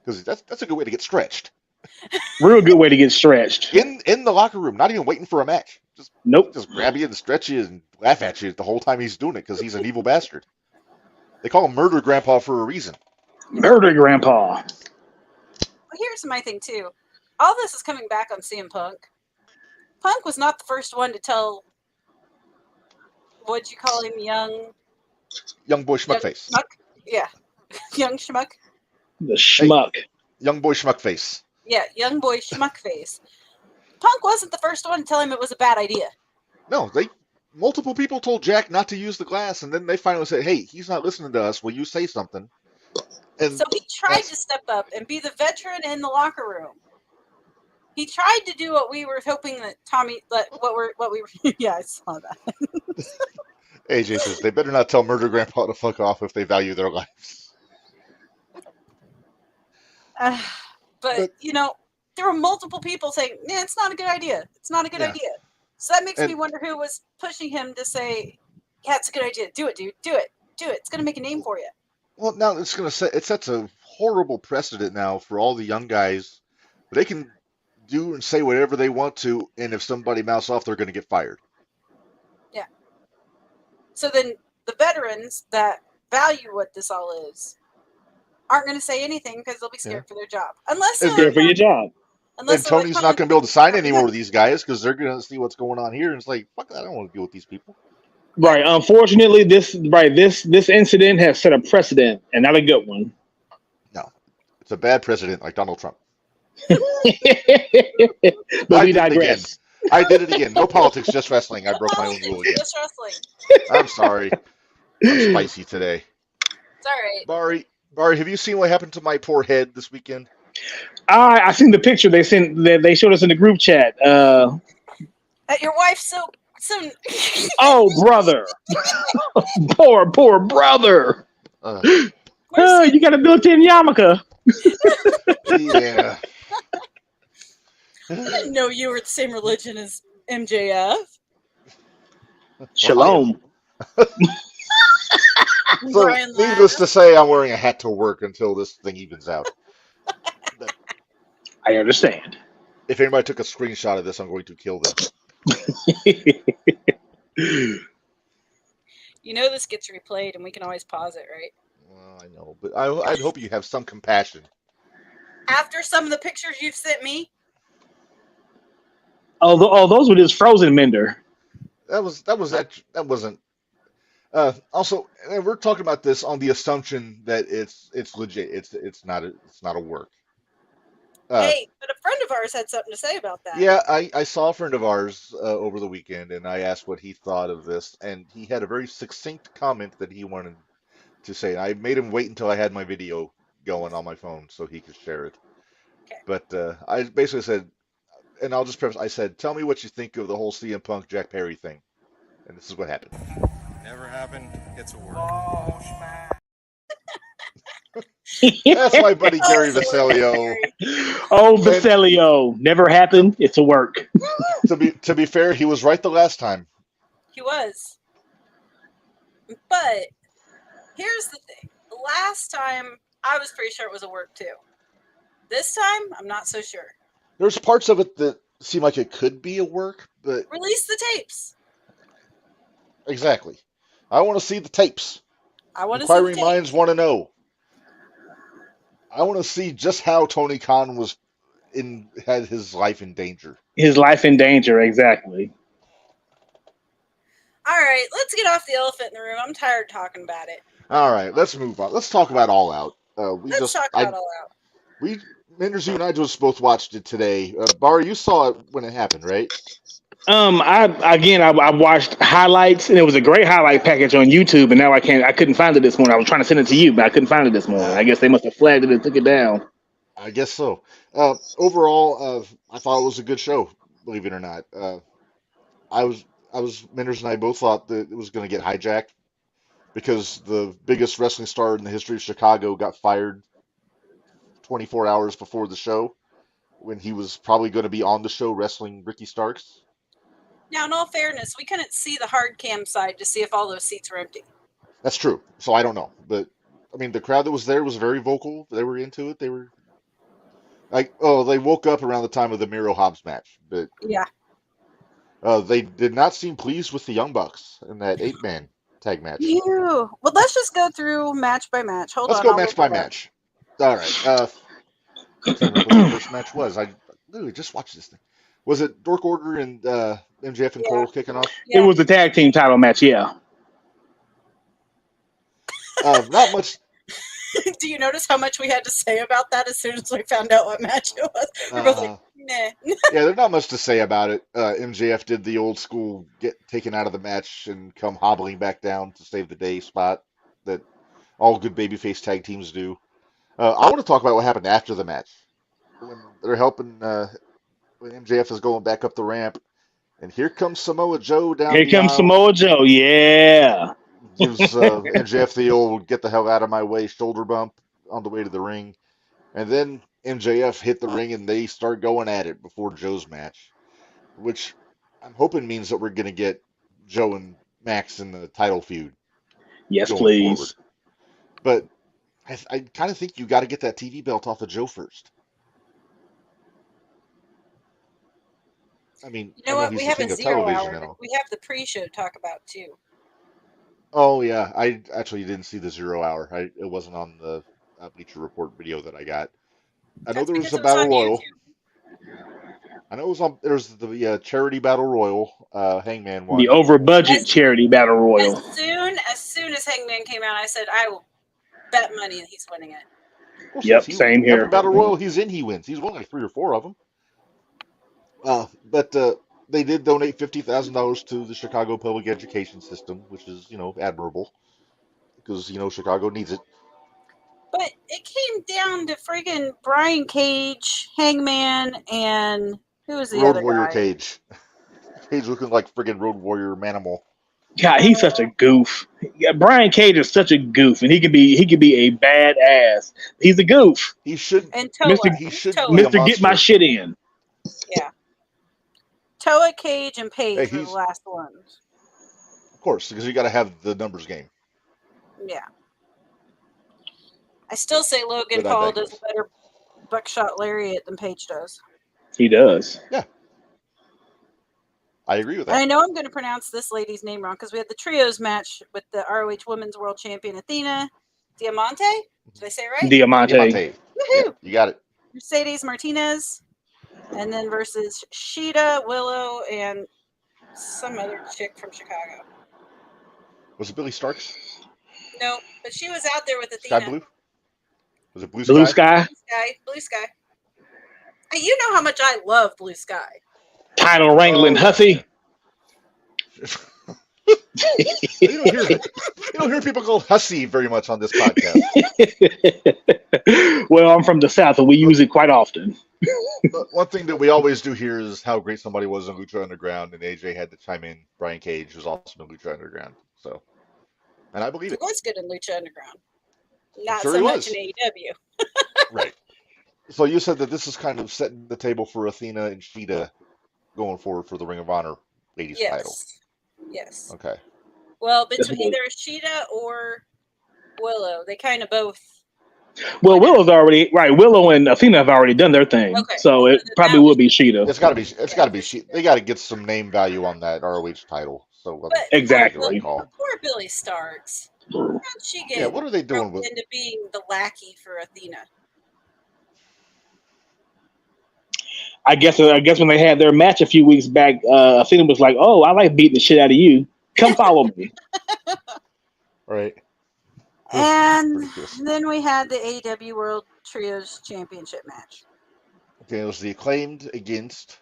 because that's a good way to get stretched Real good way to get stretched. in the locker room, not even waiting for a match. Nope. Just grab you and stretch you and laugh at you the whole time he's doing it because he's an evil bastard. They call him Murder Grandpa for a reason. Murder grandpa. Well, here's my thing too. All this is coming back on CM Punk. Punk was not the first one to tell. What'd you call him, Young boy schmuckface. schmuck? Yeah, young schmuck. The schmuck. Young boy schmuckface. Yeah, young boy schmuckface. Punk wasn't the first one to tell him it was a bad idea. No, multiple people told Jack not to use the glass, and then they finally said, "Hey, he's not listening to us. Will you say something?" And So he tried to step up and be the veteran in the locker room. He tried to do what we were hoping that Tommy, what we were. Yeah, I saw that. AJ says they better not tell Murder Grandpa to fuck off if they value their lives. But you know, there were multiple people saying, "Yeah, it's not a good idea. It's not a good idea." So that makes me wonder who was pushing him to say, "Yeah, it's a good idea. Do it, dude. Do it. Do it. It's going to make a name for you." Well, now it sets a horrible precedent now for all the young guys. They can do and say whatever they want to, and if somebody mouths off, they're going to get fired. Yeah. So then the veterans that value what this all is aren't going to say anything because they'll be scared for their job. Unless And Scared for your job. And Tony's not going to be able to sign any more of these guys because they're going to see what's going on here, and it's like, fuck, I don't want to deal with these people. Right. Unfortunately, this incident has set a precedent, and not a good one. No, it's a bad precedent, like Donald Trump. But we digress. I did it again. No politics, just wrestling. I broke my own rule again. Just wrestling. I'm sorry. I'm spicy today. It's all right. Bari, have you seen what happened to my poor head this weekend? I seen the picture they showed us in the group chat. Your wife so. Oh, brother. poor brother. You got a built-in yarmulke. Yeah. I didn't know you were the same religion as MJF. Shalom. So, needless to say, I'm wearing a hat to work until this thing evens out. I understand. If anybody took a screenshot of this, I'm going to kill them. You know this gets replayed, and we can always pause it, right? Well, I know, but I'd hope you have some compassion. After some of the pictures you've sent me. Oh, those were just frozen mender. That wasn't. Also, and we're talking about this on the assumption that it's legit. It's not a work. Hey, but a friend of ours had something to say about that. Yeah, I saw a friend of ours over the weekend, and I asked what he thought of this, and he had a very succinct comment that he wanted to say. I made him wait until I had my video going on my phone so he could share it. Okay. But I basically said, and I'll just preface, I said, tell me what you think of the whole CM Punk Jack Perry thing. And this is what happened. Never happened. It's a work. That's my buddy Gary Vasilio. Oh, Vasilio. Never happened. It's a work. To be fair, he was right the last time. He was. But here's the thing. The last time, I was pretty sure it was a work too. This time, I'm not so sure. There's parts of it that seem like it could be a work, but... Release the tapes. Exactly. I want to see the tapes. I want to see the Inquiring tapes. minds want to know. I want to see just how Tony Khan had his life in danger. His life in danger, exactly. All right, let's get off the elephant in the room. I'm tired of talking about it. All right, let's move on. Let's talk about All Out. Let's talk about All Out. Menders, you and I just both watched it today. Barry, you saw it when it happened, right? I watched highlights, and it was a great highlight package on YouTube, and now I couldn't find it this morning. I was trying to send it to you, but I couldn't find it this morning. I guess they must have flagged it and took it down. I guess so. Overall, I thought it was a good show, believe it or not. Menders and I both thought that it was going to get hijacked because the biggest wrestling star in the history of Chicago got fired 24 hours before the show. when he was probably going to be on the show wrestling Ricky Starks. Now, in all fairness, we couldn't see the hard cam side to see if all those seats were empty. That's true. So I don't know, but I mean, the crowd that was there was very vocal. They were into it. They were like, oh, they woke up around the time of the Miro Hobbs match, but Yeah. they did not seem pleased with the Young Bucks in that 8-man tag match. Ew. Well, let's just go through match by match. Hold Let's on. go I'll match look by it up. match. All right. I'm trying to remember what the first match was. I literally just watched this thing. Was it Dork Order and MJF and Yeah. Cole kicking off? It was the tag team title match, yeah. Not much. Do you notice how much we had to say about that as soon as we found out what match it was? We're both like, nah. Yeah, there's not much to say about it. MJF did the old school get taken out of the match and come hobbling back down to save the day spot that all good babyface tag teams do. I want to talk about what happened after the match when they're helping when MJF is going back up the ramp, and here comes Samoa Joe down Here the comes aisle. Samoa Joe, yeah. Gives MJF the old "get the hell out of my way" shoulder bump on the way to the ring, and then MJF hit the ring and they start going at it before Joe's match, which I'm hoping means that we're going to get Joe and Max in the title feud Yes, going please. forward. But I kind of think you got to get that TV belt off of Joe first. I mean, You know I know what? he's We the have a king of 0 television hour. now. We have the pre-show to talk about too. Oh yeah, I actually didn't see the 0 hour. It wasn't on the Bleacher Report video that I got. I know That's there was because a it was battle on royal. YouTube. I know it was on. There was the charity battle royal. Hangman The won. over budget As, charity battle royal. as soon as Hangman came out, I said I will bet money that he's winning it. Of course, Yep, he same every here. battle royal he's in, he wins. He's won like 3 or 4 of them. But they did donate $50,000 to the Chicago public education system, which is admirable because Chicago needs it. But it came down to friggin' Brian Cage, Hangman, and who was the Road other Warrior guy? Cage. Cage looking like friggin' Road Warrior Manimal. God, he's such a goof. Yeah, Brian Cage is such a goof, and he could be a badass. He's a goof. He should And Toa. Mister he should Toa. be a Mister Get my monster. shit in. Yeah. Toa, Cage, and Hey, Page were the last ones. Of course, because you got to have the numbers game. Yeah. I still say Logan But I Paul does digress. a better buckshot lariat than Page does. He does. Yeah, I agree with And I that. know I'm going to pronounce this lady's name wrong because we had the trios match with the ROH Women's World Champion Athena Diamante. Did I say it right? Diamante. Diamante. Yeah, Woohoo! you got it. Mercedes Martinez. And then versus Sheeta, Willow, and some other chick from Chicago. Was it Billy Starks? No, but she was out there with Sky Athena. Blue? Was it Blue Blue Sky? Sky. Blue Sky. Hey, you know how much I love Blue Sky. Title wrangling Oh, hussy. you don't hear people called hussy very much on this podcast. Well, I'm from the South, and we use it quite often. But one thing that we always do here is how great somebody was in Lucha Underground, and AJ had to chime in. Brian Cage was awesome in Lucha Underground, so and I believe He it. was good in Lucha Underground. Not Sure so he much was. in AEW. Right. So you said that this is kind of setting the table for Athena and Sheeta going forward for the Ring of Honor ladies title. Yes. Okay. Well, That's between good. either Sheeta or Willow, they kind of both. Well, Willow's already right. Willow and Athena have already done their thing, Okay. so it Then probably that will was- be Sheeta. It's got to be Sheeta. They got to get some name value on that ROH title. So But Exactly. poor Billy Starks. How'd she get Yeah, what are they doing roped with? into being the lackey for Athena? I guess when they had their match a few weeks back, Athena was like, "Oh, I like beating the shit out of you. Come follow me." Right. And Ridiculous. then we had the AEW World Trios Championship match. Okay, it was the Acclaimed against.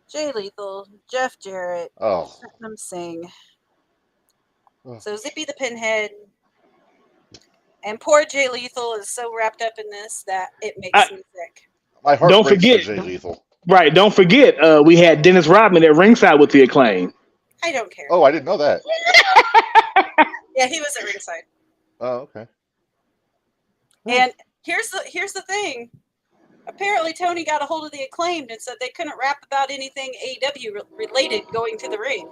Jay Lethal, Jeff Jarrett, Oh. Satnam Singh. Oh. So Zippy the Pinhead. And poor Jay Lethal is so wrapped up in this that it makes me sick. My heart Don't breaks forget- for Jay Lethal. Right. Don't forget, we had Dennis Rodman at ringside with the Acclaim. I don't care. Oh, I didn't know that. Yeah, he was at ringside. Oh, okay. And here's the thing. Apparently, Tony got a hold of the Acclaimed and said they couldn't rap about anything AEW related going to the ring.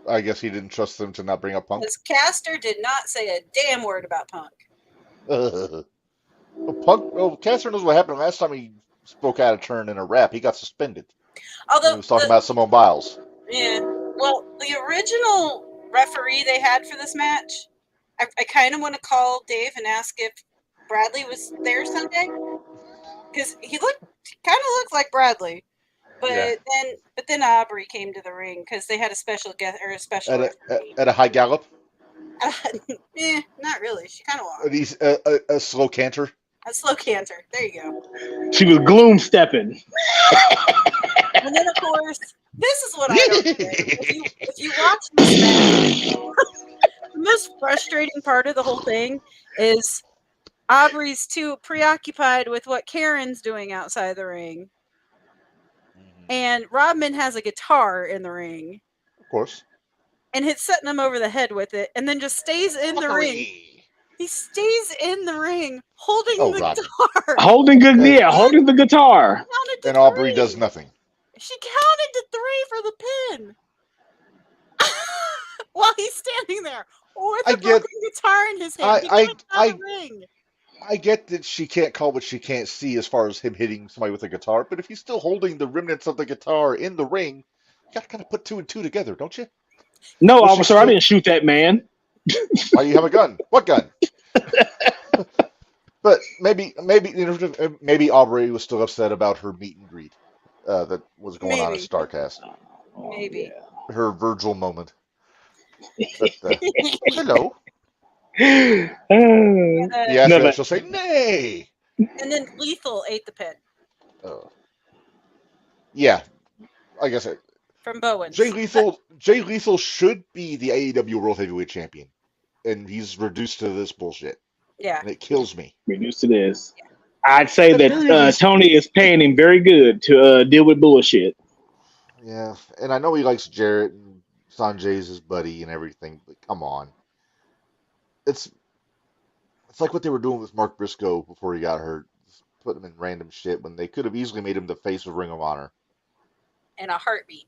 I guess he didn't trust them to not bring up Punk. Because Caster did not say a damn word about Punk. Caster knows what happened last time he spoke out of turn in a rap. He got suspended. Although He was talking about Simone Biles. Yeah. Well, the original referee they had for this match, I kind of want to call Dave and ask if Bradley was there Sunday, because he kind of looked like Bradley, but then Aubrey came to the ring because they had a special guest or a special referee. At a high gallop. Not really. She kind of walked. A slow canter. A slow canter. There you go. She was gloom stepping. And then, of course, this is what I don't get. If you watch this match, the most frustrating part of the whole thing is Aubrey's too preoccupied with what Karen's doing outside the ring. And Rodman has a guitar in the ring. Of course. And it's setting him over the head with it, and then just stays in the ring. He stays in the ring holding the guitar. Holding the guitar. And Aubrey does nothing. She counted to 3 for the pin. While he's standing there with a broken guitar in his hand. He jumped out of the ring. I get that she can't call what she can't see as far as him hitting somebody with a guitar, but if he's still holding the remnants of the guitar in the ring, you gotta kind of put 2 and 2 together, don't you? No, officer, I didn't shoot that man. Why do you have a gun? What gun? But maybe Aubrey was still upset about her meet and greet that was going on at StarCast. Maybe. Her Virgil moment. But, hello. She'll say, nay. And then Lethal ate the pin. Yeah. Like I said. From Bowen. Jay Lethal should be the AEW World Heavyweight Champion. And he's reduced to this bullshit. Yeah. And it kills me. Reduced to this. Yeah. I'd say that Tony is paying him very good to deal with bullshit. Yeah. And I know he likes Jarrett and Sanjay's his buddy and everything, but come on. It's like what they were doing with Mark Briscoe before he got hurt. Just put him in random shit when they could have easily made him the face of Ring of Honor. In a heartbeat.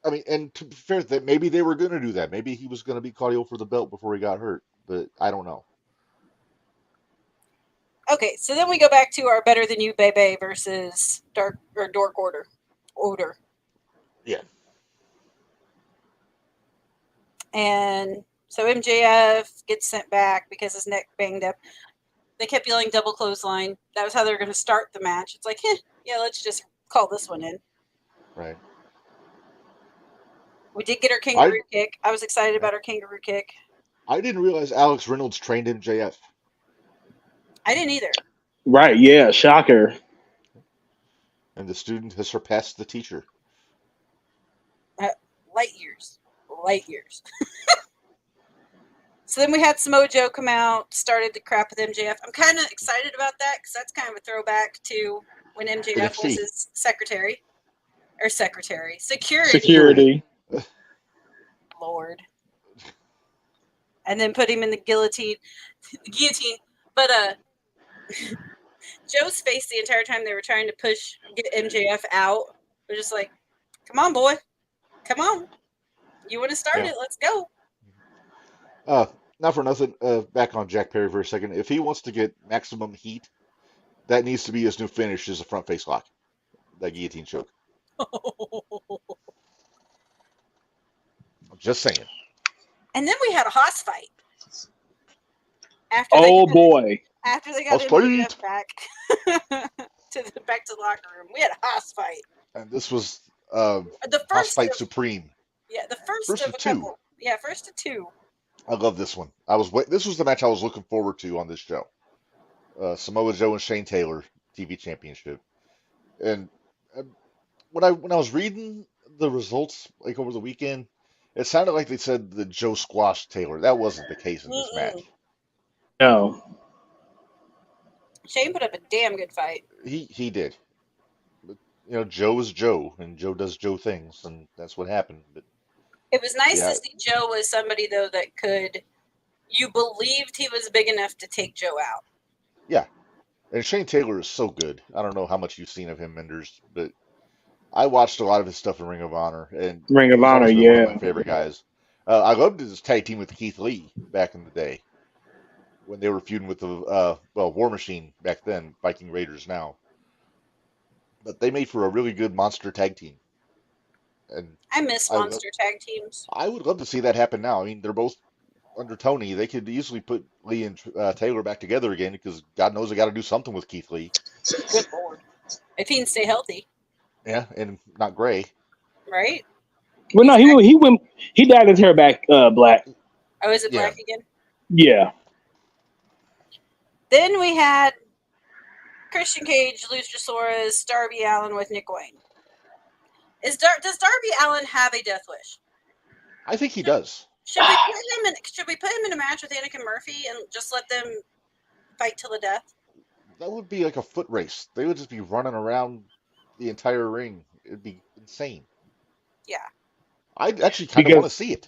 I mean, and to be fair, that maybe they were going to do that. Maybe he was going to be Claudio for the belt before he got hurt, but I don't know. Okay, so then we go back to our Better Than You Bebe versus Dork Order. Yeah. And so MJF gets sent back because his neck banged up. They kept yelling double clothesline. That was how they were going to start the match. It's like, yeah, let's just call this one in. Right. We did get our kangaroo kick. I was excited about our kangaroo kick. I didn't realize Alex Reynolds trained MJF. I didn't either. Right, yeah, shocker. And the student has surpassed the teacher. Light years. So then we had Samoa Joe come out, started to crap with MJF. I'm kind of excited about that because that's kind of a throwback to when MJF was his secretary. Security. Lord. And then put him in the guillotine. But Joe's face the entire time they were trying to get MJF out. They're just like, come on, boy. Come on. You want to start it? Let's go. Not for nothing, back on Jack Perry for a second. If he wants to get maximum heat, that needs to be his new finish, is a front face lock. That guillotine choke. I'm just saying. And then we had a hoss fight. After they got MJF back to the locker room, we had a hoss fight. And this was the hoss fight supreme. Yeah, the first of a two. couple. Yeah, first of 2. I love this one. This was the match I was looking forward to on this show. Samoa Joe and Shane Taylor TV Championship. And when I was reading the results like over the weekend, it sounded like they said that Joe squashed Taylor. That wasn't the case in this match. No. Shane put up a damn good fight. He did. But, Joe is Joe, and Joe does Joe things, and that's what happened. But it was nice to see Joe was somebody, though, that you believed he was big enough to take Joe out. Yeah. And Shane Taylor is so good. I don't know how much you've seen of him, Menders, but I watched a lot of his stuff in Ring of Honor, and Ring of he's Honor, always been one of my yeah. favorite guys. I loved his tag team with Keith Lee back in the day when they were feuding with the War Machine back then, Viking Raiders now. But they made for a really good monster tag team, and I miss I lo- monster tag teams. I would love to see that happen now. I mean, they're both under Tony. They could easily put Lee and Taylor back together again because God knows they got to do something with Keith Lee. Good lord. If he can stay healthy, Yeah, and not Gray. right? Well, no, He's back. he dyed his hair back black. Oh, is it Yeah, black again? Yeah. Then we had Christian Cage, Luchasaurus, Darby Allin with Nick Wayne. Does Darby Allin have a death wish? I think he does. Should we put him in a match with Anakin Murphy and just let them fight till the death? That would be like a foot race. They would just be running around the entire ring. It'd be insane. Yeah. I actually kind of want to Because see it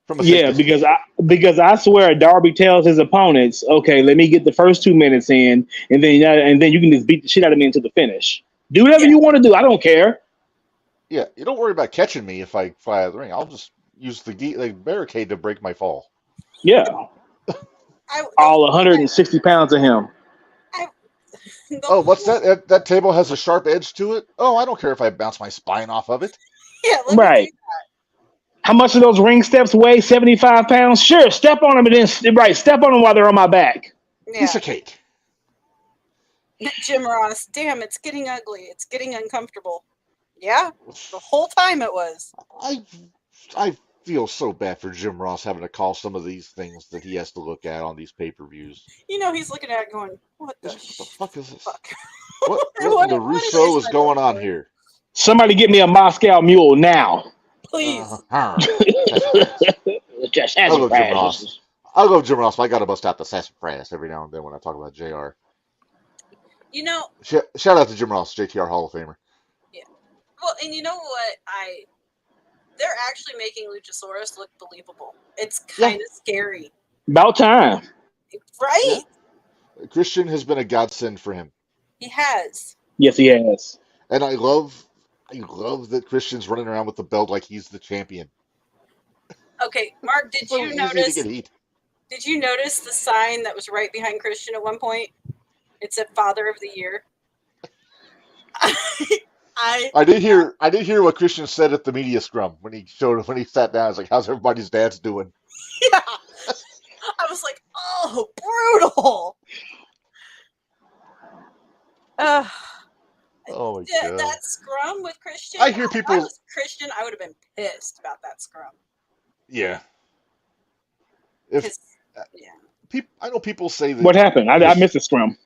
from a safe yeah, because distance. I swear Darby tells his opponents, okay, let me get the first 2 minutes in, and then you can just beat the shit out of me until the finish. Do whatever Yeah. you want to do. I don't care. Yeah, you don't worry about catching me if I fly out of the ring. I'll just use the barricade to break my fall. Yeah. I, All 160 pounds of him. the Oh, what's whole- that? That table has a sharp edge to it. Oh, I don't care if I bounce my spine off of it. Yeah, let me Right. do How much of those ring steps weigh? 75 pounds? Sure, step on them and then step on them while they're on my back. that. Piece Yeah. of cake. Jim Ross, damn, it's getting ugly. It's getting uncomfortable. Yeah, the whole time it was. I I feel so bad for Jim Ross having to call some of these things that he has to look at on these pay-per-views. You know, he's looking at it going, what the What the fuck is this? fuck? What What in the did I Russo is sign going up on for? here? Somebody get me a Moscow Mule now. Please. Sassafras. Just I'll has go a Jim crash. Ross. I'll go Jim Ross. But I got to bust out the sassafras every now and then when I talk about JR. You know, Shout out to Jim Ross, JTR Hall of Famer. yeah. Well, and you know what? They're actually making Luchasaurus look believable. It's Yeah, kind of scary, About time. right? yeah. Christian has been a godsend for him, He has. Yes, he has. and I love that Christian's running around with the belt like he's the champion. Okay, Mark, did It's so you easy to get notice? heat. Did you notice the sign that was right behind Christian at one point? It said "Father of the Year." I I did hear what Christian said at the media scrum when he sat down. I was like, "How's everybody's dad's doing?" yeah, I was like, oh, brutal. Uh, Oh my god! that scrum with Christian. I hear If I people. was Christian, I would have been pissed about that scrum Yeah, if because yeah. I know people say that What happened? I Christian. missed the scrum.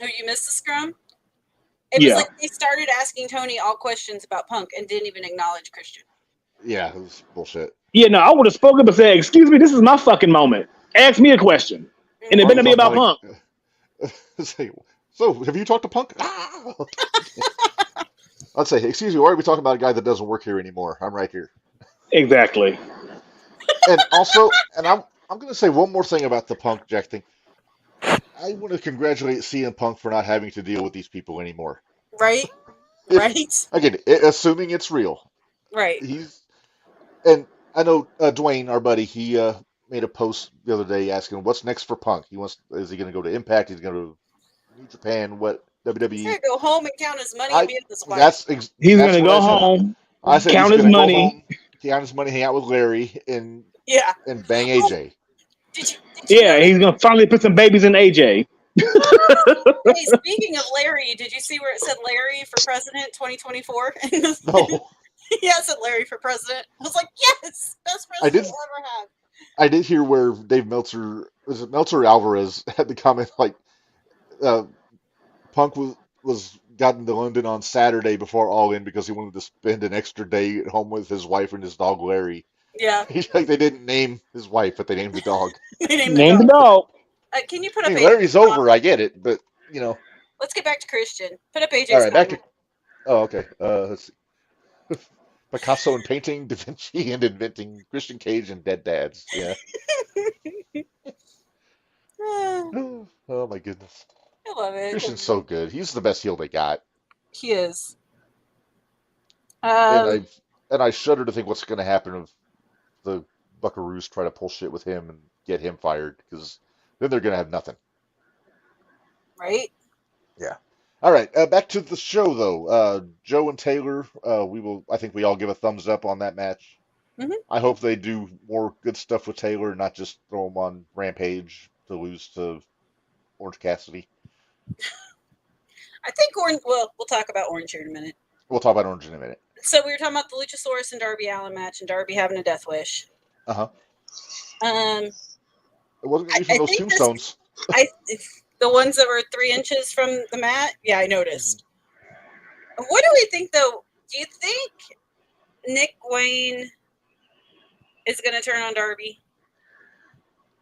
Oh, you missed the scrum. It was Yeah. like they started asking Tony all questions about Punk and didn't even acknowledge Christian. Yeah, it was bullshit. Yeah, no, I would have spoken up and said, excuse me, this is my fucking moment. Ask me a question. And it Why are you better be talking about Punk. Say, so, have you talked to Punk? I'd say, excuse me, why are we talking about a guy that doesn't work here anymore? I'm right here. Exactly. And also, and I'm going to say one more thing about the Punk Jack thing. I want to congratulate CM Punk for not having to deal with these people anymore. Right? If Right? again, assuming it's real, Right. and I know Dwayne, our buddy, he made a post the other day asking what's next for Punk. Is he going to go to Impact? He's going to New Japan? What He's WWE? gonna go home and count his money and I be with his wife. He's that's going to what I go said. home, I said he's count his going to go money. home, count his money, hang out with Larry, and Yeah. bang Oh, AJ. did you Yeah, notice? he's going to finally put some babies in AJ. Hey, speaking of Larry, did you see where it said Larry for president 2024? No, Yeah, it said Larry for president. I was like, yes, best I president did. we'll ever have. I did hear where Dave Meltzer was it Meltzer or Alvarez had the comment like uh, Punk was gotten to London on Saturday before All In because he wanted to spend an extra day at home with his wife and his dog Larry. Yeah, He's like they didn't name his wife, but they named the dog. they named the Name the dog. dog. Can you put I up mean, AJ's Larry's over, I get it, but Let's get back to Christian. Put up all AJ's right, back to comment. oh okay. Let's see. Picasso and painting, Da Vinci and inventing, Christian Cage and dead dads. Yeah. Ah, Oh my goodness. I love it. Christian's so good. He's the best heel they got. He is. And Um, I shudder to think what's going to happen if the Buckaroos try to pull shit with him and get him fired, because then they're going to have nothing. right? Yeah. All right. Back to the show though. Joe and Taylor. I think we all give a thumbs up on that match. Hmm. I hope they do more good stuff with Taylor, not just throw him on Rampage to lose to Orange Cassidy. I think Orange. Well, we'll talk about Orange here in a minute. We'll talk about Orange in a minute. So we were talking about the Luchasaurus and Darby Allin match, and Darby having a death wish. Uh-huh. Um, It wasn't going to be I from those think tombstones. the ones that were 3 inches from the mat. Yeah, I noticed. What do we think, though? Do you think Nick Wayne is going to turn on Darby?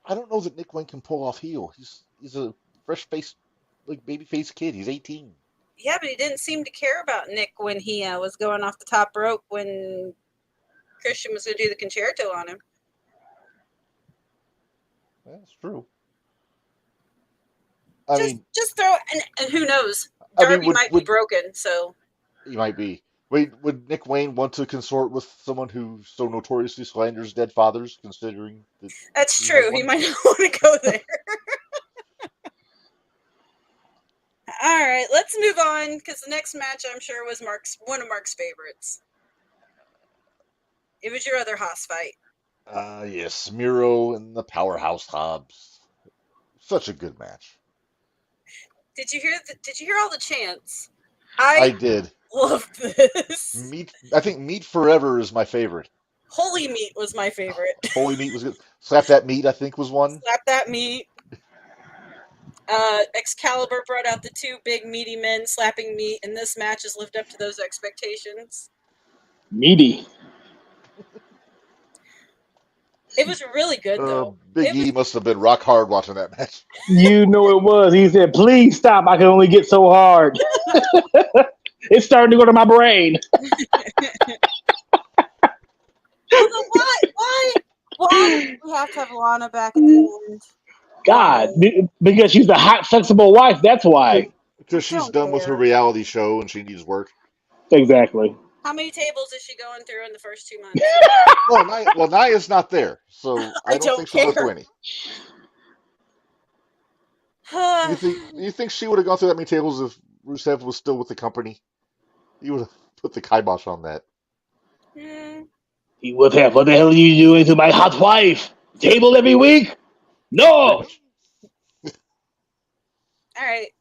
I don't know that Nick Wayne can pull off heel. He's a fresh faced, like baby faced kid. He's 18. Yeah, but he didn't seem to care about Nick when he was going off the top rope when Christian was going to do the concerto on him. That's true. Just throw and who knows? Darby might be broken, so he might be. Wait, would Nick Wayne want to consort with someone who so notoriously slanders dead fathers, considering that that's true. He might not want to go there. All right, let's move on because the next match I'm sure was one of Mark's favorites. It was your other Haas fight. Yes, Miro and the Powerhouse Hobbs. Such a good match. Did you hear all the chants? I did. Love this. I think Meat Forever is my favorite. Holy Meat was my favorite. Holy Meat was good. Slap That Meat, I think, was one. Slap That Meat. Excalibur brought out the 2 big meaty men slapping meat, and this match has lived up to those expectations. Meaty. It was really good, though. Big E must have been rock hard watching that match. You know it was. He said, "Please stop. I can only get so hard." It's starting to go to my brain. Why? We have to have Lana back at the end. God, because she's a hot, flexible wife. That's why. Because she's done with her reality show and she needs work. Exactly. How many tables is she going through in the first 2 months? Well, Naya's not there, so I don't think she'll go through any. You think she would have gone through that many tables if Rusev was still with the company? He would have put the kibosh on that. He would have. What the hell are you doing to my hot wife? Table every week? No. All right.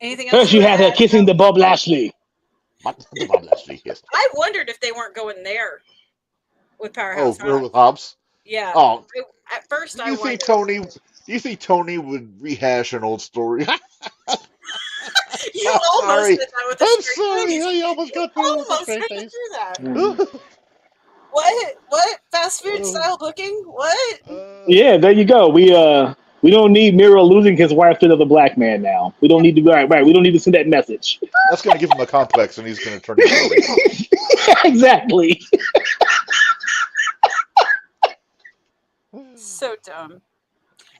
Anything else? First, you had her kissing the Bob Lashley. The Bob Lashley kiss. I wondered if they weren't going there with Powerhouse. Oh, with Hobbs? Yeah. Oh. At first, I wondered. Do you think Tony would rehash an old story? You almost did that with a I'm straight sorry, face. I almost got through with a straight face. That. What? Fast food style booking? What? Yeah, there you go. We don't need Miro losing his wife to another black man now. We don't need to right. We don't need to send that message. That's going to give him a complex, and he's going to turn it around. Exactly. So dumb.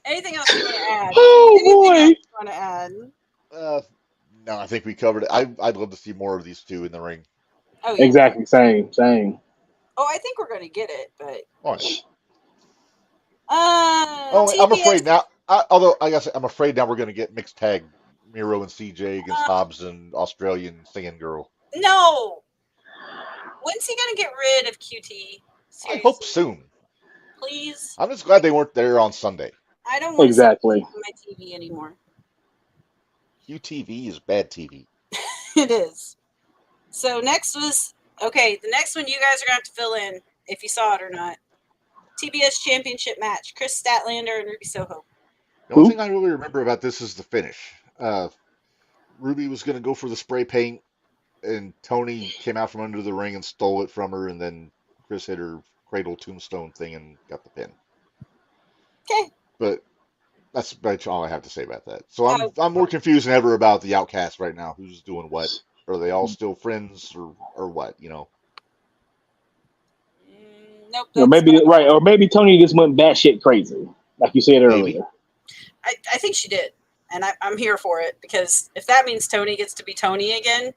Anything else you want to add? Oh boy! You want to add? No, I think we covered it. I'd love to see more of these two in the ring. Oh, yeah. Exactly. Same. Oh, I think we're going to get it, but. I'm afraid now. Although I guess I'm afraid now we're going to get mixed tag Miro and CJ against Hobbs and Australian singing girl. No. When's he going to get rid of QT? Seriously? I hope soon. Please. I'm just glad they weren't there on Sunday. I don't want to see my TV anymore. QTV is bad TV. It is. So next was the next one you guys are gonna have to fill in if you saw it or not. TBS Championship match: Chris Statlander and Ruby Soho. The only thing I really remember about this is the finish. Ruby was gonna go for the spray paint, and Tony came out from under the ring and stole it from her, and then Chris hit her cradle tombstone thing and got the pin. Okay. But that's all I have to say about that. So I'm more confused than ever about the Outcast right now. Who's doing what? Are they all still friends or what? You know? Nope. Or maybe Tony just went batshit crazy, like you said earlier. I think she did. and I'm here for it because if that means Tony gets to be Tony again,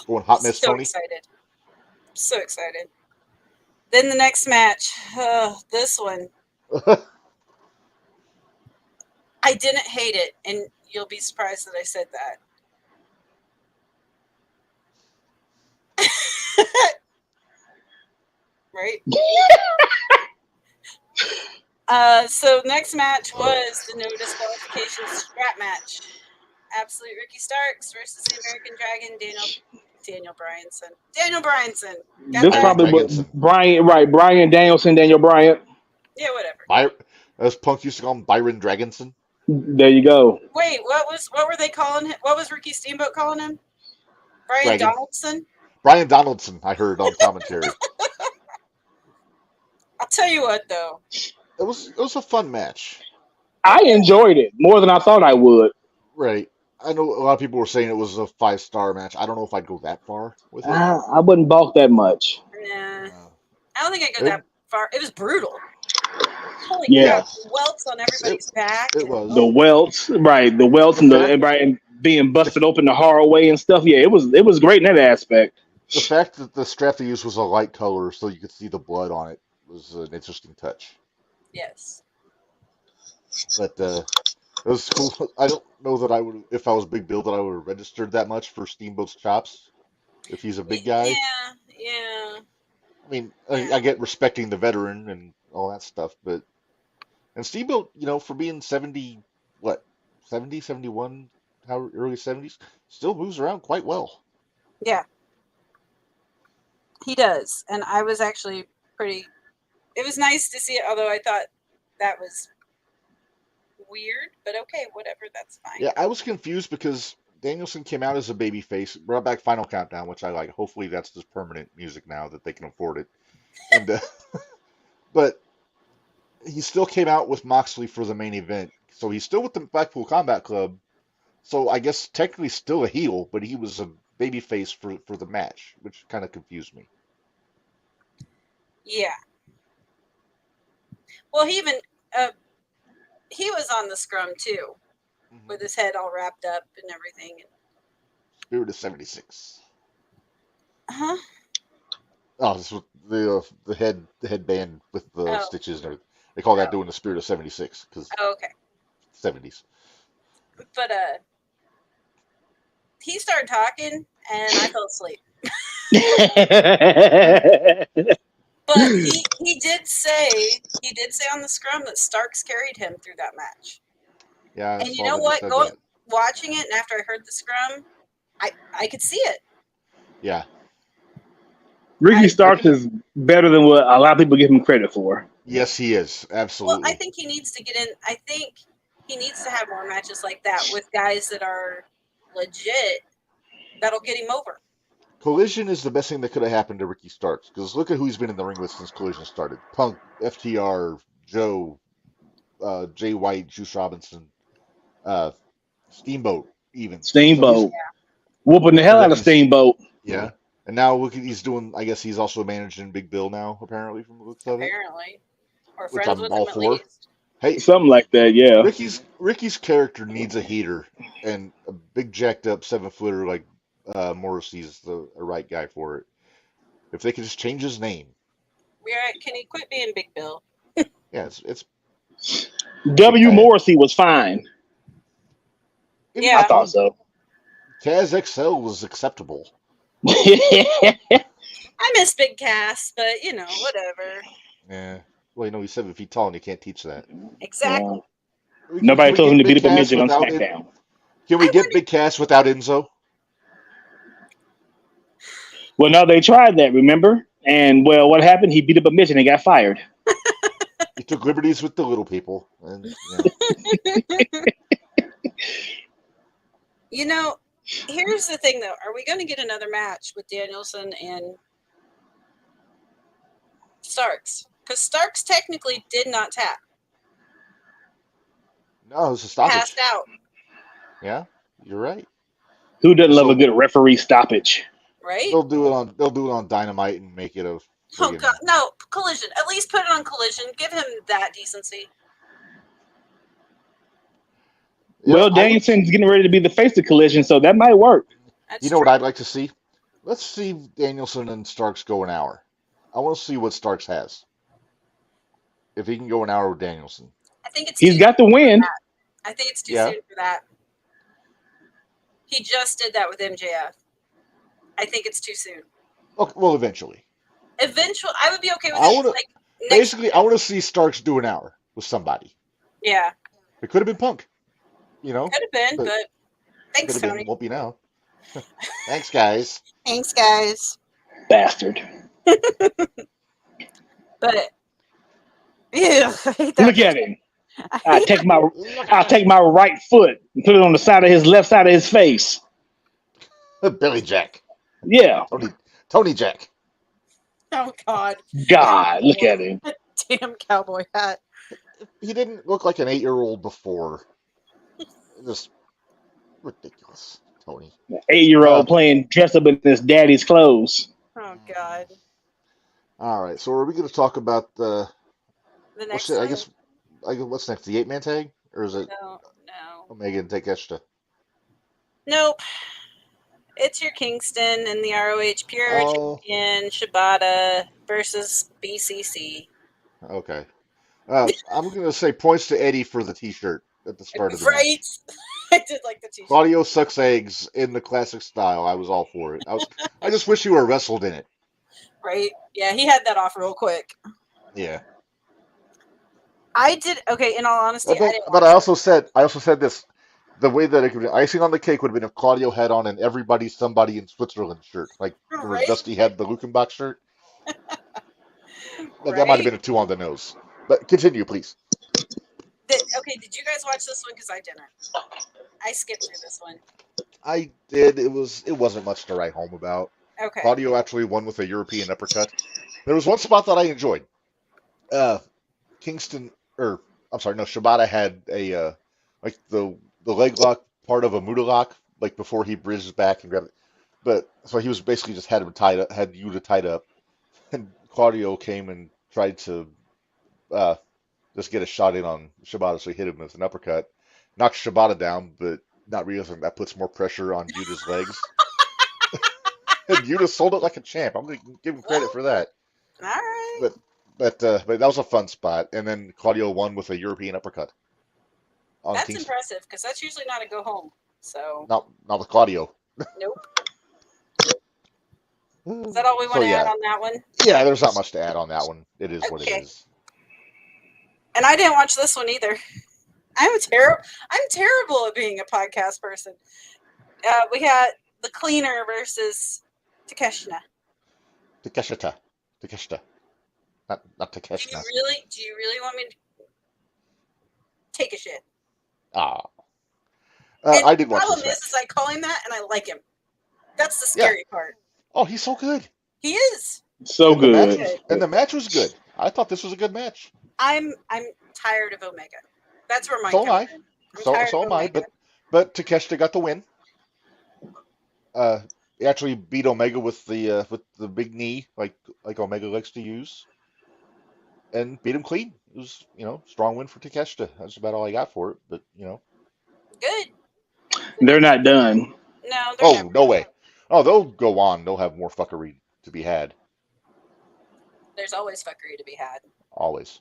Going hot mess so Tony. excited. So excited. Then the next match, this one, I didn't hate it, and you'll be surprised that I said that. Right? So next match was the no disqualification strap match. Absolute Ricky Starks versus the American Dragon, Daniel Bryanson. Daniel Bryanson. Got This that? probably what Dragonson. Brian Danielson, Daniel Bryant. Yeah, whatever. As Punk used to call him, Byron Dragonson. There you go. Wait, what were they calling him? What was Ricky Steamboat calling him? Brian Dragon. Donaldson? Brian Donaldson, I heard on commentary. I'll tell you what though. It was a fun match. I enjoyed it more than I thought I would. Right. I know a lot of people were saying it was a 5-star match. I don't know if I'd go that far with it. I wouldn't balk that much. Nah. Uh, I don't think I go that far. It was brutal. Holy Yeah. crap. Welts on everybody's back. it was. The welts, right? The welts and and being busted open the hard way and stuff. Yeah, it was great in that aspect. The fact that the strap they used was a light color, so you could see the blood on it, was an interesting touch. Yes. But it was cool. I don't know that I would, if I was Big Bill, that I would have registered that much for Steamboat's chops. If he's a big guy, Yeah. I mean, Yeah. I get respecting the veteran and all that stuff, but and Steamboat, for being 70, 70, 71, how early 70s, still moves around quite well. Yeah. He does. And I was actually it was nice to see it, although I thought that was weird, but okay, whatever, that's fine. Yeah, I was confused because Danielson came out as a babyface, brought back Final Countdown, which I like. Hopefully, that's just permanent music now that they can afford it. And but he still came out with Moxley for the main event, so he's still with the Blackpool Combat Club. So I guess technically still a heel, but he was a babyface for the match, which kind of confused me. Yeah. Well, he even he was on the scrum too, with his head all wrapped up and everything. Spirit of 76. Huh? Oh, this was the headband with the stitches and everything. They call that doing the Spirit of 76 because okay. 70s. But he started talking and I fell asleep. But he did say on the scrum that Starks carried him through that match. Yeah, and you know what? Watching it and after I heard the scrum, I could see it. Yeah. Ricky Starks is better than what a lot of people give him credit for. Yes, he is. Absolutely. Well, I think he needs to get in. I think he needs to have more matches like that with guys that are legit. That'll get him over. Collision is the best thing that could have happened to Ricky Starks because look at who he's been in the ring with since Collision started: Punk, FTR, Joe, Jay White, Juice Robinson, Steamboat, even. Steamboat. Whooping the hell out of Steamboat. Yeah. And now look, he's doing. I guess he's also managing Big Bill now, apparently, from the looks of it. Apparently, or Which friends I'm with all him for. at least. Hey, something like that, yeah. Ricky's character needs a heater, and a big jacked up 7-footer like Morrissey's the right guy for it. If they could just change his name. Can he quit being Big Bill? Yeah, it's. W. Morrissey was fine. Yeah, I thought so. Taz XL was acceptable. I miss Big Cass, but whatever. Yeah. Well, he's 7 feet tall and you can't teach that. Exactly. Nobody told him to beat up a midget on SmackDown. Can we get Big Cass without Enzo? Well, no, they tried that, remember? And, well, what happened? He beat up a midget and got fired. He took liberties with the little people. And, Here's the thing, though. Are we going to get another match with Danielson and Starks? Because Starks technically did not tap. No, it was a stoppage. Passed out. Yeah, you're right. Who doesn't love a good referee stoppage? Right? They'll do it on Dynamite and make it a. Oh God, no! Collision. At least put it on Collision. Give him that decency. You know, Well, I would. Danielson's getting ready to be the face of Collision, so that might work. That's You know what true. I'd like to see? Let's see Danielson and Starks go an hour. I want to see what Starks has. If he can go an hour with Danielson. I think it's too He's soon got the for win. that. I think it's too Yeah. soon for that. He just did that with MJF. I think it's too soon. Okay, well, eventually. Eventually, I would be okay with I it. want to. Like next Basically, I want to see Starks do an hour with somebody. Yeah, It could have been Punk, you know, could have been, but but could thanks, have been. Tony. Won't be now. Thanks, guys. Thanks, guys. Bastard. But yeah, I hate that Look picture. at him. I I hate take that. my I'll take my right foot and put it on the side of his left side of his face. Billy Jack. Yeah. Tony Jack. Oh God, God, look at him. damn cowboy hat. He didn't look like an 8-year-old before. Just ridiculous, Tony. 8-year-old playing dressed up in his daddy's clothes. Oh God. All right, so are we going to talk about The well, next shit, one? I guess what's next? The 8-man tag, or is it No. Omega and Takeshita? Nope. It's your Kingston and the ROH Pure Oh, Champion Shibata versus BCC. okay. I'm going to say points to Eddie for the T-shirt at the start of the Right? match. I did like the T-shirt. Claudio sucks eggs in the classic style. I was all for it. I just wish he were wrestled in it. Right? Yeah, he had that off real quick. Yeah. I did okay. In all honesty, I didn't. But I also said this. The way that it could be icing on the cake would have been if Claudio had on an everybody somebody in Switzerland shirt, like where Right? Dusty had the Lukenbach shirt. That might have Right? been a two on the nose. But continue, please. Okay, did you guys watch this one? Because I didn't. I skipped through this one. I did. It wasn't much to write home about. Okay. Claudio actually won with a European uppercut. There was one spot that I enjoyed. Kingston, or I'm sorry, no, Shibata had a like the leg lock part of a Muda lock, like before he bridges back and grabbed it. But so he was basically just had him tied up, had Yuta tied up, and Claudio came and tried to uh, just get a shot in on Shibata, so he hit him with an uppercut, knocked Shibata down, but not realizing that puts more pressure on Yuta's legs. And Yuta sold it like a champ. I'm going to give him credit for that. All right. But that was a fun spot. And then Claudio won with a European uppercut on That's Kingston. impressive because that's usually not a go home. So Not with Claudio. nope. Is that all we want So to add yeah, on that one? yeah. There's not much to add on that one. It is what it Okay. is. And I didn't watch this one either. I'm terrible at being a podcast person. We had the Cleaner versus Takeshita. Takeshita, not Do Takeshita. you really want me to take a shit? Ah, And I the did watch problem this is match. I call him that and I like him. That's the Yeah. scary part. Oh, he's so good. He is. So And the match good. was, and the match was good. I thought this was a good match. I'm tired of Omega. That's where mine So am comes I. in. I'm tired So of am I. Omega. But Takeshita got the win. He actually beat Omega with the big knee, like Omega likes to use, and beat him clean. It was, strong win for Takeshita. That's about all I got for it. But Good. They're not done. No, they're never. oh, no way. Oh, they'll go on. They'll have more fuckery to be had. There's always fuckery to be had. Always.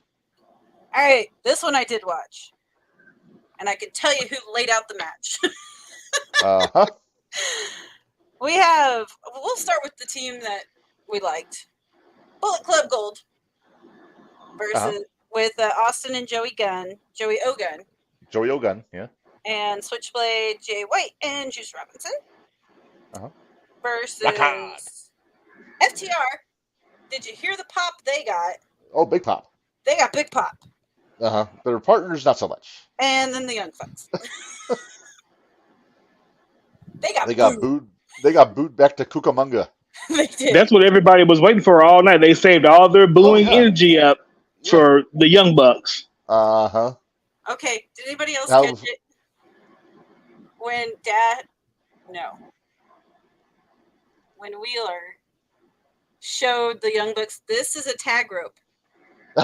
All right, this one I did watch, and I can tell you who laid out the match. Uh-huh. We'll start with the team that we liked. Bullet Club Gold versus with Austin and Joey Ogun, Joey Ogun, yeah. and Switchblade Jay White and Juice Robinson Uh-huh. versus Rock hard. FTR. Did you hear the pop they got? Oh, Big Pop. They got big pop. Uh-huh. Their partners, not so much. And then the Young Bucks. They They got booed. booed. They got booed back to Cucamonga. They did. That's what everybody was waiting for all night. They saved all their booing yeah. energy up Yeah. for the Young Bucks. Uh-huh. Okay, did anybody else That catch was- it? When when Wheeler showed the Young Bucks, this is a tag rope.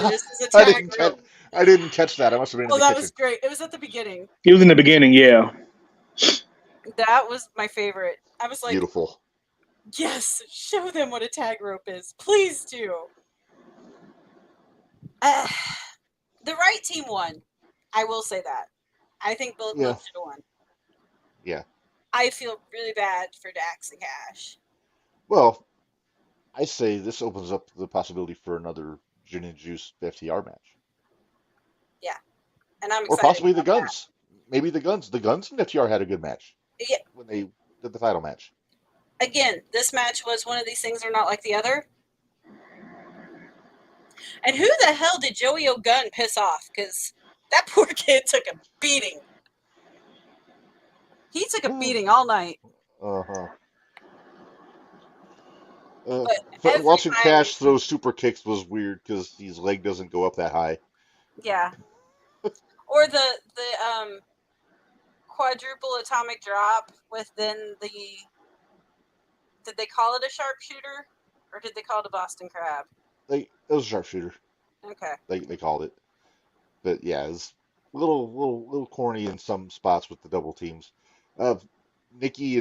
This is a I tag didn't catch. rope. I didn't catch that. I must have been in Well, the that kitchen. was great. It was at the beginning. It was in the beginning, yeah. That was my favorite. I was like, Beautiful. yes, show them what a tag rope is. Please do. Uh, the right team won. I will say that. I think Bullet Yeah. Club should have won. Yeah. I feel really bad for Dax and Cash. Well, I say this opens up the possibility for another Gin and Juice FTR match, Yeah, and I'm or excited possibly the about that. Guns. Maybe the Guns. The Guns and FTR had a good match Yeah, when they did the title match. again, this match was one of these things are not like the other. And who the hell did Joey O'Gunn piss off? Because that poor kid took a beating. He took a beating all night. Uh-huh. But every Watching time, Cash throw super kicks was weird because his leg doesn't go up that high. yeah. Or the quadruple atomic drop with then the, did they call it a sharpshooter? Or did they call it a Boston Crab? It was a sharpshooter. Okay. They called it. But yeah, it's a little corny in some spots with the double teams. Maddie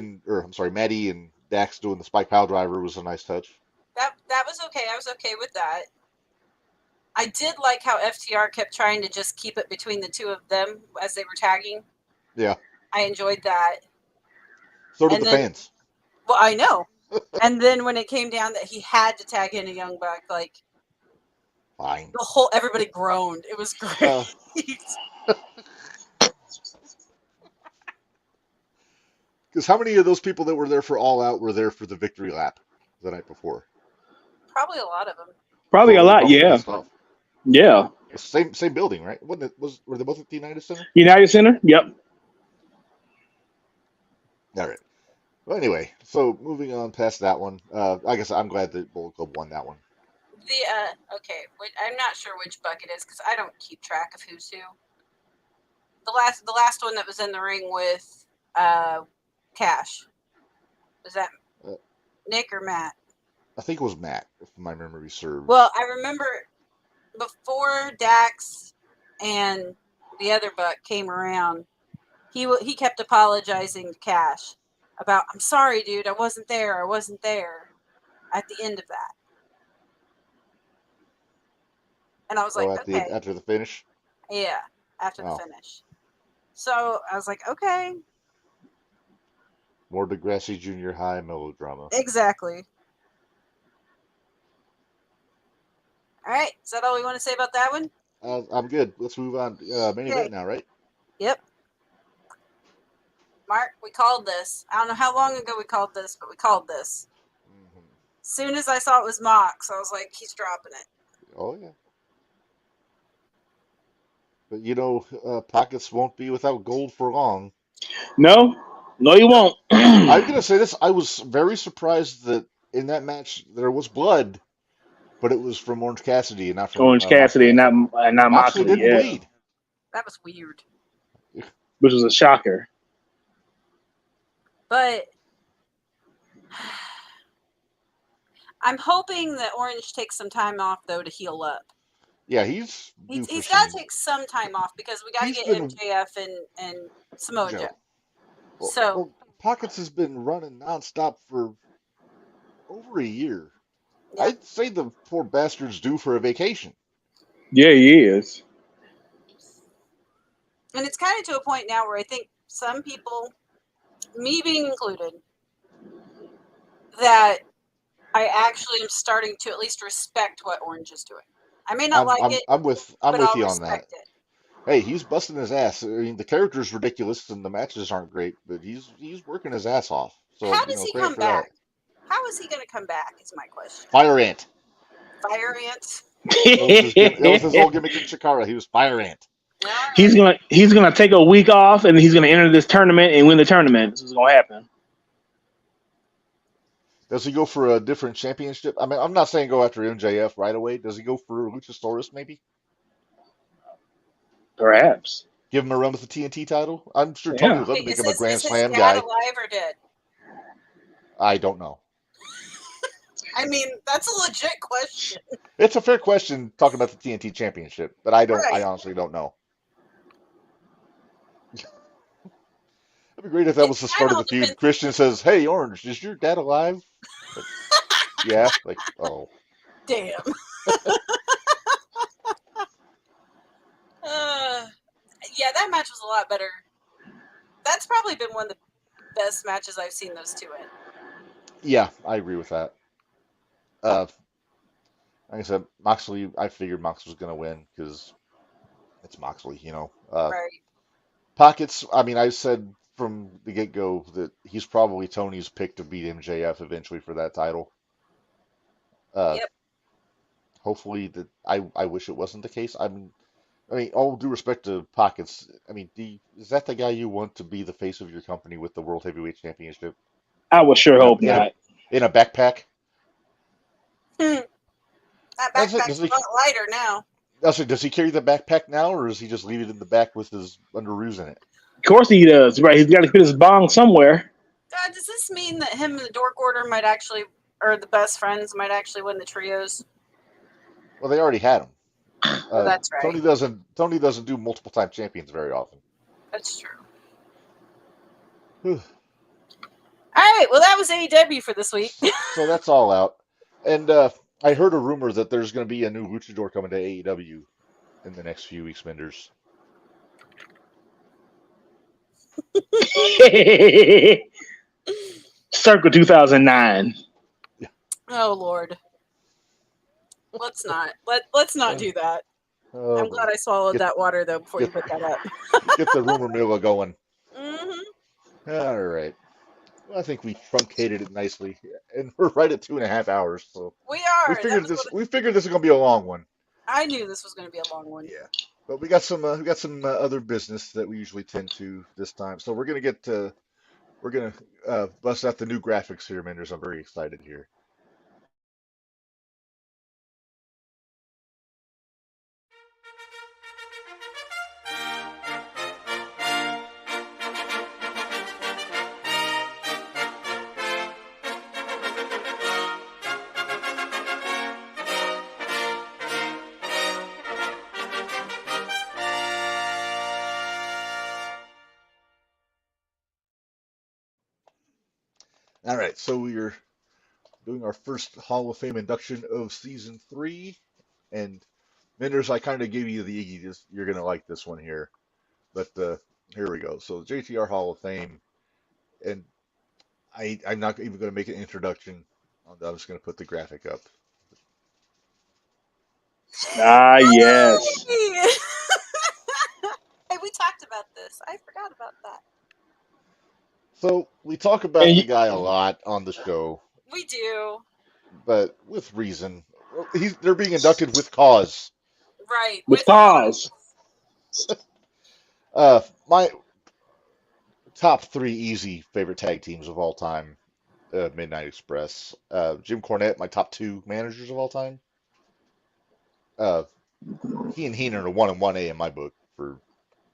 and Dax doing the spike pile driver was a nice touch. That was okay. I was okay with that. I did like how FTR kept trying to just keep it between the two of them as they were tagging. Yeah. I enjoyed that. So did And the then, fans. well, I know. And then when it came down that he had to tag in a young buck, like Fine. everybody groaned. It was great. Because how many of those people that were there for All Out were there for the victory lap the night before? Probably a lot of them. Probably a They lot, probably yeah. pissed off. Yeah. Same building, right? Were they both at the United Center? United Center? Yep. All right. Well, anyway, so moving on past that one, I guess I'm glad that Bullet Club won that one. Okay, I'm not sure which buck it is because I don't keep track of who's who. The last one that was in the ring with Cash, was that Uh, Nick or Matt? I think it was Matt, if my memory serves. Well, I remember before Dax and the other buck came around, he kept apologizing to Cash about, I'm sorry, dude, I wasn't there at the end of that. And I was like, okay. After the finish. Yeah, after the finish. So I was like, okay. More Degrassi Junior High melodrama. Exactly. All right, is that all we want to say about that one? I'm good. Let's move on. Main event now, right? Yep. Mark, we called this. I don't know how long ago we called this, but we called this. Mm-hmm. As soon as I saw it was Mox, I was like, he's dropping it. Oh, yeah. But pockets won't be without gold for long. No, you won't. I'm going to say this. I was very surprised that in that match there was blood, but it was from Orange Cassidy and not from Orange Cassidy Moxley. and not Moxley Moxley. didn't Yeah, bleed. That was weird. which was a shocker. But I'm hoping that Orange takes some time off, though, to heal up. Yeah, he's got to take some time off because we got to get MJF and Samoa Joe. Well, Pockets has been running nonstop for over a year. Yeah. I'd say the poor bastard's due for a vacation. Yeah, he is. And it's kind of to a point now where I think some people, me being included, that I actually am starting to at least respect what Orange is doing. I may not like it. I'm with you on that. It. Hey, he's busting his ass. I mean, the character's ridiculous and the matches aren't great, but he's working his ass off. So how does he come back? How is he going to come back? Is my question. Fire Ant. Fire Ant. That was his old gimmick in Chikara. He was Fire Ant. He's gonna take a week off and he's gonna enter this tournament and win the tournament. This is gonna happen. Does he go for a different championship? I mean, I'm not saying go after MJF right away. Does he go for Luchasaurus maybe? Perhaps. Give him a run with the TNT title? I'm sure Tony would love to make him a Grand Slam guy. Is his dad alive or dead? I don't know. I mean, that's a legit question. It's a fair question talking about the TNT Championship, but I Right. honestly don't know. It'd be great if that It was the kind start of of all the feud. depends. Christian says, "Hey, Orange, is your dad alive?" Like, yeah. Like, oh, Damn. Yeah, that match was a lot better. That's probably been one of the best matches I've seen those two in. yeah, I agree with that. Like I said, Moxley. I figured Mox was gonna win because it's Moxley. Right. Pockets. I mean, I said from the get-go that he's probably Tony's pick to beat MJF eventually for that title. Uh, Yep. hopefully that I wish it wasn't the case. I mean, all due respect to Pockets. I mean, is that the guy you want to be the face of your company with the World Heavyweight Championship I would sure in a hope in a not. in a backpack? That That's it. backpack's a lot lighter now. Does he carry the backpack now, or does he just leave it in the back with his underoos in it? Of course he does, right? He's got to put his bong somewhere. Does this mean that him and the Dork Order might actually, or the Best Friends might actually win the trios? Well, they already had him. Oh, that's right. Tony doesn't do multiple time champions very often. That's true. Whew. All right. Well, that was AEW for this week. So that's all out. And I heard a rumor that there's going to be a new luchador coming to AEW in the next few weeks, Menders. Circa 2009. Oh Lord. Let's not. Let's not do that. Oh, I'm glad I swallowed get, that water though before you get, put that up. get the rumor mill going. Mm-hmm. All right. Well, I think we truncated it nicely, and we're right at 2.5 hours. So We we are. figured this is going to be a long one. I knew this was going to be a long one. Yeah. But we got some other business that we usually tend to this time. So we're gonna bust out the new graphics here, Menders. I'm very excited here. All right, so we're doing our first Hall of Fame induction of season 3, and Menders, I kind of gave you the Iggy. You're gonna like this one here, but here we go. So JTR Hall of Fame, and I'm not even going to make an introduction. I'm just going to put the graphic up. Ah, yes. Hey, we talked about this. I forgot about that. So we talk about And the guy a lot on the show, We do. but with reason. They're being inducted with cause. Right. with cause. My top 3 easy favorite tag teams of all time. Midnight Express. Jim Cornette, my top 2 managers of all time. He and Heenan are 1 and 1A in my book for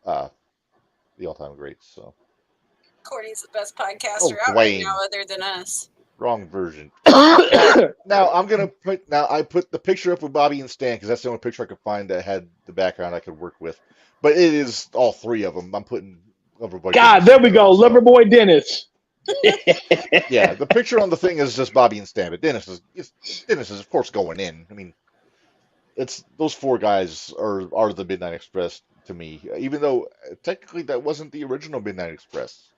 the all-time greats. So. Courtney's the best podcaster Oh, out right Dwayne. now, other than us. Wrong version. Now I'm gonna put. Now I put the picture up with Bobby and Stan because that's the only picture I could find that had the background I could work with. But it is all 3 of them. I'm putting Loverboy. God, Dennis there in we there go. also. Loverboy Dennis. Yeah, the picture on the thing is just Bobby and Stan, but Dennis is of course going in. I mean, it's those 4 guys are the Midnight Express to me. Even though technically that wasn't the original Midnight Express,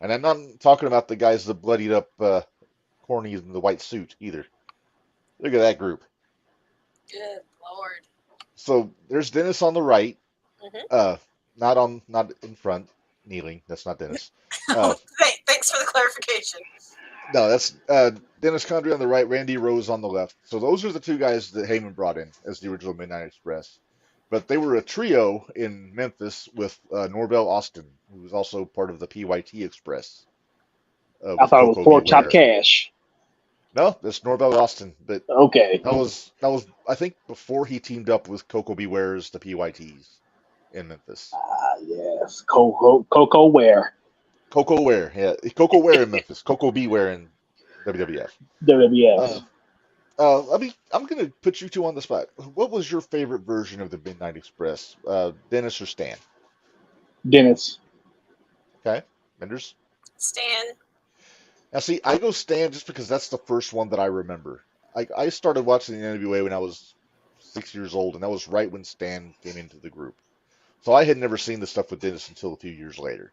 and I'm not talking about the guys that bloodied up Corny in the white suit either. Look at that group. Good Lord. So there's Dennis on the right, Mm-hmm. not in front, kneeling. That's not Dennis. Thanks for the clarification. No, that's Dennis Condrey on the right, Randy Rose on the left. So those are the 2 guys that Heyman brought in as the original Midnight Express. But they were a trio in Memphis with Norvell Austin, who was also part of the PYT Express. I With thought it was Coco Pork Chop Beware. Cash. No, that's Norvell Austin. But Okay. that was I think before he teamed up with Coco Beware's the PYTs in Memphis. Yes. Coco Ware. Coco Ware, yeah, Coco Ware in Memphis, Coco Beware in WWF. WWF. I'm gonna put you two on the spot. What was your favorite version of the Midnight Express? Dennis or Stan? Dennis. Okay, Menders. Stan. Now, see, I go Stan just because that's the first one that I remember. I started watching the NWA when I was 6 years old, and that was right when Stan came into the group. So I had never seen the stuff with Dennis until a few years later.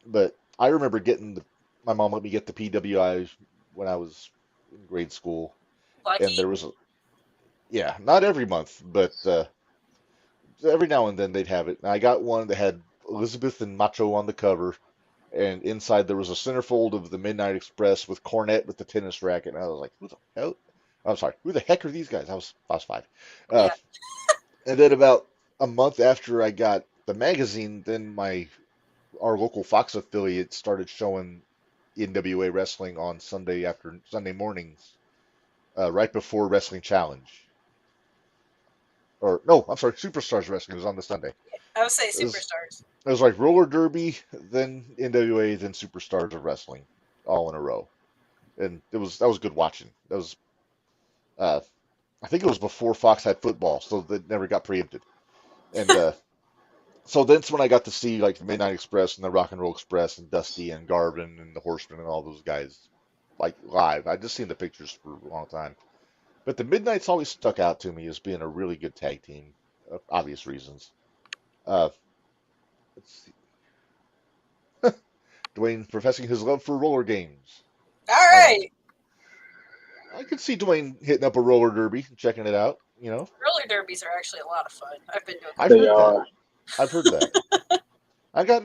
But I remember my mom let me get the PWI when I was in grade school, and Lucky. there was yeah, not every month, but every now and then they'd have it. And I got one that had Elizabeth and Macho on the cover, and inside there was a centerfold of the Midnight Express with Cornette with the tennis racket. And I was like, who the hell? I'm sorry, who the heck are these guys? I was 5. Uh, Yeah. and then about a month after I got the magazine, then our local Fox affiliate started showing NWA wrestling on Sunday mornings, right before Wrestling Challenge. Or no, I'm sorry, Superstars Wrestling was on the Sunday. I would say It was superstars. it was like roller derby, then NWA, then Superstars of Wrestling, all in a row, and that was good watching. That was uh, I think it was before Fox had football, so that never got preempted. And so that's when I got to see like the Midnight Express and the Rock and Roll Express and Dusty and Garvin and the Horsemen and all those guys like live. I'd just seen the pictures for a long time. But the Midnight's always stuck out to me as being a really good tag team, obvious reasons. Uh, let's see. Dwayne professing his love for roller games. All Why not? right. I could see Dwayne hitting up a roller derby and checking it out. Roller derbies are actually a lot of fun. I've been to a I've couple. They heard that. are. I've heard that. I've got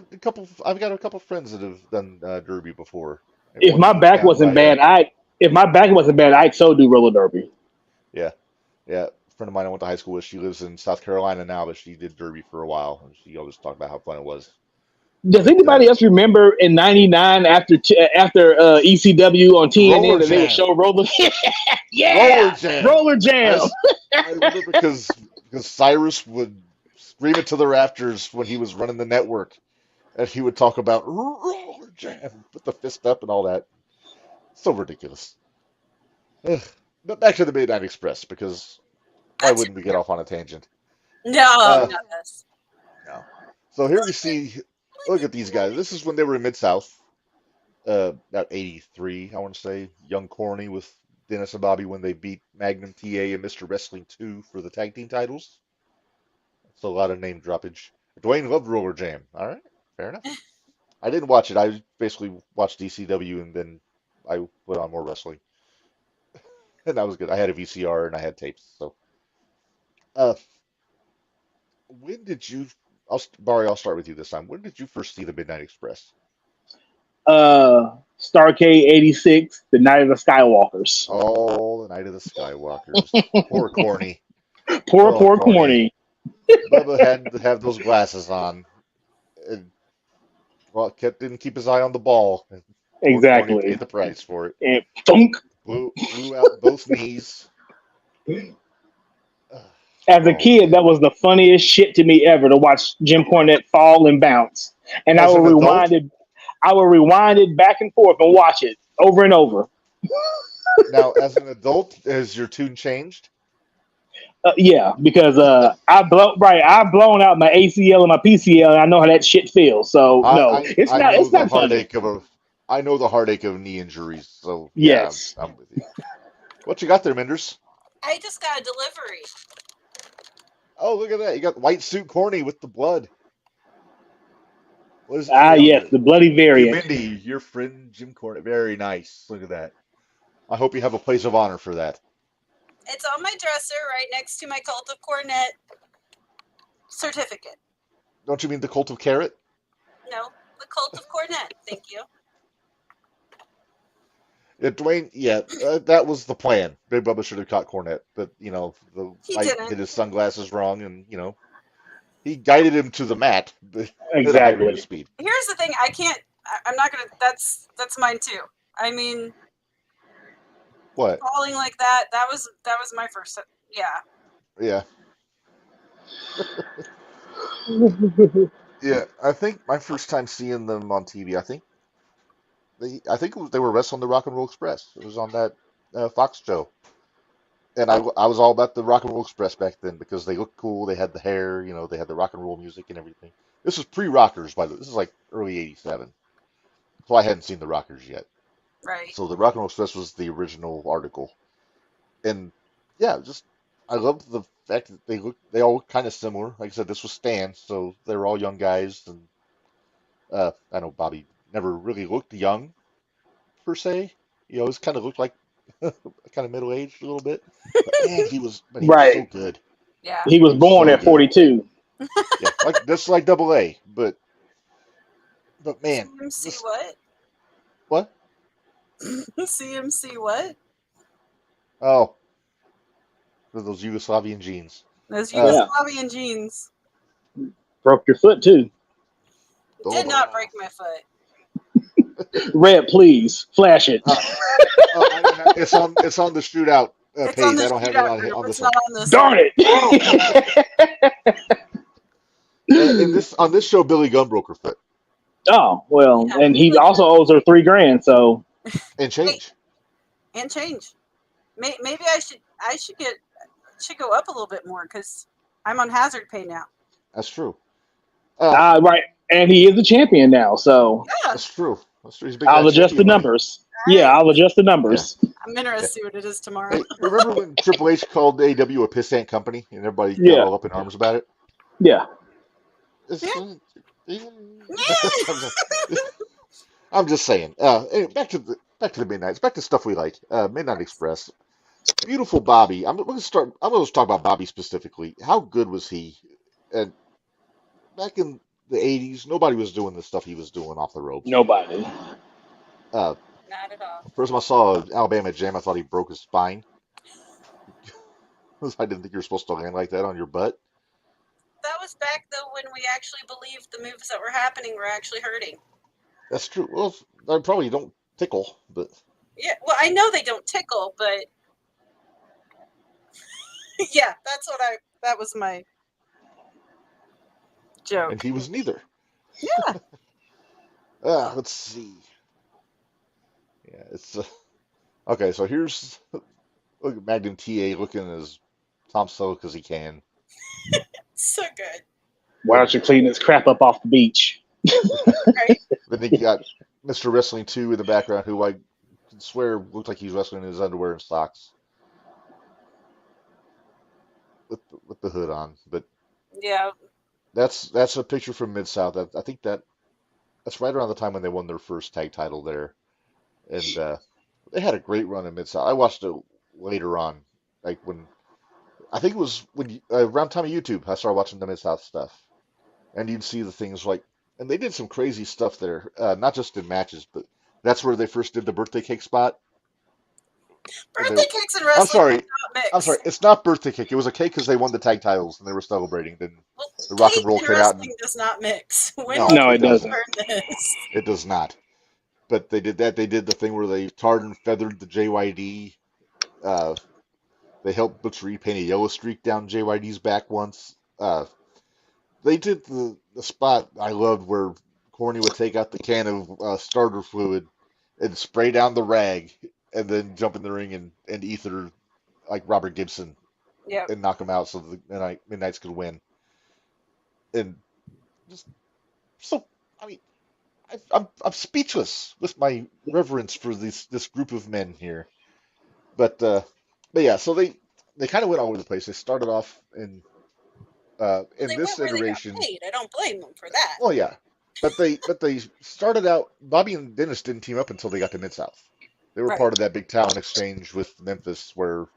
a couple friends that have done derby before. And If one my comes back down wasn't by bad, I'd so do roller derby. yeah, yeah. A friend of mine I went to high school with. She lives in South Carolina now, but she did derby for a while, and she always talked about how fun it was. Does But anybody else remember in '99 after ECW on TNN Roller that they would Jam, show roller? Roller Yeah, Jam. roller I jam. s- I remember because Cyrus would scream it to the rafters when he was running the network, and he would talk about Roller Jam, put the fist up and all that. So ridiculous. Ugh. But back to the Midnight Express, because why That's wouldn't we get off on a tangent? no, Uh, not this. no. So here we see, look at these guys. This is when they were in Mid-South, about 83, I want to say. Young Corny with Dennis and Bobby when they beat Magnum TA and Mr. Wrestling 2 for the tag team titles. That's a lot of name droppage. Dwayne loved Roller Jam. All right, fair enough. I didn't watch it. I basically watched DCW and then I put on more wrestling. And that was good. I had a VCR and I had tapes. So, uh, when did you, Barry, I'll start with you this time. When did you first see the Midnight Express? Starcade '86, the Night of the Skywalkers. Oh, the Night of the Skywalkers. Poor Corny. Oh, Poor Corny. corny. Bubba had to have those glasses on. And, well, didn't keep his eye on the ball. And poor Corny paid Exactly. the price for it. And thunk. Blew out both knees. As a Oh, kid, man. that was the funniest shit to me ever to watch Jim Cornette fall and bounce. And As an adult, I would rewind it back and forth and watch it over and over. now as an adult, has your tune changed? Yeah, because I've blown out my ACL and my PCL, and I know how that shit feels. So no, I know it's the not funny. heartache of I know the heartache of knee injuries. So yeah, Yes, I'm with you. What you got there, Menders? I just got a delivery. Oh, look at that. You got white suit Corny with the blood. What does it say on yes, it? the bloody Dear variant. Mindy, your friend Jim Cornette. Very nice. Look at that. I hope you have a place of honor for that. It's on my dresser right next to my Cult of Cornet certificate. Don't you mean the cult of carrot? No, the Cult of Cornet. Thank you. Yeah, Dwayne, yeah, that was the plan. Big Bubba should have caught Cornette, but the He light didn't. hit his sunglasses wrong, and he guided him to the mat at a high rate of Exactly. speed. Here's the thing. I can't. I'm not gonna. That's mine too. I mean, What? falling like that. That was my first. Yeah. Yeah, yeah. I think my first time seeing them on TV, I think they were wrestling the Rock and Roll Express. It was on that Fox show. And I was all about the Rock and Roll Express back then because they looked cool. They had the hair, they had the rock and roll music and everything. This was pre-Rockers, by the way. This is like early '87, so I hadn't seen the Rockers yet. Right. So the Rock and Roll Express was the original article, and yeah, just I loved the fact that they all look kind of similar. Like I said, this was Stan, so they were all young guys, and I know Bobby never really looked young per se. He always kind of looked like kind of middle aged a little bit, but man, he was so Right. good. Yeah. He was He was born so at good. 42. Yeah, like that's like Double A, but man, CMC this what? what? CMC what? Oh, those Yugoslavian genes. Those Uh, Yeah. Yugoslavian genes. Broke your foot too. Did not break my foot. Red, please flash it. uh, it's on the shootout It's on page. the I don't have it shootout on group. on It's this not one. on this Darn one. it. In this on this show, Billy Gunn broke her foot Oh well, Yeah. and he also owes her $3,000. So and Hey, change. and change. Maybe I should go up a little bit more because I'm on hazard pay now. That's true. Uh, right, and he is a champion now. So Yeah. that's true. That's true. He's big I'll that adjust the champion money. numbers. All Yeah, right. I'll adjust the Yeah, I'm numbers. interested yeah. to see what it is tomorrow. Hey, remember when Triple H called AEW a pissant company and everybody got Yeah, all up in arms about it? yeah. It's, Yeah. I'm just saying. Anyway, back to the Midnights. Back to stuff we like. Midnight Express. Beautiful Bobby. I'm going to talk about Bobby specifically. How good was he? And back in the '80s, nobody was doing the stuff he was doing off the ropes. Nobody. Uh, Not at all. First time I saw an Alabama Jam, I thought he broke his spine. I didn't think you were supposed to land like that on your butt. That was back though when we actually believed the moves that were happening were actually hurting. That's true. Well, I probably don't tickle, but Yeah. Well, I know they don't tickle, but yeah, that was my joke. and he was neither. Yeah. Let's see. Yeah, it's okay. So here's look at Magnum TA looking as Tom Selleck as he can. So good. Why don't you clean this crap up off the beach? Right? Then you got Mr. Wrestling 2 in the background, who I can swear looked like he's wrestling in his underwear and socks with the hood on. But Yeah. that's a picture from Mid South. I think that's right around the time when they won their first tag title there, and they had a great run in Mid South. I watched it later on, like when I think it was around time of YouTube. I started watching the Mid South stuff, and you'd see the things like, and they did some crazy stuff there, not just in matches, but that's where they first did the birthday cake spot. And Birthday cakes and I'm wrestling do sorry, not I'm mix. sorry, it's not birthday cake. It was a cake because they won the tag titles and they were celebrating. Then Well, the Rock and cake Roll and came out, and wrestling does not mix. When no, will No, it it we doesn't. doesn't. learn this? It does not. But they did that. They did the thing where they tarred and feathered the JYD. Uh, they helped Butcher Reed paint a yellow streak down JYD's back once. They did the spot I loved where Corny would take out the can of starter fluid and spray down the rag and then jump in the ring and ether like Robert Gibson Yep. and knock him out so the Midnights could win. And just so, I mean, I'm speechless with my reverence for this group of men here. But uh, but yeah, so they kind of went all over the place. They started off Well, in they this went where they got iteration. paid. I don't blame them for that. Well, yeah, but they started out. Bobby and Dennis didn't team up until they got to Mid South. They were Right. part of that big talent exchange with Memphis, where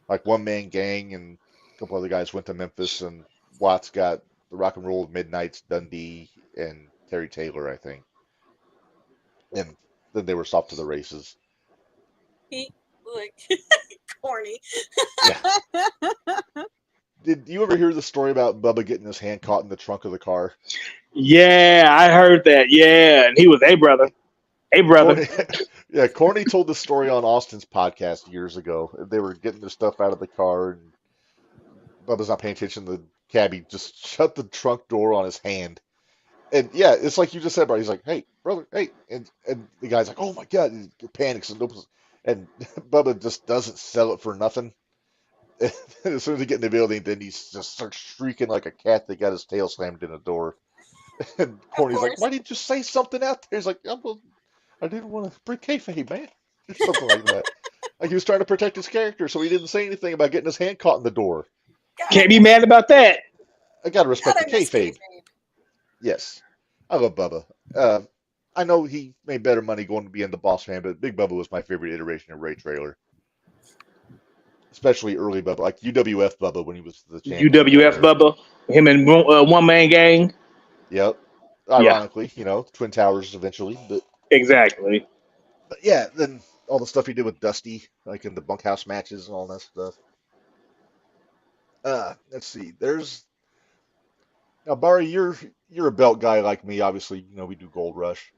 like One Man Gang and a couple other guys went to Memphis, and Watts got the Rock and Roll Midnights, Dundee, and Terry Taylor, I think, and then they were off to the races. He like corny. Yeah. Did you ever hear the story about Bubba getting his hand caught in the trunk of the car? Yeah, I heard that. Yeah, and he was, hey brother, hey brother. Corny, yeah, Corny told the story on Austin's podcast years ago. They were getting their stuff out of the car, and Bubba's not paying attention. The cabbie just shut the trunk door on his hand. And yeah, it's like you just said, bro. He's like, "Hey, brother, hey," and the guy's like, "Oh my God!" He panics and opens, and Bubba just doesn't sell it for nothing. as soon as they get in the building, then he just starts shrieking like a cat that got his tail slammed in a door. And Of Corny's like, course. "Why didn't you say something out there?" He's like, I didn't want to break kayfabe, man," or something like that. Like he was trying to protect his character, so he didn't say anything about getting his hand caught in the door. Can't be Gotta, mad about that. I gotta respect the gotta miss kayfabe. kayfabe. Yes, I love Bubba. Uh, I know he made better money going to be in the Boss Man, but Big Bubba was my favorite iteration of Ray Trailer, especially early Bubba, like UWF Bubba when he was the champion UWF there. Bubba, him and One Man Gang. Yep. Yeah, Ironically, Twin Towers eventually, exactly. but yeah, then all the stuff he did with Dusty, like in the bunkhouse matches and all that stuff. Let's see. There's now, Barry, you're a belt guy like me. Obviously, we do Gold Rush.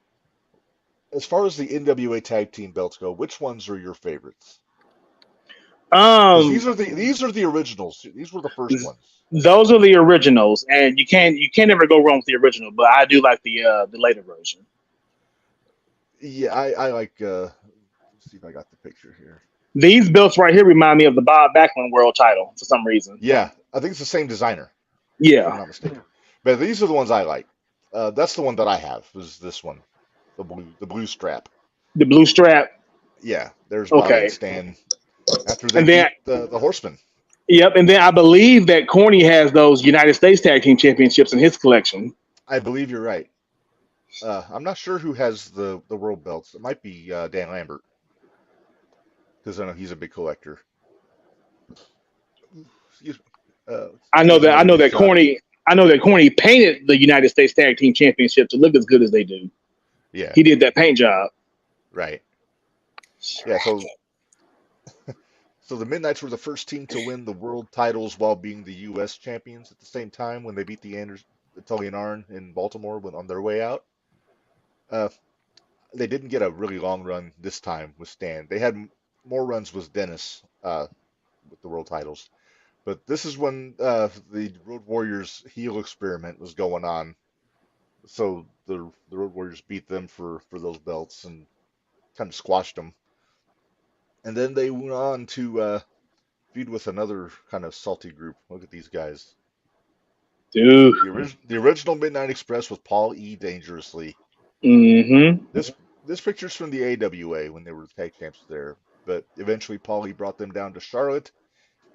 As far as the NWA tag team belts go, which ones are your favorites? Because Um, these are the originals. These were the first ones. those are the originals, and you can't ever go wrong with the original. But I do like the later version. Yeah, I like. Let's see if I got the picture here. These belts right here remind me of the Bob Backlund World Title for some reason. Yeah, I think it's the same designer, if I'm Yeah, not mistaken. But these are the ones I like. That's the one that I have. Was this one, the blue strap? the blue strap. Yeah, there's Bobby and Okay, Stan after they and then beat the Horsemen. yep, and then I believe that Corny has those United States Tag Team Championships in his collection. I believe you're right. I'm not sure who has the world belts. It might be Dan Lambert because I know he's a big collector. Excuse me. I know There's that I another know good that shot. Corny I know that Corny painted the United States Tag Team Championship to look as good as they do. Yeah, He did that paint job. right. Yeah, so the Midnights were the first team to win the world titles while being the U.S. champions at the same time when they beat the Tully and Arn in Baltimore when on their way out. Uh, they didn't get a really long run this time with Stan. They had more runs with Dennis with the world titles. But this is when the Road Warriors heel experiment was going on. So the Road Warriors beat them for those belts and kind of squashed them. And then they went on to feud with another kind of salty group. Look at these guys. Dude. The original Midnight Express with Paul E. Dangerously. Mm-hmm. This picture's from the AWA when they were tag champs there. But eventually Paul E. brought them down to Charlotte,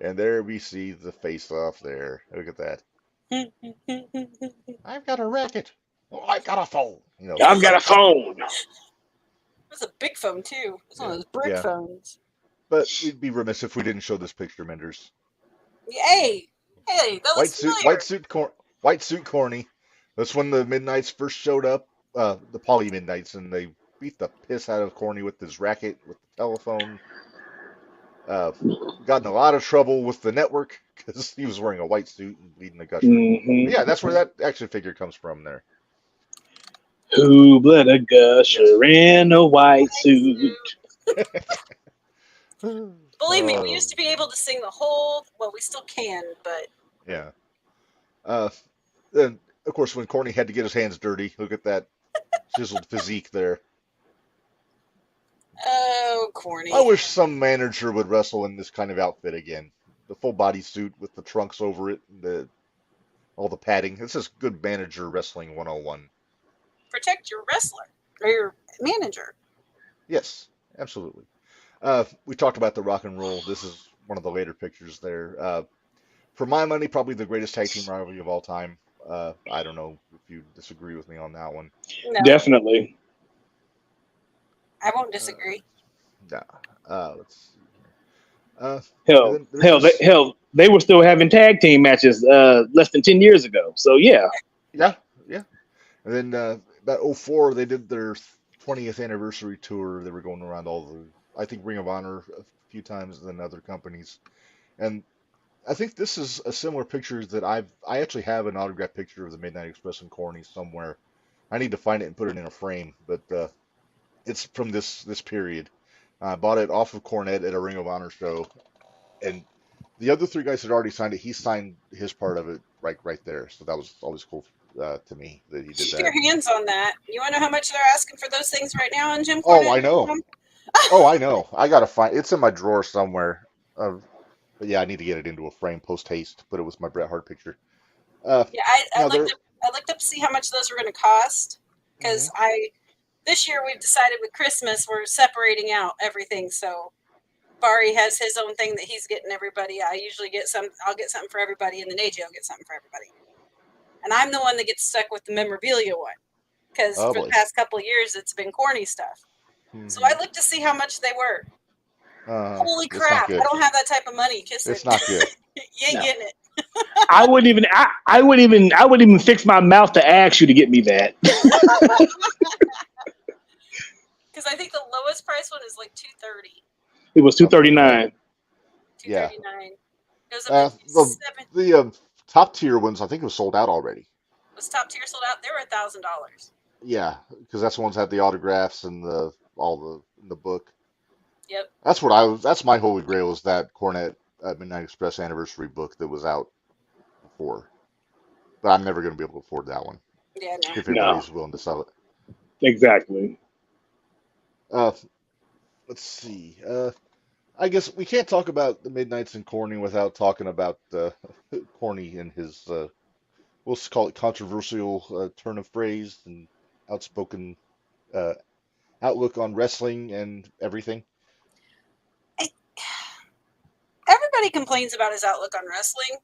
and there we see the face off there. Look at that. I've got a racket. Oh, I've got a phone. I've got a phone. It was a big phone too. It was one of Yeah, those brick yeah. phones. But we'd be remiss if we didn't show this picture, Menders. Hey, that White looks suit, familiar. white suit, corny. That's when the Midnights first showed up, the Poly Midnights, and they beat the piss out of Corny with his racket, with the telephone. Uh, got in a lot of trouble with the network because he was wearing a white suit and bleeding a gusher. But Mm-hmm. yeah, that's where that action figure comes from there. Who bled a Yes. gusher in a white suit? Believe me, we used Oh, to be able to sing the whole. Well, we still can, but yeah. Uh, then, of course, when Corny had to get his hands dirty, look at that chiseled physique there. oh, I corny. wish some manager would wrestle in this kind of outfit again. The full body suit with the trunks over it, and all the padding. This is good manager wrestling 101. Protect your wrestler or your manager. Yes, absolutely. We talked about the rock and roll. This is one of the later pictures there. For my money, probably the greatest tag team rivalry of all time. I don't know if you disagree with me on that one. No, Definitely. I won't Uh, disagree. nah. Let's see here. And Hell, then there's hell, they, this. hell, they were still having tag team matches less than 10 years ago. So yeah, Yeah, yeah. And then about '04, they did their 20th anniversary tour. They were going around I think Ring of Honor a few times, and then other companies. And I think this is a similar picture that I actually have an autographed picture of the Midnight Express and Corny somewhere. I need to find it and put it in a frame, but it's from this period. I bought it off of Cornette at a Ring of Honor show, and the other three guys had already signed it. He signed his part of it right there, so that was always cool to me that he did Keep that. your hands on that. You want to know how much they're asking for those things right now on Oh, I know. JimCornette.com? Oh, I know. I gotta find it's in my drawer somewhere. But yeah, I need to get it into a frame post haste. But it was my Bret Hart picture. Yeah, Now there. I looked up to see how much those were going to cost because Mhm. this year we've decided with Christmas we're separating out everything. So Bari has his own thing that he's getting everybody. I usually get some. I'll get something for everybody, and then AJ will get something for everybody. And I'm the one that gets stuck with the memorabilia one because Oh for the boy. past couple of years it's been corny stuff. So I Hmm. looked to see how much they were. Holy It's not crap! I good. don't have that type of money. Kiss it. It's not good. You ain't No. getting it. I wouldn't even fix my mouth to ask you to get me that. Because I think the lowest price one is like $230, It was Something like that. $239. Yeah. $239. Goes up to The 270. top tier ones, I think, was sold out already. Was top tier sold out? They were $1,000. Yeah, because that's the ones that had the autographs and the all the in the book. Yep. That's what I was. That's my holy grail is that Cornet Midnight Express anniversary book that was out before. But I'm never going to be able to afford that one Yeah, no. if No, anybody's willing to sell it. exactly. Uh, let's see. I guess we can't talk about the Midnights and Corny without talking about Corny and his we'll call it controversial turn of phrase and outspoken uh, outlook on wrestling and everything. Everybody complains about his outlook on wrestling,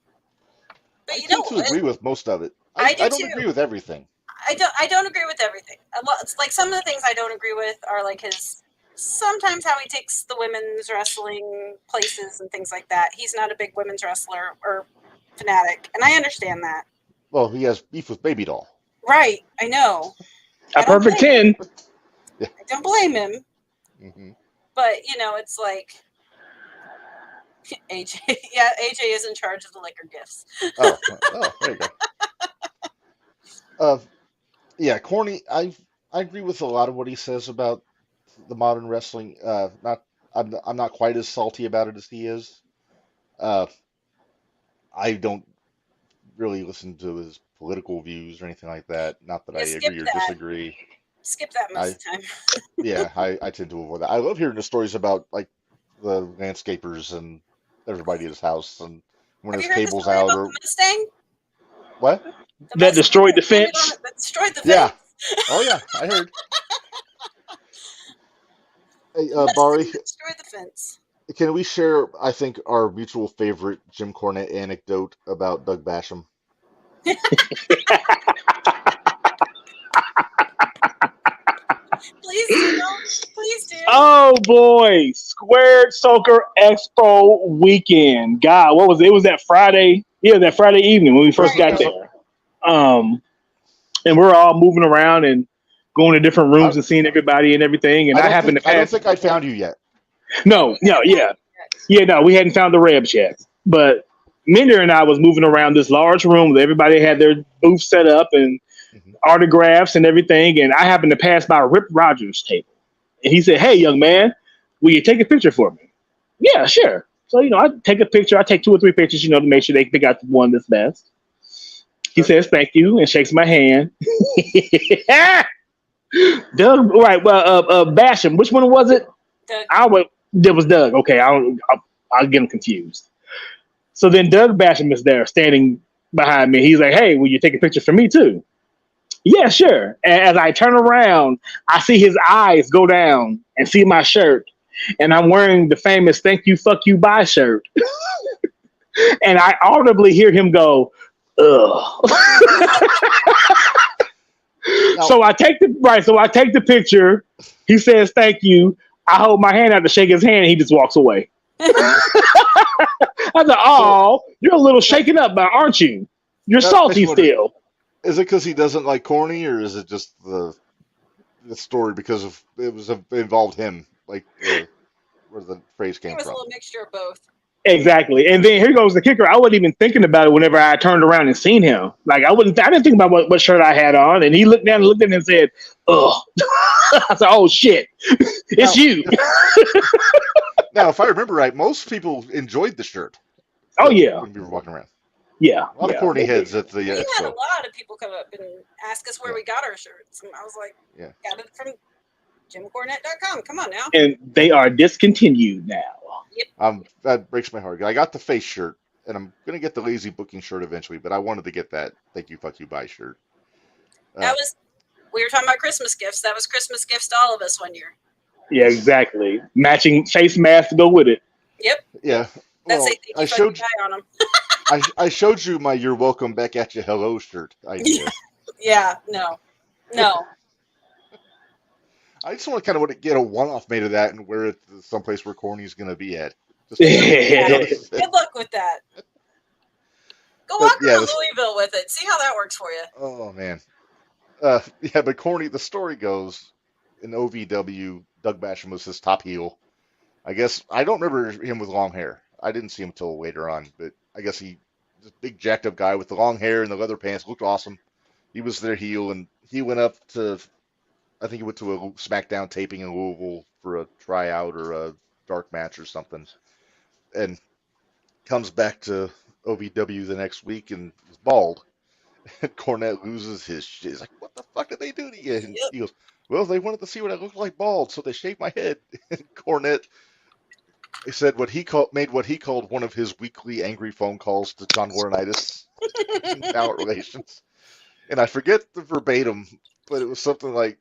but I you know tend to what? agree with most of it. I do I don't too. agree with everything. I don't agree with everything. It's like some of the things I don't agree with are like his sometimes how he takes the women's wrestling places and things like that. He's not a big women's wrestler or fanatic, and I understand that. Well, he has beef with Baby Doll. Right, I know. A I don't perfect blame him. 10. Yeah. I don't blame him, Hmm. but it's like AJ. Yeah, AJ is in charge of the liquor gifts. Oh, there you go. Uh, yeah, Corny. I agree with a lot of what he says about the modern wrestling. Not I'm not quite as salty about it as he is. Uh, I don't really listen to his political views or anything like that. Not that I Yeah, skip agree or that. disagree. Skip that most I of the time. Yeah, I tend to avoid that. I love hearing the stories about like the landscapers and everybody at his house and when Have his you heard the cable's story out about or the Mustang? what? The That Mustang destroyed that the landed on fence. it that destroyed the Yeah. fence. Oh yeah, I heard. Hey, The Mustang Bari, that destroyed the fence. can we share, I think, our mutual favorite Jim Cornette anecdote about Doug Basham? Please do. Please do. Oh boy, Squared Soccer Expo weekend. God, what was it? It was that Friday. Yeah, that Friday evening when we first got Friday. Yes. there. And we're all moving around and going to different rooms I, and seeing everybody and everything. And I happened to I don't pass. think I found you yet. No, no, yeah, yeah, no, we hadn't found the Rebs yet. But Minder and I was moving around this large room. Everybody had their booth set up and Hmm. autographs and everything. And I happened to pass by Rip Rogers' table. And he said, "Hey, young man, will you take a picture for me?" Yeah, sure. So, I take a picture. I take 2 or 3 pictures, to make sure they pick out the one that's best. He Sure. says, "Thank you," and shakes my hand. Doug, right. Well, Basham, which one was it? Doug. There was Doug. Okay, I'll get him confused. So then Doug Basham is there standing behind me. He's like, "Hey, will you take a picture for me too?" Yeah, sure. And as I turn around, I see his eyes go down and see my shirt. And I'm wearing the famous "Thank You, Fuck You, Bye" shirt. And I audibly hear him go, "Ugh." Now, So I take the picture. He says, "Thank you." I hold my hand out to shake his hand, and he just walks away. I said, so "Oh, you're a little shaken up, aren't you? You're that makes salty me wonder, still." is it because he doesn't like Corny, or is it just the story because of it involved him, like where the phrase It came was a from? little mixture of both. Exactly. And then here goes the kicker. I wasn't even thinking about it whenever I turned around and seen him. Like I didn't think about what shirt I had on. And he looked down and looked at me and said, "Ugh." I said, "Oh shit. It's Now, you." if I remember right, most people enjoyed the shirt Oh yeah. when we were walking around. Yeah. A lot of Yeah. corny They did. heads at the We had a expo. lot of people come up and ask us where Yeah, we got our shirts. And I was like, yeah. got it from JimCornette.com. Come on now. And they are discontinued now. Yep. That breaks my heart. I got the face shirt, and I'm gonna get the lazy booking shirt eventually, but I wanted to get that thank you, fuck you, bye shirt. That Uh, was, we were talking about Christmas gifts. That was Christmas gifts to all of us one year. Yeah, exactly. Matching face mask to go with it. Yep. yeah. That say Well, thank you, fuck you, bye on them. I showed you my "You're welcome back at you, hello" shirt idea. Yeah. No. No. I just want to get a one-off made of that and wear it to someplace where Corny's gonna be at, just so he Yeah. notices it. Good luck with that. Go But walk yeah, around Louisville with it. See how that works for you. oh man. Yeah, but Corny, the story goes in OVW, Doug Basham was his top heel. I guess I don't remember him with long hair. I didn't see him until later on, but I guess this big jacked up guy with the long hair and the leather pants looked awesome. He was their heel, and he went up to I think he went to a SmackDown taping in Louisville for a tryout or a dark match or something, and comes back to OVW the next week and is bald. And Cornette loses his shit. He's like, "What the fuck did they do to you?" And Yep. he goes, "Well, they wanted to see what I looked like bald, so they shaved my head." And Cornette said what he called one of his weekly angry phone calls to John Laurinaitis in talent relations. And I forget the verbatim, but it was something like,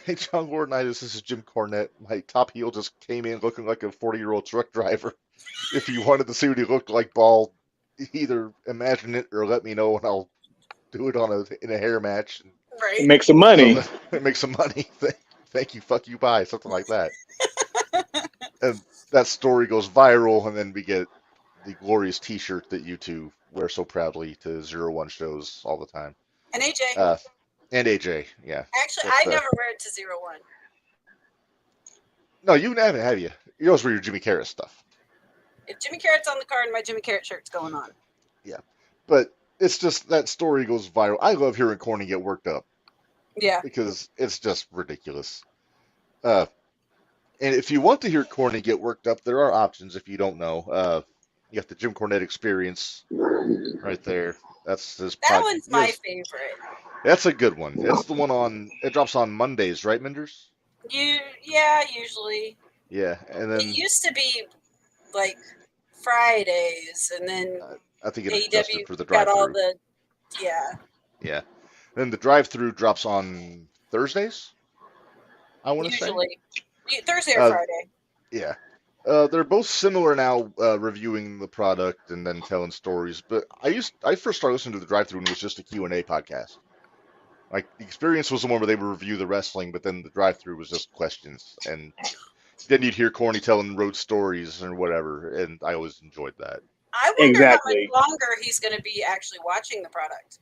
"Hey, John Laurinaitis, this is Jim Cornette. My top heel just came in looking like a 40-year-old truck driver. If you wanted to see what he looked like bald, either imagine it or let me know, and I'll do it in a hair match and Right. Make some so money. that make some money. Thank you, fuck you, bye," something like that. And that story goes viral, and then we get the glorious T-shirt that you two wear so proudly to 01 shows all the time. And AJ. Uh, and AJ, yeah. Actually, But I never wear it to 01. no, you haven't, have you? You always wear your Jimmy Carrot stuff. If Jimmy Carrot's on the card, my Jimmy Carrot shirt's going on. Yeah, but it's just that story goes viral. I love hearing Corny get worked up Yeah. because it's just ridiculous. Uh, and if you want to hear Corny get worked up, there are options. If you don't know, you got the Jim Cornette Experience right there. That's his That pod. one's my favorite. That's a good one. It's the one on. It drops on Mondays, right, Menders? Yeah, usually. Yeah, and It then used to be like Fridays, and then I think it adjusted AEW for the got all drive-through. the, yeah, Yeah, then the drive-through drops on Thursdays. I want to say. usually. Thursday or Uh, Friday. yeah, they're both similar now, reviewing the product and then telling stories. But I first started listening to the drive-through and it was just a Q&A podcast. Like the experience was the one where they would review the wrestling, but then the drive-through was just questions, and then you'd hear Corny telling road stories or whatever, and I always enjoyed that. I wonder how Exactly. much longer he's going to be actually watching the product.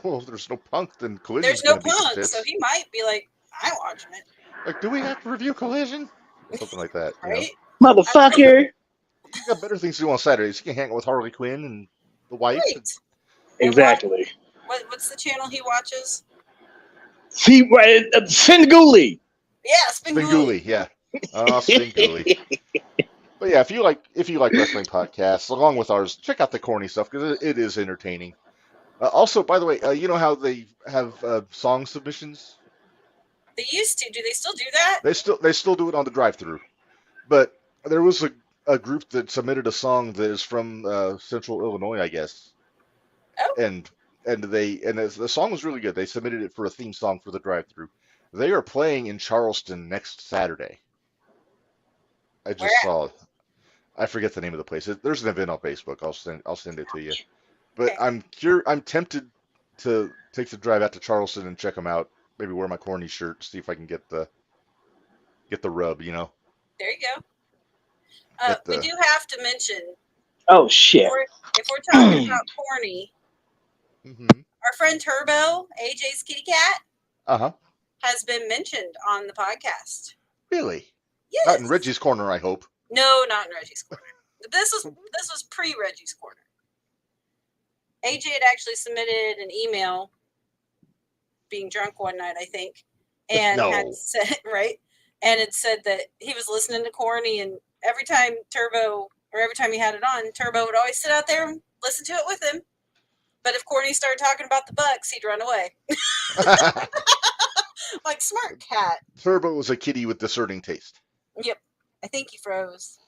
Well, if there's no Punk, then There's Collision's no going to be the Punk, so shits. he might be like, I'm watching it, Like, do we have to review Collision? Something like that, you know. right? Motherfucker. You got better things to do on Saturdays. You can hang out with Harley Quinn and the wife. Right. Exactly. What's the channel he watches? See, Singuli. Yeah, Spinguli. Spinguli, yeah. Spinguli. But yeah, if you like wrestling podcasts along with ours, check out the Corny stuff because it is entertaining. Also, by the way, you know how they have song submissions? They used to. Do they still do that? They still do it on the drive-through. But there was a group that submitted a song that is from Central Illinois, I guess, Oh, and the song was really good. They submitted it for a theme song for the drive-through. They are playing in Charleston next Saturday. I where just at? saw. I forget the name of the place. There's an event on Facebook. I'll send it to you. But Okay. I'm tempted to take the drive out to Charleston and check them out. Maybe wear my Corny shirt, see if I can get the rub. You know. There you go. But We do have to mention, Oh shit. if we're talking about Corny, hmm our friend Turbo, AJ's kitty cat, Uh-huh. has been mentioned on the podcast. Really? Yes. Not in Reggie's corner, I hope. No, not in Reggie's corner. This was pre Reggie's corner. AJ had actually submitted an email, being drunk one night, I think, and No. had said and it said that he was listening to Corny, and every time he had it on, Turbo would always sit out there and listen to it with him. But if Corny started talking about the Bucks, he'd run away. Like, smart cat. Turbo was a kitty with discerning taste. Yep. I think he froze.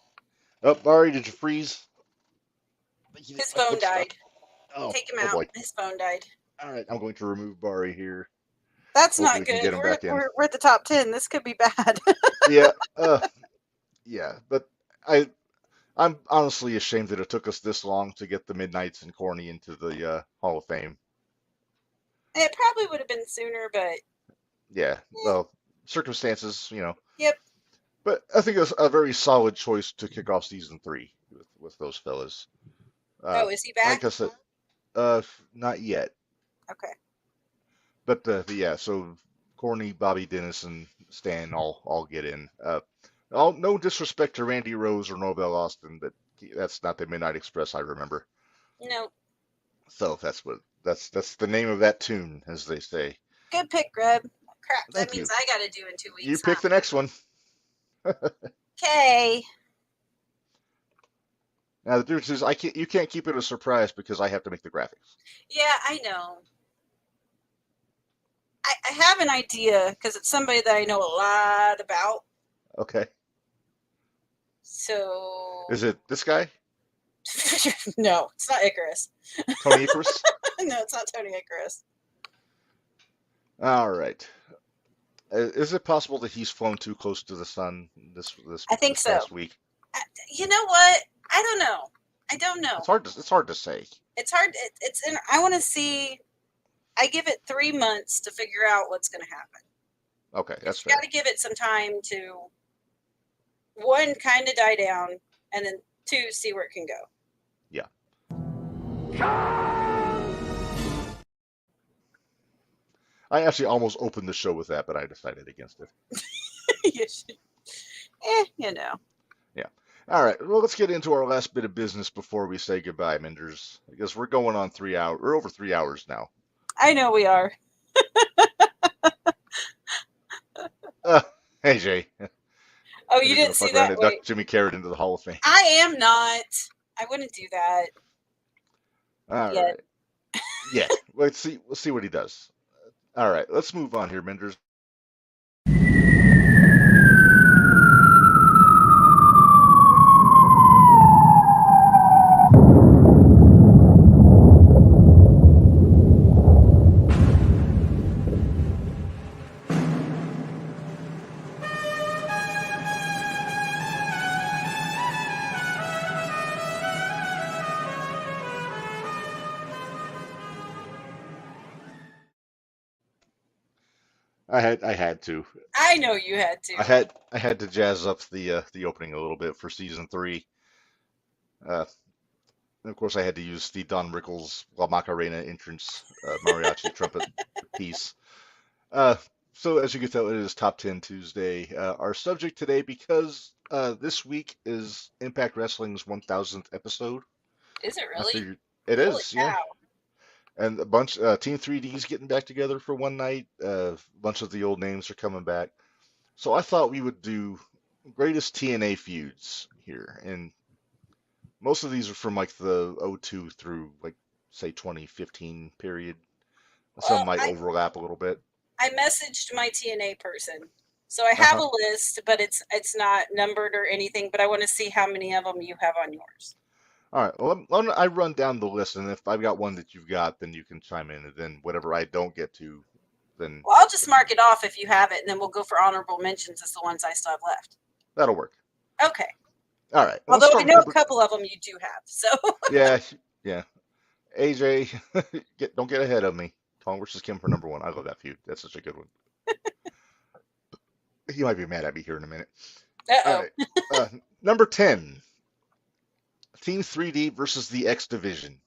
Oh, Barry, did you freeze? His phone died. Oh, Take him oh out. boy. His phone died. All right, I'm going to remove Barry here. That's Hopefully not we can get good. him back in. We're at the top 10. This could be bad. Yeah, yeah, but I'm honestly ashamed that it took us this long to get the Midnights and Corny into the Hall of Fame. It probably would have been sooner, but Yeah, well, circumstances, yep. But I think it's a very solid choice to kick off season 3 with those fellas. Oh, is he back? Like I said, not yet. Okay. But yeah, so Corny, Bobby Dennis, and Stan all get in. No disrespect to Randy Rose or Nobel Austin, but that's not the Midnight Express I remember. No. So that's the name of that tune, as they say. Good pick, Greg. Crap, Thank that means you. I got to do in 2 weeks. You pick the next one. Okay. Now the difference is you can't keep it a surprise because I have to make the graphics. Yeah, I know. I have an idea because it's somebody that I know a lot about. Okay. So. Is it this guy? No, it's not Icarus. Tony Icarus? No, it's not Tony Icarus. All right. Is it possible that he's flown too close to the sun this I think this so. past week? You know what? I don't know. I don't know. It's hard to say. It's hard. I want to see. I give it 3 months to figure out what's going to happen. Okay, that's You fair. got to give it some time to, 1, kind of die down, and then 2, see where it can go. Yeah. I actually almost opened the show with that, but I decided against it. You know. Yeah. All right. Well, let's get into our last bit of business before we say goodbye, Minders. Because we're going on 3 hours. We're over 3 hours now. I know we are. Hey, Jay. Oh, you didn't see that? Duck Jimmy Carrot into the Hall of Fame. I am not. I wouldn't do that. All right. Yeah. Let's see what he does. All right. Let's move on here, Minders. I had to. I know you had to. I had to jazz up the opening a little bit for season 3. And of course, I had to use the Don Rickles La Macarena entrance mariachi trumpet piece. So as you can tell, it is Top 10 Tuesday. Our subject today, because this week is Impact Wrestling's 1000th episode. Is it really? It Holy is, cow. yeah. And a bunch Team 3D's getting back together for one night. A bunch of the old names are coming back. So I thought we would do greatest TNA feuds here, and most of these are from like the 02 through like say 2015 period. Some might overlap a little bit. I messaged my TNA person, so I have a list, but it's not numbered or anything. But I want to see how many of them you have on yours. All right. Well, I run down the list, and if I've got one that you've got, then you can chime in, and then whatever I don't get to, then. Well, I'll just mark it off if you have it, and then we'll go for honorable mentions as the ones I still have left. That'll work. Okay. All right. Although I know a couple of them you do have, so. Yeah. AJ, don't get ahead of me. Tom versus Kim for number 1. I love that feud. That's such a good one. He might be mad at me here in a minute. Uh-oh. All right. Number 10. Team 3D versus the X Division.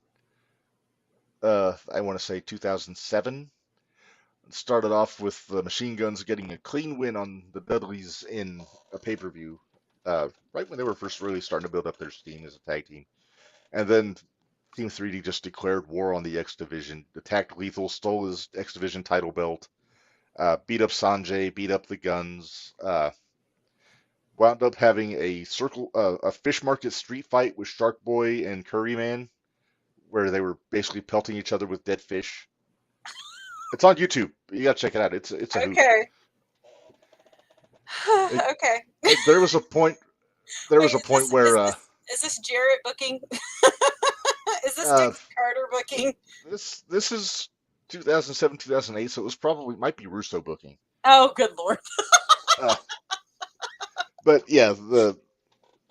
I want to say 2007. It started off with the Machine Guns getting a clean win on the Dudleys in a pay-per-view, right when they were first really starting to build up their steam as a tag team. And then Team 3D just declared war on the X Division, attacked Lethal, stole his X Division title belt, beat up Sanjay, beat up the Guns, wound up having a fish market street fight with Shark Boy and Curry Man, where they were basically pelting each other with dead fish. It's on YouTube. You gotta check it out. It's a hoot. Okay. Okay. There was a point there Wait, was a point where is this Jarrett booking? Is this uh, Dixie Carter booking? this is 2007, 2008, so it was probably might be Russo booking. Oh, good lord. Uh, but yeah,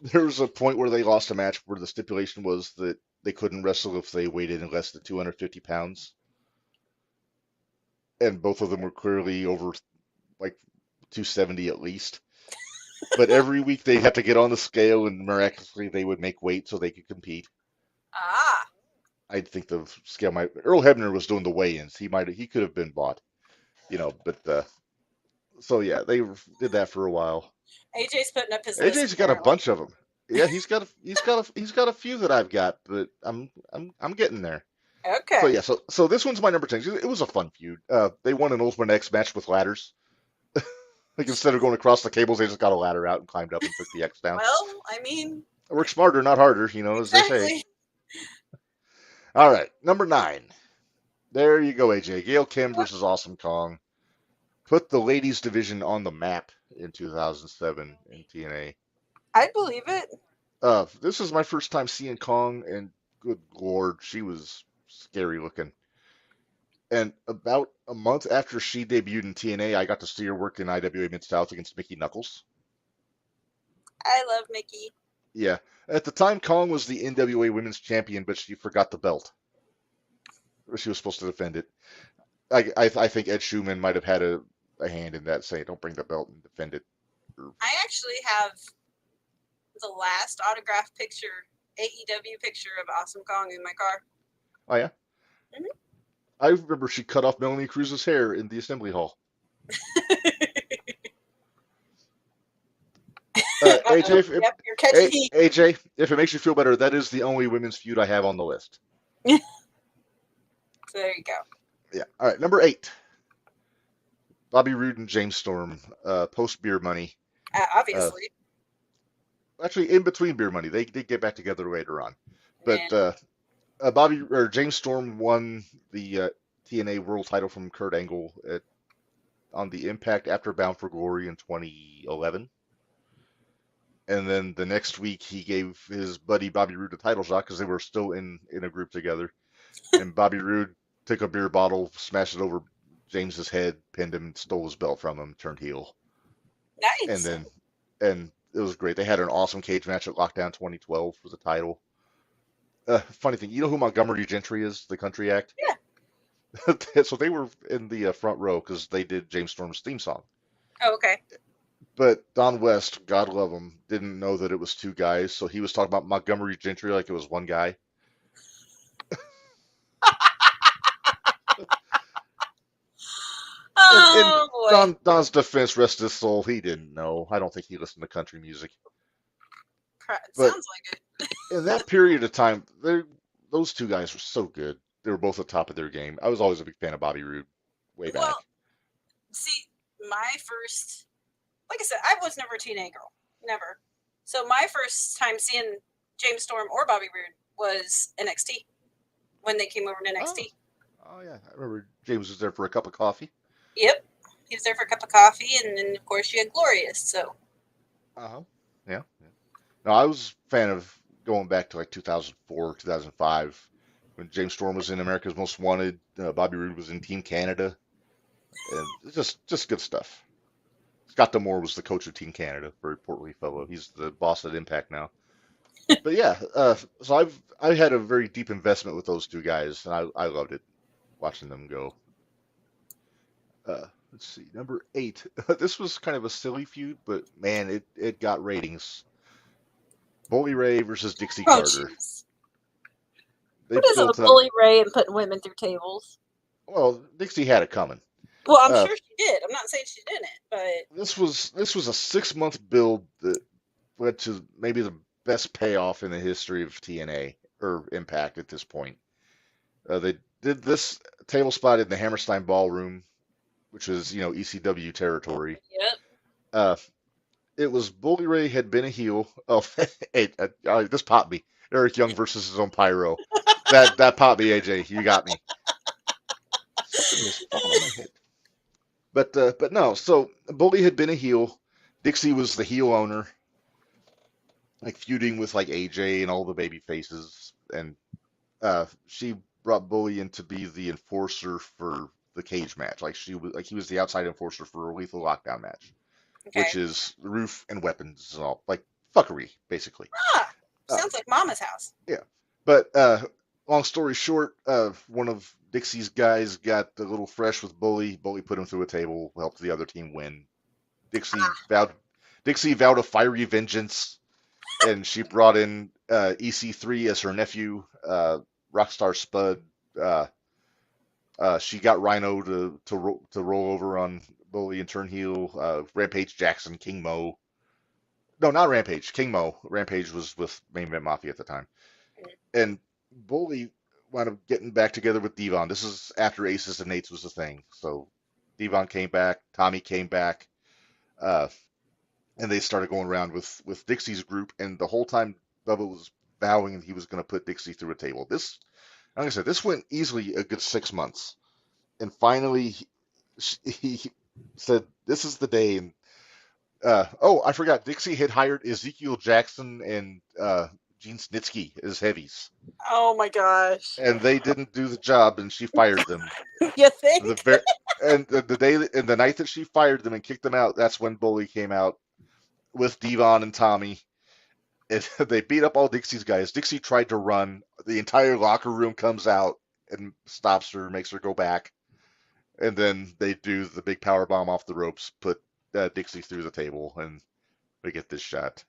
there was a point where they lost a match where the stipulation was that they couldn't wrestle if they weighed in less than 250 pounds, and both of them were clearly over like 270 at least. But every week they'd have to get on the scale, and miraculously they would make weight so they could compete. Ah. I think the scale might. Earl Hebner was doing the weigh-ins. He could have been bought, but so yeah, they did that for a while. AJ's putting up his list AJ's got a apparently. bunch of them. Yeah, he's got a few that I've got, but I'm getting there. So Okay. yeah, so this one's my number 10. It was a fun feud. They won an Ultimate X match with ladders. Like instead of going across the cables, they just got a ladder out and climbed up and took the X down. Well, I mean, Work smarter, not harder, as they say. exactly. All right, number 9. There you go, AJ. Gail Kim versus Awesome Kong. Put the ladies division on the map in 2007 in TNA. I believe it. This is my first time seeing Kong, and good lord, she was scary looking. And about a month after she debuted in TNA, I got to see her work in IWA Mid-South against Mickey Knuckles. I love Mickey. Yeah. At the time, Kong was the NWA Women's Champion, but she forgot the belt. She was supposed to defend it. I think Ed Schumann might have had a hand in that, saying, don't bring the belt and defend it. I actually have the last autograph picture, AEW picture of Awesome Kong in my car. Oh, yeah? Mhm. I remember she cut off Melanie Cruz's hair in the assembly hall. AJ, Yep, you're catching heat. AJ, if it makes you feel better, that is the only women's feud I have on the list. So there you go. Yeah. All right. Number 8. Bobby Roode and James Storm, post Beer Money. Obviously. Actually, in between Beer Money, they did get back together later on. But And James Storm won the TNA World Title from Kurt Angle on the Impact after Bound for Glory in 2011. And then the next week, he gave his buddy Bobby Roode a title shot because they were still in a group together. And Bobby Roode took a beer bottle, smashed it over James's head, pinned him, stole his belt from him, turned heel. nice. And it was great. They had an awesome cage match at Lockdown 2012 for the title. Funny thing, you know who Montgomery Gentry is, the country act? Yeah. So they were in the front row because they did James Storm's theme song. Oh, okay. But Don West, God love him, didn't know that it was two guys, so he was talking about Montgomery Gentry like it was one guy. Oh, boy. Don's defense, rest his soul, he didn't know. I don't think he listened to country music. But Sounds like it. in that period of time, those two guys were so good. They were both at the top of their game. I was always a big fan of Bobby Roode way back. Well, see, my first, like I said, I was never a TNA girl. Never. So my first time seeing James Storm or Bobby Roode was NXT when they came over to NXT. Oh yeah, I remember James was there for a cup of coffee. Yep. He was there for a cup of coffee, and then, of course, you had Glorious, so. Uh-huh. Yeah. No, I was a fan of going back to like 2004, 2005, when James Storm was in America's Most Wanted. Bobby Roode was in Team Canada. And it's just good stuff. Scott D'Amore was the coach of Team Canada, very portly fellow. He's the boss at Impact now. But yeah, so I had a very deep investment with those two guys, and I loved it, watching them go. Let's see, number 8. This was kind of a silly feud, but man, it got ratings. Bully Ray versus Dixie Oh, Carter. jeez. They What is it built with up. Bully Ray and putting women through tables? Well, Dixie had it coming. Well, I'm sure she did. I'm not saying she didn't, but This was a 6-month build that led to maybe the best payoff in the history of TNA or Impact at this point. They did this table spot in the Hammerstein Ballroom, which is ECW territory. yep. It was Bully Ray had been a heel. Oh, hey, this popped me. Eric Young versus his own Pyro. That popped me, AJ. You got me. Something is falling on my head. But no. So Bully had been a heel. Dixie was the heel owner. like feuding with like AJ and all the baby faces, and she brought Bully in to be the enforcer for the cage match. Like he was the outside enforcer for a lethal lockdown match, which Okay. is roof and weapons and all like fuckery basically. Ah, Uh, sounds like Mama's house. yeah, but long story short, one of Dixie's guys got a little fresh with Bully. Bully put him through a table, helped the other team win. Dixie Ah, vowed Dixie vowed a fiery vengeance, and she brought in EC3 as her nephew, Rockstar Spud. Uh, she got Rhino to roll over on Bully and turn heel. Rampage Jackson, King Mo. No, not Rampage. King Mo. Rampage was with Main Event Mafia at the time. And Bully wound up getting back together with Devon. This is after Aces and Eights was a thing. So Devon came back, Tommy came back, uh, and they started going around with Dixie's group. And the whole time Bubba was vowing he was going to put Dixie through a table. This, like I said, this went easily a good 6 months. And finally, he said, "This is the day." And oh, I forgot. Dixie had hired Ezekiel Jackson and Gene Snitsky as heavies, oh my gosh. and they didn't do the job, and she fired them. You The think? ver- and the day and the night that she fired them and kicked them out, that's when Bully came out with Devon and Tommy. And they beat up all Dixie's guys. Dixie tried to run. The entire locker room comes out and stops her, makes her go back. And then they do the big power bomb off the ropes, put Dixie through the table, and we get this shot.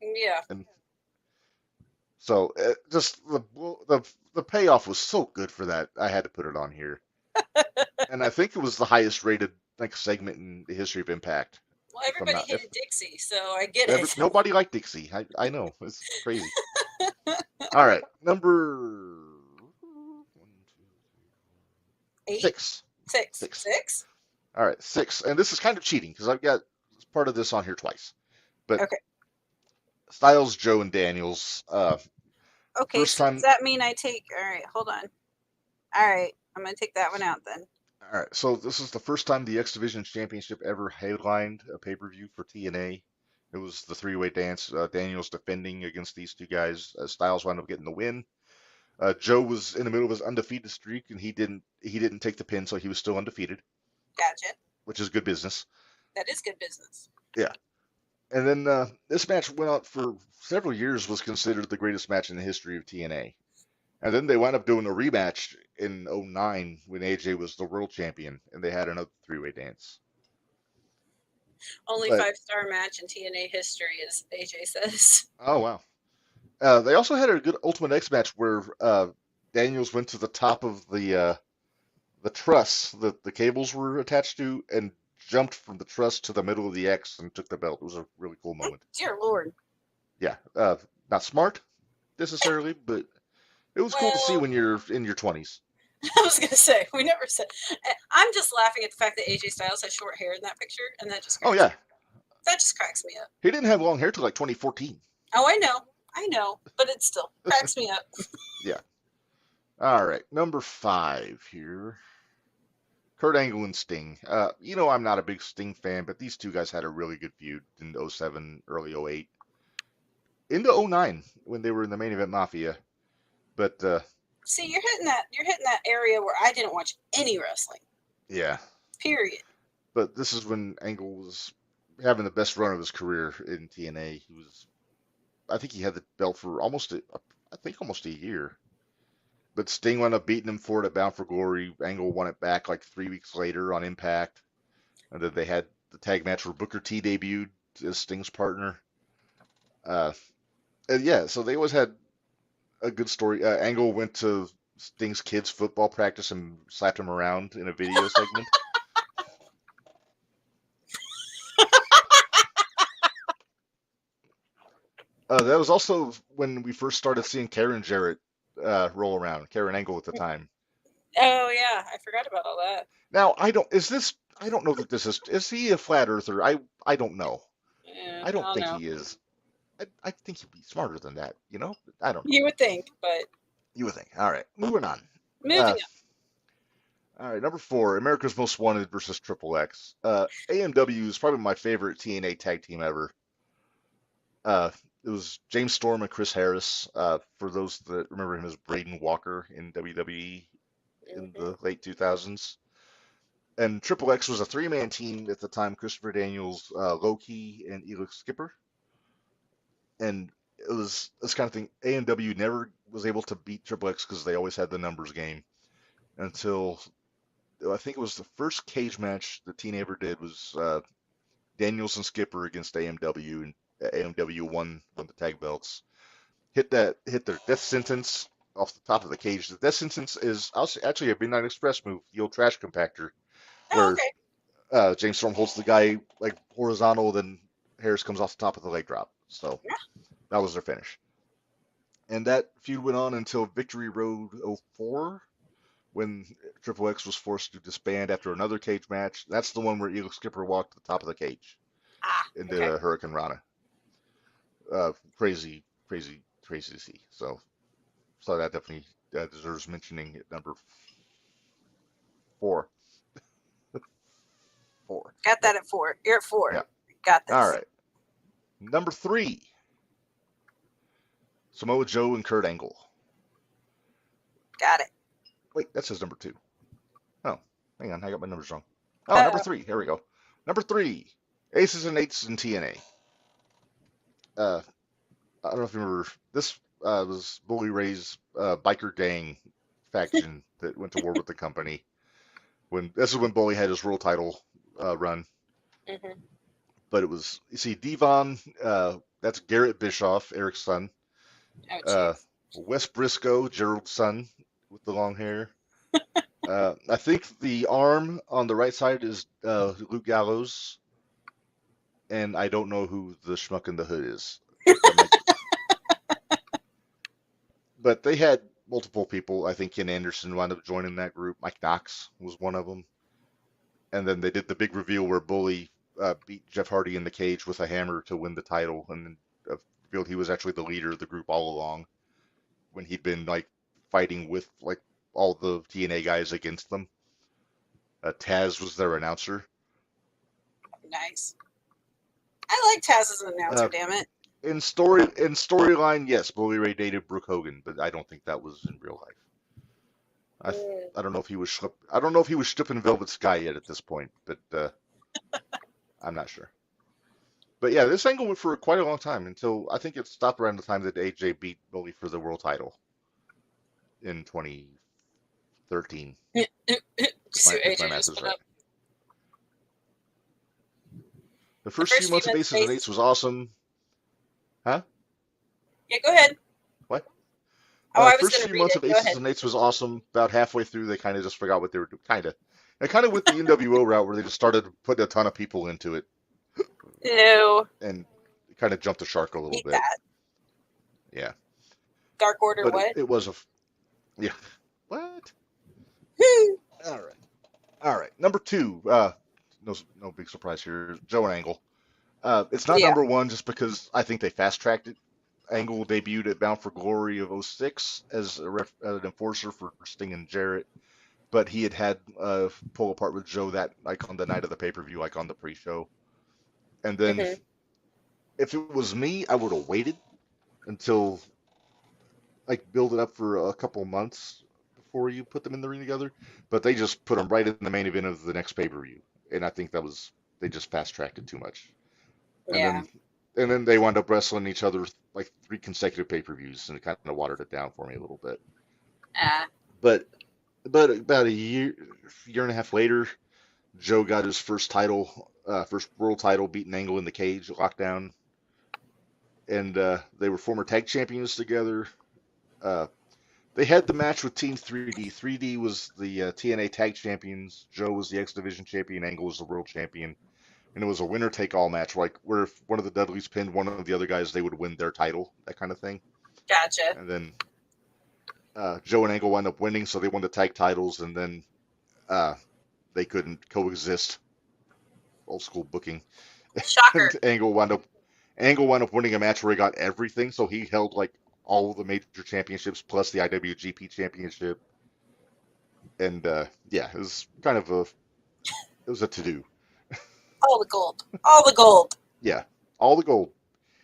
Yeah. And so just the payoff was so good for that. I had to put it on here, and I think it was the highest rated like segment in the history of Impact. Well, If I'm everybody not, if hated Dixie, so I get ever, it. nobody liked Dixie. I know it's crazy. All right, number Eight, six, six, six. six. All right, six, and this is kind of cheating because I've got part of this on here twice. But Okay. Styles, Joe, and Daniels. Okay. First So does time. that mean I take? All right. Hold on. All right. I'm gonna take that one out then. All right, so this is the first time the X Division Championship ever headlined a pay-per-view for TNA. It was the three-way dance. Daniels defending against these two guys. Styles wound up getting the win. Joe was in the middle of his undefeated streak, and he didn't take the pin, so he was still undefeated, Gotcha. which is good business. That is good business. Yeah. And then this match went out for several years, was considered the greatest match in the history of TNA. And then they wound up doing a rematch in '09 when AJ was the world champion, and they had another three-way dance. Only But 5-star match in TNA history, as AJ says. oh wow, they also had a good Ultimate X match where Daniels went to the top of the truss that the cables were attached to and jumped from the truss to the middle of the X and took the belt. It was a really cool moment. Dear Lord. Yeah, not smart necessarily, but it was cool to see Well, when you're in your 20s. I was gonna say we never said. I'm just laughing at the fact that AJ Styles has short hair in that picture, and that just Oh cracks yeah, that just cracks me up. he didn't have long hair till like 2014. Oh, I know, but it still cracks me up. Yeah. All right, number 5 here. Kurt Angle and Sting. I'm not a big Sting fan, but these two guys had a really good feud in '07, early '08, into '09 when they were in the Main Event Mafia. But See, you're hitting that area where I didn't watch any wrestling. yeah, Period. but this is when Angle was having the best run of his career in TNA. I think he had the belt for almost a year. But Sting wound up beating him for it at Bound for Glory. Angle won it back like 3 weeks later on Impact. And then they had the tag match where Booker T debuted as Sting's partner. Uh, and yeah, so they always had a good story. Angle went to Sting's kids' football practice and slapped him around in a video segment. That was also when we first started seeing Karen Jarrett roll around, Karen Angle at the time. Oh yeah, I forgot about all that. Now, I don't know that is he a flat earther? I don't know. Yeah, I I don't don't think know. he is. I think he'd be smarter than that, you know? I don't know. You would think, but You would think. All right, moving on. moving All right, number 4, America's Most Wanted versus Triple X. AMW is probably my favorite TNA tag team ever. it was James Storm and Chris Harris. For those that remember him as Braden Walker in WWE in Mhm. the late 2000s. And Triple X was a three-man team at the time. Christopher Daniels, Loki, and Elix Skipper. And it was this kind of thing. A&W never was able to beat Triple X because they always had the numbers game until I think it was the first cage match that Teen ever did was Daniels and Skipper against AMW, and AMW won the tag belts. Hit their death sentence off the top of the cage. The death sentence is actually a Midnight Express move, the old trash compactor, Oh, where okay. James Storm holds the guy like horizontal, then Harris comes off the top of the leg drop. So Yeah. that was their finish. And that feud went on until Victory Road '04, when Triple X was forced to disband after another cage match. That's the one where Eagle Skipper walked to the top of the cage Ah, and did okay. a Hurricane Rana. Crazy, crazy, crazy to see. So that definitely deserves mentioning at number four. Four. Got that Yep. at 4. You're at 4. Yeah. Got All this. right. Number three, Samoa Joe and Kurt Angle. Got it. Wait, that says number two. Oh, hang on, I got my numbers wrong. Oh, number Uh-oh. three. Here we go. Number three, Aces and Eights in TNA. Uh, I don't know if you remember. This was Bully Ray's biker gang faction that went to war with the company. When this is when Bully had his world title run. Mm-hmm. But it was, you see, Devon. That's Garrett Bischoff, Eric's son. Oh, Uh, jeez. Wes Briscoe, Gerald's son, with the long hair. I think the arm on the right side is Luke Gallows, and I don't know who the schmuck in the hood is. That might, but they had multiple people. I think Ken Anderson wound up joining that group. Mike Knox was one of them. And then they did the big reveal where Bully beat Jeff Hardy in the cage with a hammer to win the title, and then revealed he was actually the leader of the group all along when he'd been like fighting with like all the TNA guys against them. Taz was their announcer. Nice. I like Taz as an announcer, Uh, damn it. in storyline, yes, Bully Ray dated Brooke Hogan, but I don't think that was in real life. Mm. I don't know if he was I don't know if he was Schlippin' Velvet Sky yet at this point, but I'm not sure. But yeah, this angle went for quite a long time until I think it stopped around the time that AJ beat Bully for the world title in 2013, Did you see what if my AJ math just is put right. up? The The first few first few months of months of Aces and Aces. Eights was awesome. Huh? Yeah, go ahead. What? Oh, I was First going to few read months it. of Go Aces ahead. and Eights was awesome. About halfway through, they kind of just forgot what they were doing. And kind of with the NWO route where they just started putting a ton of people into it Ew. and kind of jumped the shark a little Eat bit. that. Yeah, Dark Order but what? it was yeah. What? All right, all right. Number two. No big surprise here. Joe and Angle. It's not Yeah. number one just because I think they fast tracked it. Angle debuted at Bound for Glory of '06 as an enforcer for Sting and Jarrett, but he had pull apart with Joe that like on the night of the pay-per-view, like on the pre-show. And then Mm-hmm. if it was me, I would have waited until like build it up for a couple months before you put them in the ring together. But they just put them right in the main event of the next pay-per-view, and I think that was they just fast tracked it too much. And Yeah. then they wound up wrestling each other like three consecutive pay-per-views, and it kind of watered it down for me a little bit. Ah. But about a year and a half later, Joe got his first world title, beating Angle in the cage, lockdown, and they were former tag champions together. Uh, they had the match with Team 3D. 3D was the TNA tag champions. Joe was the X Division champion. Angle was the world champion, and it was a winner take all match, like where if one of the Dudleys pinned one of the other guys, they would win their title, that kind of thing. Gotcha. And then Joe and Angle wound up winning, so they won the tag titles, and then uh, they couldn't coexist. Old school booking. And Shocker. Angle wound up winning a match where he got everything, so he held like all of the major championships plus the IWGP championship. And yeah, it was a to do. All the gold. All the gold. Yeah, all the gold.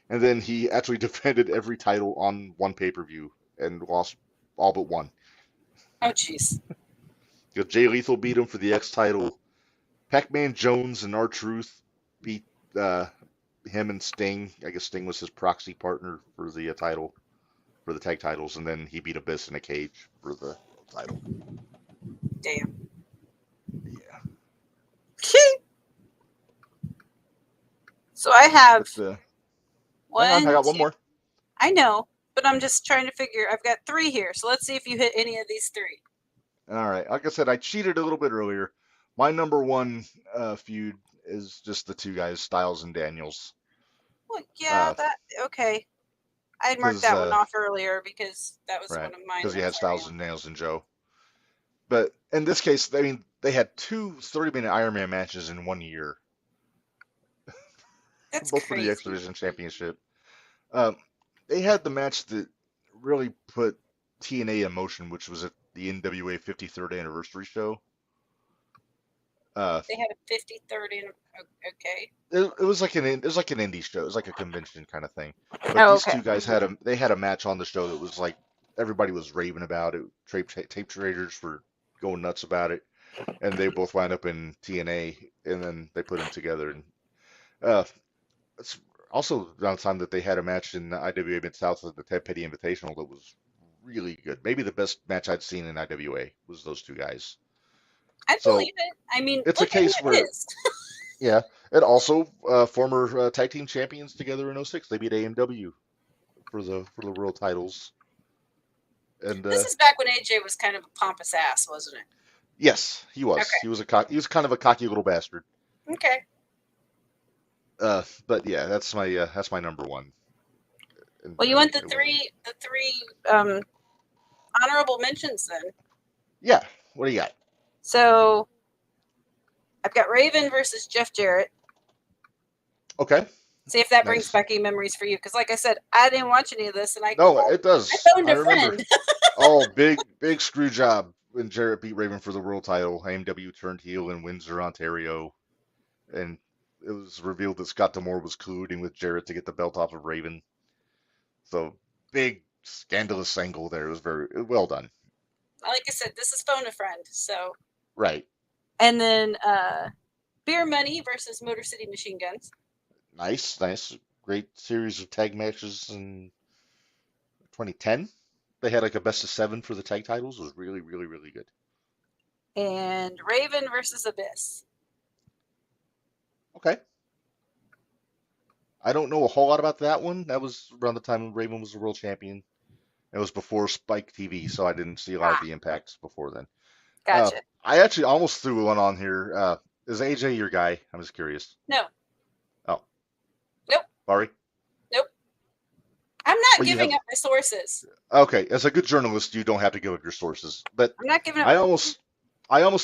And then he actually defended every title on one pay-per-view and lost all but one. Oh, jeez. Because Jay Lethal beat him for the X title. Pac-Man Jones and R-Truth beat him and Sting. I guess Sting was his proxy partner for the title, for the tag titles, and then he beat Abyss in a cage for the title. Damn. Yeah. So I have But, one. hang on, I got one two- more. I know, but I'm just trying to figure. I've got 3 here, so let's see if you hit any of these 3. All right. Like I said, I cheated a little bit earlier. My number one feud is just the two guys, Styles and Daniels. Well, yeah, okay. I had marked that one 'Cause, off earlier because that was right, one of mine. because you had that's already Styles on. and Daniels and Joe. But in this case, I mean, they had 2 30-minute Iron Man matches in 1 year, That's both for the X crazy. Division Championship. They had the match that really put TNA in motion, which was at the NWA 53rd anniversary show. They had a 53rd in. Okay. It was like an indie show. It was like a convention kind of thing. But Oh, these okay. two guys had a match on the show that was like everybody was raving about it. Tape traders were going nuts about it, and they both wound up in TNA, and then they put them together. And uh, it's also around the time that they had a match in IWA Mid South at the Ted Petty Invitational that was really good. Maybe the best match I'd seen in IWA was those two guys. I So believe it. I mean, it's look a case at where, his. yeah, and also former tag team champions together in '06. They beat AMW for the world titles. And This is back when AJ was kind of a pompous ass, wasn't it? yes, he was. Okay. He was kind of a cocky little bastard. Okay. But yeah, that's my number one. Well, you want the three honorable mentions then. Yeah. What do you got? So I've got Raven versus Jeff Jarrett. Okay. See if that brings Nice. back any memories for you. Because like I said, I didn't watch any of this, and No, it does. I phoned a remember. friend. Oh, big screw job when Jarrett beat Raven for the world title. AMW turned heel in Windsor, Ontario, and it was revealed that Scott D'Amore was colluding with Jarrett to get the belt off of Raven. So big scandalous angle there. It was very well done. Like I said, this is phone a friend. So Right. and then Beer Money versus Motor City Machine Guns. Nice. Great series of tag matches in 2010. They had like a best of 7 for the tag titles. It was really good. And Raven versus Abyss. Okay. I don't know a whole lot about that one. That was around the time when Raven was the world champion. It was before Spike TV, so I didn't see a lot of the impacts before then. Gotcha. I actually almost threw one on here. Is AJ your guy? I'm just curious. No. Oh. Nope. Sorry? Nope. I'm not giving up my sources. Okay, as a good journalist, you don't have to give up your sources. But I'm not giving up. I almost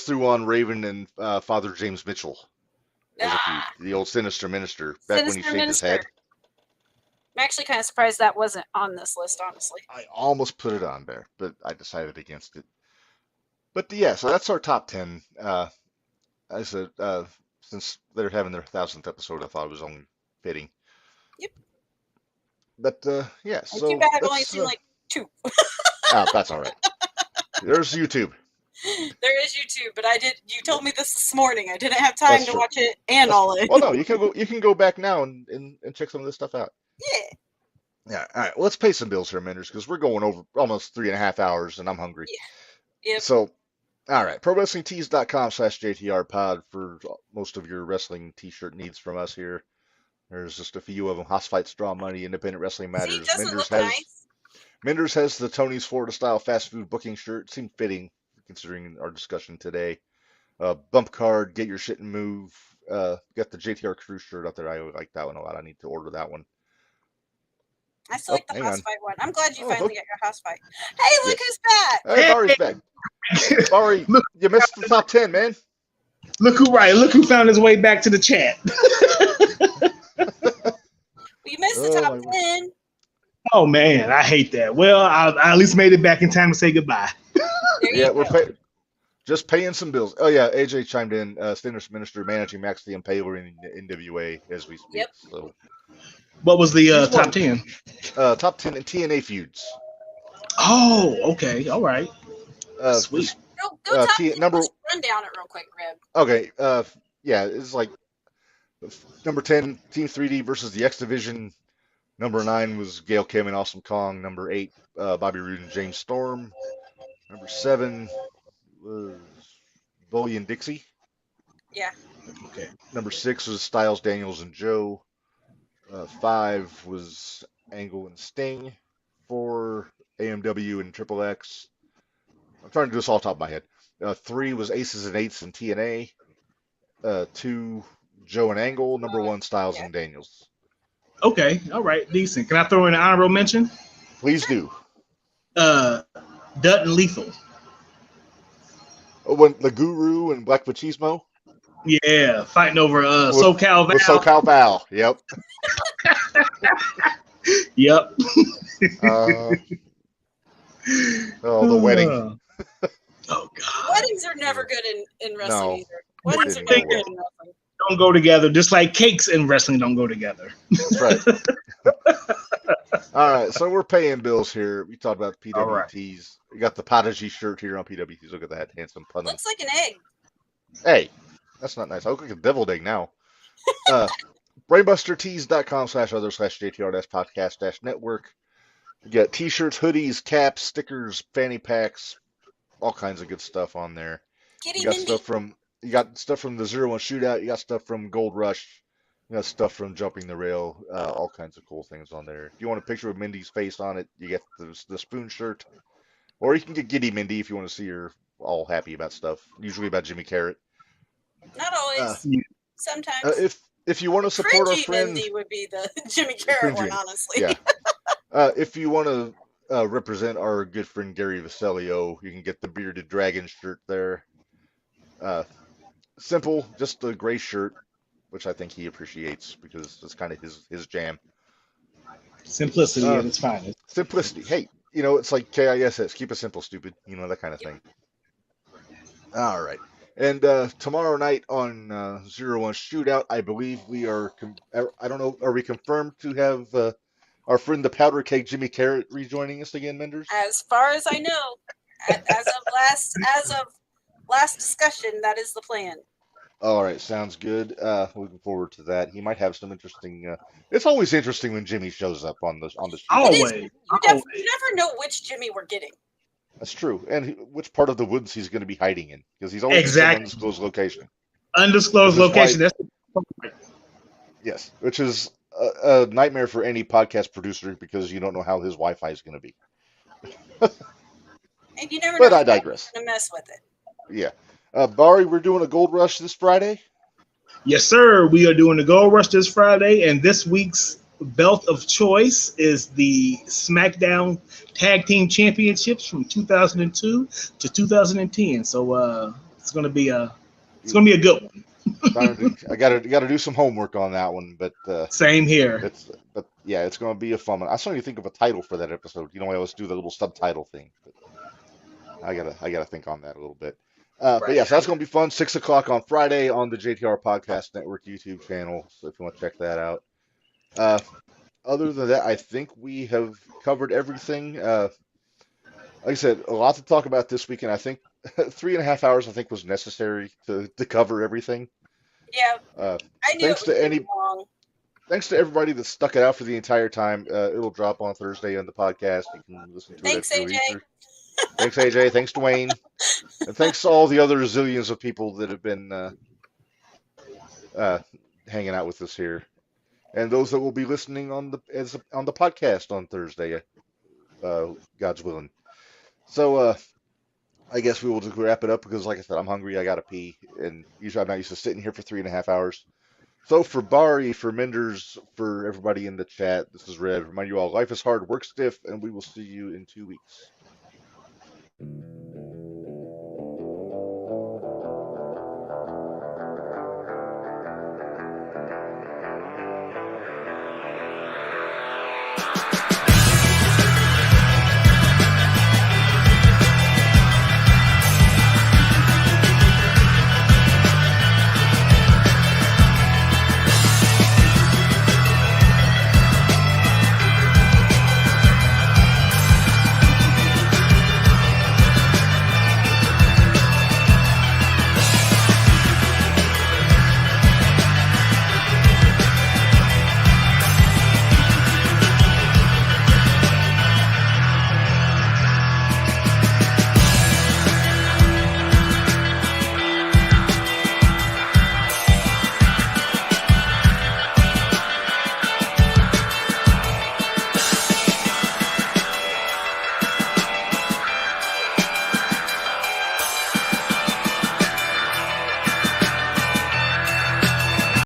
threw on Raven and Father James Mitchell as a feud, the old Sinister Minister, back when he shaved his head. I'm actually kind of surprised that wasn't on this list, honestly. I almost put it on there, but I decided against it. But yeah, so that's our top 10. I said, since they're having their 1000th episode, I thought it was only fitting. Yep. But yeah, so too bad I've only seen like 2. Oh, that's all right. There's YouTube. There is YouTube, but you told me this morning. I didn't have time to watch it and all it. Well, no, you can go back now and check some of this stuff out. Yeah. Yeah. All right. Well, let's pay some bills here, Menders, because we're going over almost 3.5 hours, and I'm hungry. Yeah. Yep. So, all right. ProWrestlingTees.com/JTRPod for most of your wrestling T-shirt needs from us here. There's just a few of them. House Fights, Draw Money, Independent Wrestling Matters. See, it doesn't look nice. Menders has the Tony's Florida Style Fast Food Booking shirt. Seemed fitting considering our discussion today. Bump Card, Get Your Shit and Move. Got the JTR Crew shirt out there. I like that one a lot. I need to order that one. I still like the House Fight one. I'm glad you finally got your House Fight. Hey, look who's back! Hey, Barry's back. Barry, you missed the top 10, man. Look who found his way back to the chat. We missed the top 10. Oh man, I hate that. Well, I at least made it back in time to say goodbye. Yeah, Just paying some bills. Oh yeah, AJ chimed in. Standards Minister managing Max the Impaler in NWA as we speak. Yep. So What was the he's top one 10? top 10 in TNA feuds. Oh, okay. All right. Sweet. Just Go top T 10. number. Let's run down it real quick, Rib. Okay. Yeah, it's like number 10 Team 3D versus the X Division. Number 9 was Gail Kim and Awesome Kong. Number 8 Bobby Roode and James Storm. Number 7 was Bully and Dixie. Yeah. Okay. Number 6 was Styles, Daniels, and Joe. 5 was Angle and Sting. 4 AMW and Triple X. I'm trying to do this all top of my head. 3 was Aces and Eights and TNA. 2 Joe and Angle. Number 1 Styles Yeah. and Daniels. Okay. All right. Decent. Can I throw in an honorable mention? Please do. Dutton Lethal. Oh, when the Guru and Black Machismo Yeah, fighting over with SoCal with Val. SoCal Val. Yep. Yep. Uh, oh, the wedding. Oh God. Weddings are never good in wrestling No, either. Weddings are didn't never go good well. in wrestling. Don't go together, just like cakes and wrestling don't go together. That's right. All right, so we're paying bills here. We talked about All right. PWTs. We got the Prodigy shirt here on PWTs. Look at that handsome pun. Looks like an egg. Hey, that's not nice. I look like a deviled egg now. brainbustertees.com/other/JTR-podcast-network. You got t-shirts, hoodies, caps, stickers, fanny packs, all kinds of good stuff on there. Kitty You got Mindy. stuff from the 0-1 shootout. You got stuff from Gold Rush. You got stuff from Jumping the Rail. All kinds of cool things on there. If you want a picture of Mindy's face on it, you get the spoon shirt. Or you can get Giddy Mindy if you want to see her all happy about stuff. Usually about Jimmy Carrot. Not always. Sometimes. If you want to support our Cringy friend, Mindy would be the Jimmy Carrot one, Cringy, honestly. yeah. If you want to represent our good friend Gary Vaselio, you can get the Bearded Dragon shirt there. Simple, just a gray shirt, which I think he appreciates because it's kind of his jam. Simplicity at its finest. Simplicity. Hey, it's like KISS. Keep it simple, stupid. That kind of thing. All right. And tomorrow night on 0-1 Shootout, I believe we are. I don't know. Are we confirmed to have our friend the Powder Keg Jimmy Carrot rejoining us again, Menders? As far as I know, as of last discussion, that is the plan. All right, sounds good. Looking forward to that. He might have some interesting. It's always interesting when Jimmy shows up on the shoot. Always. You never know which Jimmy we're getting. That's true, and which part of the woods he's going to be hiding in, because he's always in some undisclosed location. Undisclosed location. Yes, which is a nightmare for any podcast producer because you don't know how his Wi-Fi is going to be. And you never But know I digress. to mess with it. Yeah. Bari, we're doing a Gold Rush this Friday? Yes, sir. We are doing the Gold Rush this Friday, and this week's belt of choice is the SmackDown Tag Team Championships from 2002 to 2010. So it's gonna be a good one. I gotta do some homework on that one, but same here. It's gonna be a fun one. I still need to think of a title for that episode. I always do the little subtitle thing, but I gotta think on that a little bit. But yeah, so that's gonna be fun. 6 o'clock on Friday on the JTR Podcast Network YouTube channel. So if you want to check that out. Other than that, I think we have covered everything. Like I said, a lot to talk about this weekend. I think 3.5 hours was necessary to cover everything. Yeah. I knew Thanks to everybody that stuck it out for the entire time. It'll drop on Thursday on the podcast. You can listen to Thanks, it. AJ. Thanks, AJ. Thanks, Dwayne. And thanks to all the other zillions of people that have been hanging out with us here. And those that will be listening on the podcast on Thursday, God's willing. So I guess we will just wrap it up because, like I said, I'm hungry. I gotta pee, and usually I'm not used to sitting here for 3.5 hours. So for Bari, for Menders, for everybody in the chat, this is Red. Remind you all, life is hard, work stiff, and we will see you in 2 weeks.